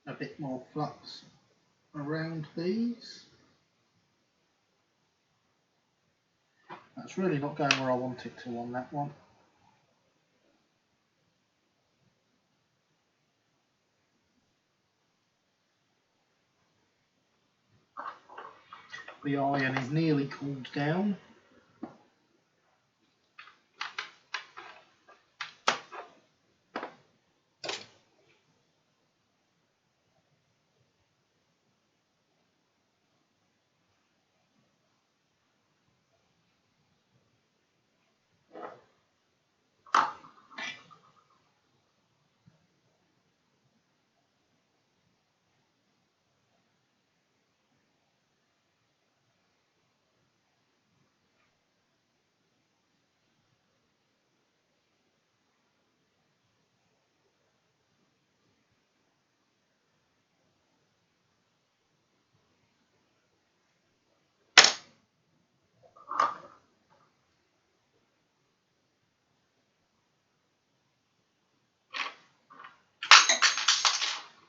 a bit more flux around these. That's really not going where I want it to on that one. The iron is nearly cooled down.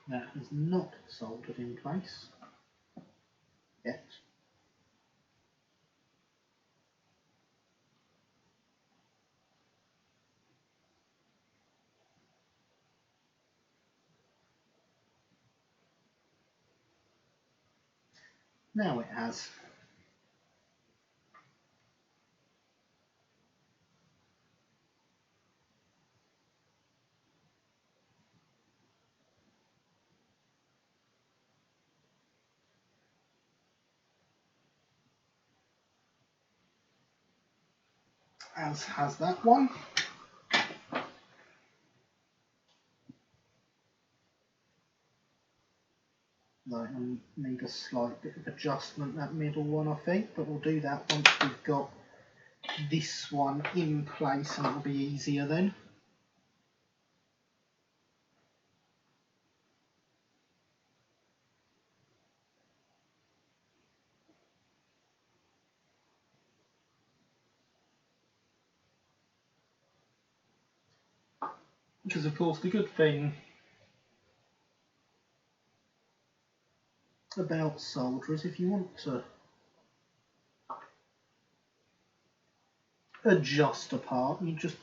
That is not soldered in place yet. Now it has. As has that one. Right, I need a slight bit of adjustment, that middle one I think, but we'll do that once we've got this one in place and it'll be easier then. Because of course the good thing about solder is if you want to adjust a part, you just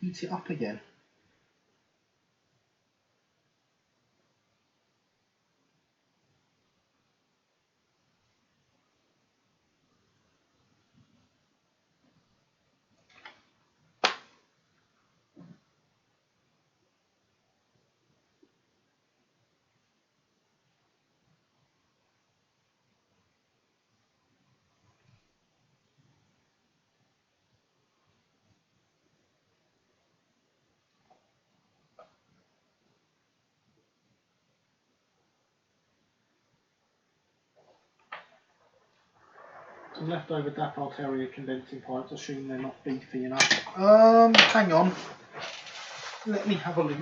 heat it up again. Some leftover Dapper Terrier condensing pipes, assume they're not beefy enough. Hang on. Let me have a look.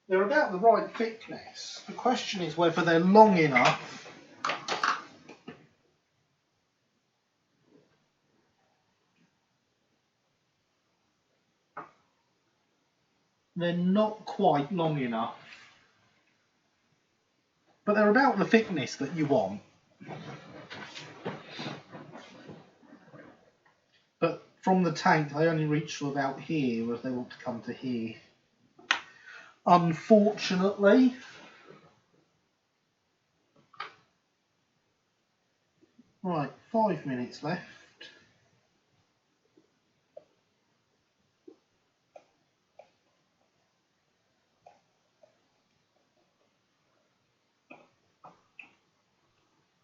They're about the right thickness. The question is whether they're long enough. They're not quite long enough. But they're about the thickness that you want. But from the tank, they only reach to about here, whereas they want to come to here. Unfortunately. Right, 5 minutes left.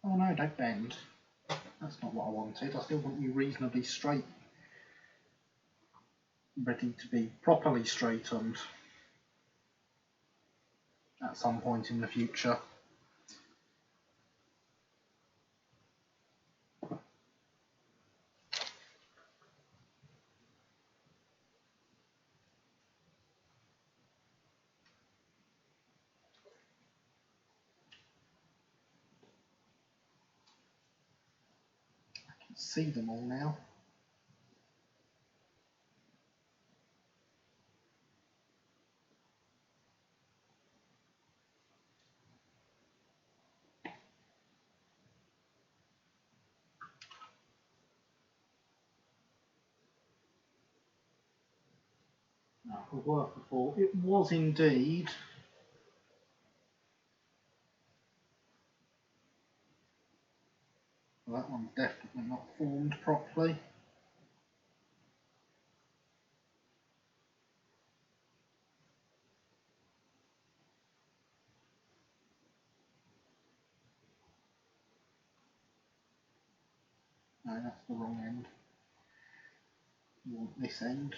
Oh no, don't bend. That's not what I wanted. I still want you reasonably straight. Ready to be properly straightened at some point in the future. I can see them all now. That could work before. It was indeed. Well, that one's definitely not formed properly. No, that's the wrong end. You want this end.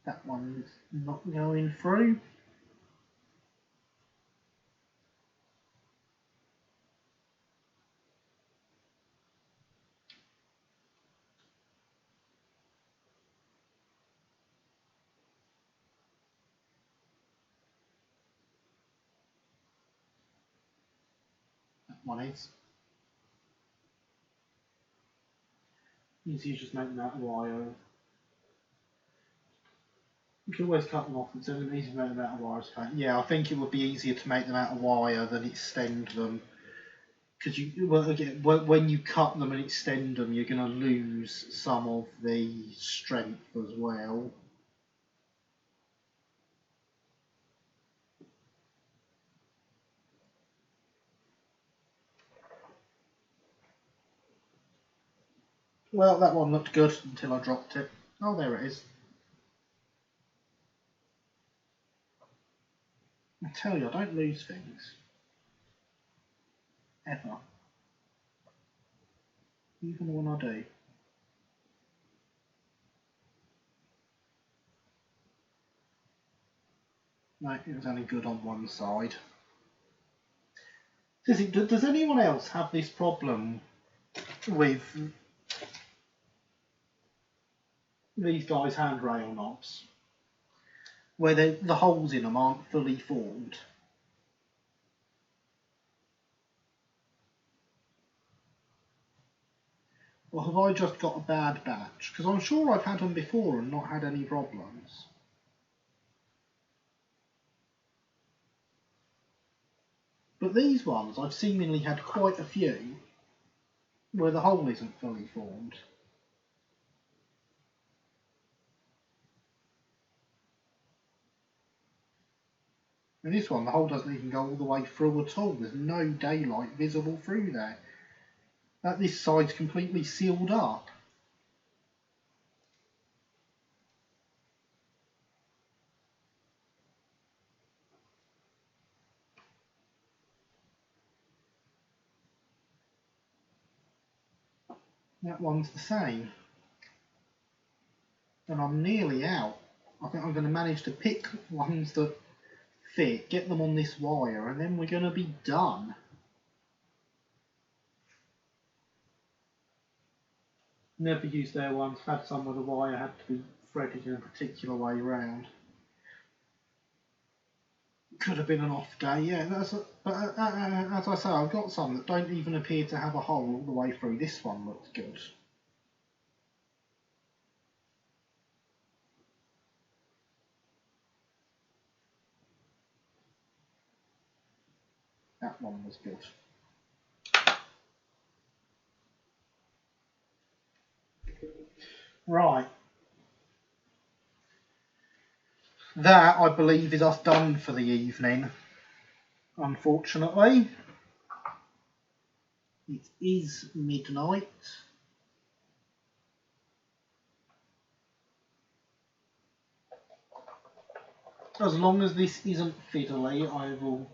That one's not going through. That one is. Easy to just make them out of wire. You can always cut them off and send them easy to make them out of wire. Yeah, I think it would be easier to make them out of wire than extend them. Because again, when you cut them and extend them, you're going to lose some of the strength as well. Well, that one looked good until I dropped it. Oh, there it is. I tell you, I don't lose things. Ever. Even when I do. No, it was only good on one side. Does anyone else have this problem with these guys' handrail knobs? Where the holes in them aren't fully formed? Or have I just got a bad batch? Because I'm sure I've had them before and not had any problems. But these ones, I've seemingly had quite a few where the hole isn't fully formed. And this one, the hole doesn't even go all the way through at all. There's no daylight visible through there. This side's completely sealed up. That one's the same. And I'm nearly out. I think I'm going to manage to pick ones that fit, get them on this wire, and then we're going to be done. Never used their ones, had some where the wire had to be threaded in a particular way round. Could have been an off day, yeah. But as I say, I've got some that don't even appear to have a hole all the way through. This one looks good. That one was good. Right. That, I believe, is us done for the evening. Unfortunately. It is midnight. As long as this isn't fiddly, I will...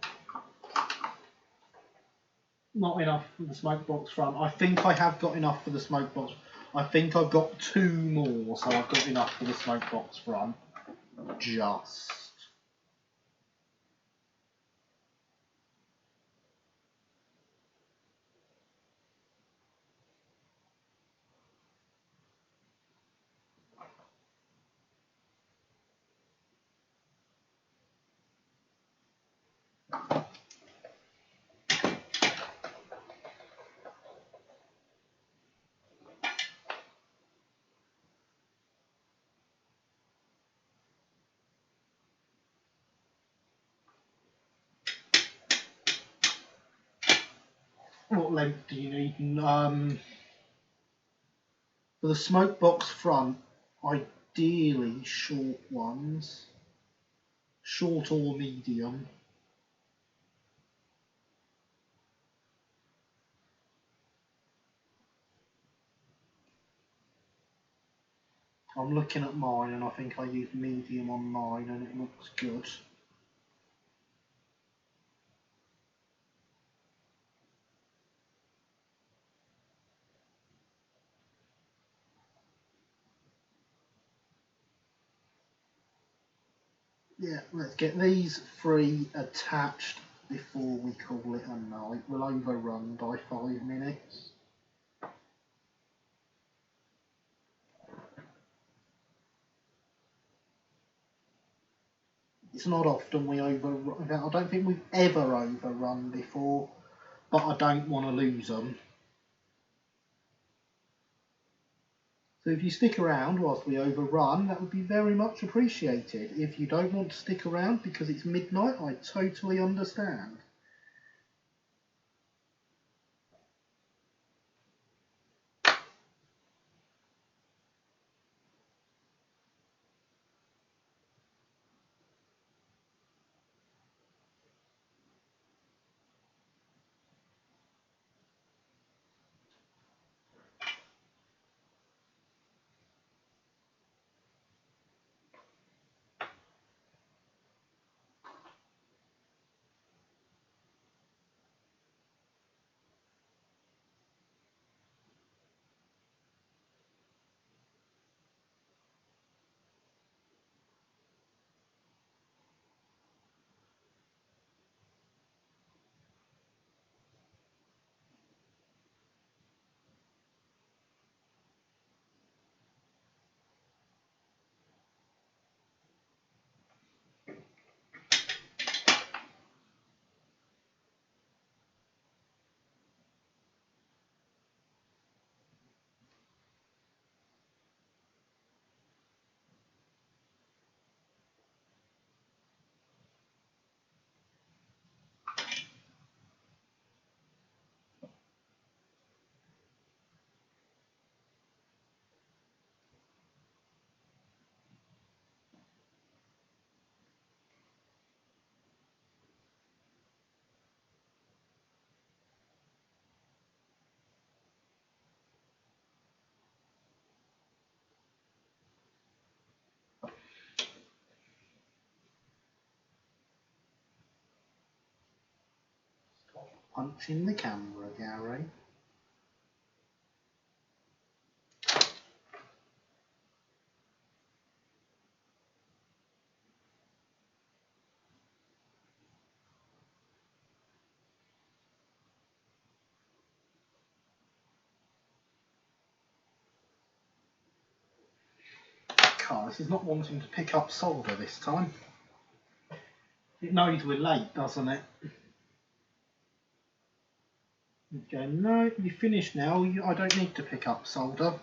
Not enough for the smoke box front. I think I have got enough for the smoke box. I think I've got 2 more, so I've got enough for the smoke box front. Just. What length do you need? For the smoke box front, ideally short ones. Short or medium. I'm looking at mine and I think I used medium on mine and it looks good. Yeah, let's get these 3 attached before we call it a night. We'll overrun by 5 minutes. It's not often we overrun. I don't think we've ever overrun before, but I don't want to lose them. So if you stick around whilst we overrun, that would be very much appreciated. If you don't want to stick around because it's midnight, I totally understand. Punching the camera, Gary. car. This is not wanting to pick up solder this time. It knows we're late, doesn't it? Okay, no, you finished now. I don't need to pick up solder.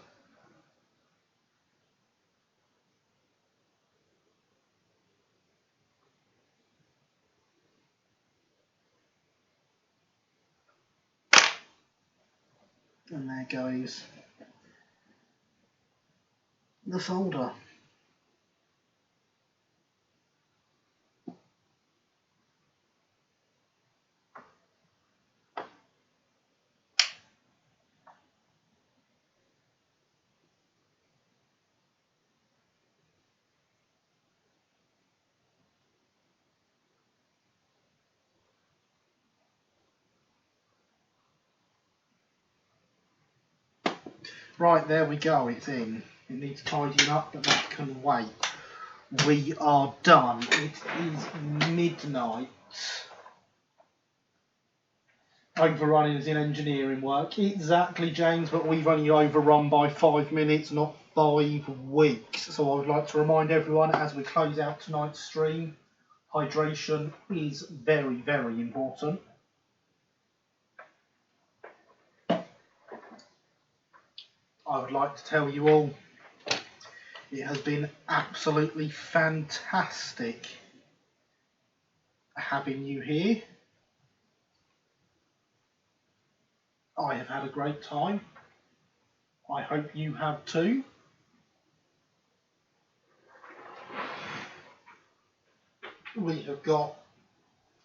And there goes the solder. Right, there we go, it's in. It needs tidying up, but that can wait. We are done. It is midnight. Overrunning is in engineering work. Exactly, James, but we've only overrun by 5 minutes, not 5 weeks. So I would like to remind everyone as we close out tonight's stream, hydration is very, very important. I would like to tell you all, it has been absolutely fantastic having you here. I have had a great time. I hope you have too. We have got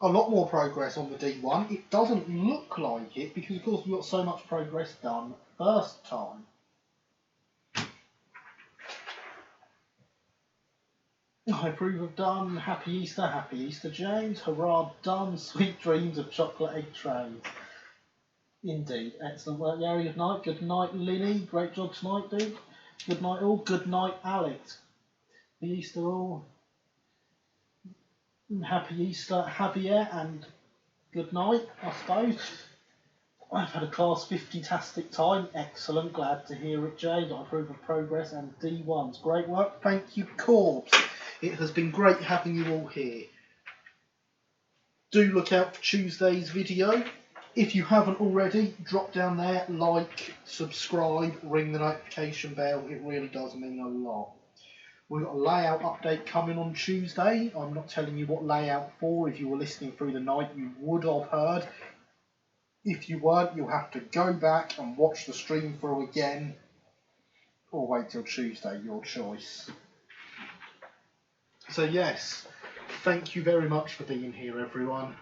a lot more progress on the D1. It doesn't look like it because of course we got so much progress done first time. I approve of done. Happy Easter James. Hurrah done. Sweet dreams of chocolate egg trays. Indeed. Excellent work, Gary. Good night. Good night, Linny. Great job tonight, dude. Good night all. Good night, Alex. Happy Easter all. Happy Easter, Javier, and good night, I suppose. I've had a class 50-tastic time. Excellent. Glad to hear it, Jade. I approve of progress and D1s. Great work. Thank you, Corbs. It has been great having you all here. Do look out for Tuesday's video. If you haven't already, drop down there, like, subscribe, ring the notification bell. It really does mean a lot. We've got a layout update coming on Tuesday. I'm not telling you what layout for. If you were listening through the night, you would have heard. If you weren't, you'll have to go back and watch the stream through again, or wait till Tuesday, your choice. So yes, thank you very much for being here, everyone.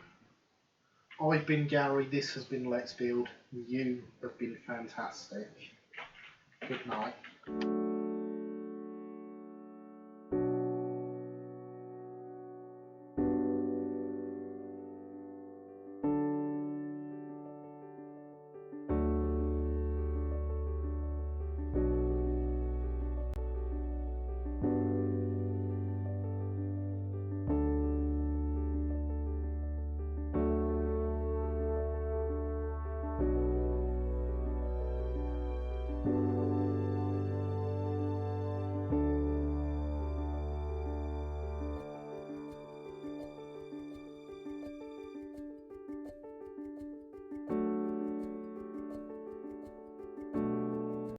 I've been Gary, this has been Let's Build. You have been fantastic. Good night.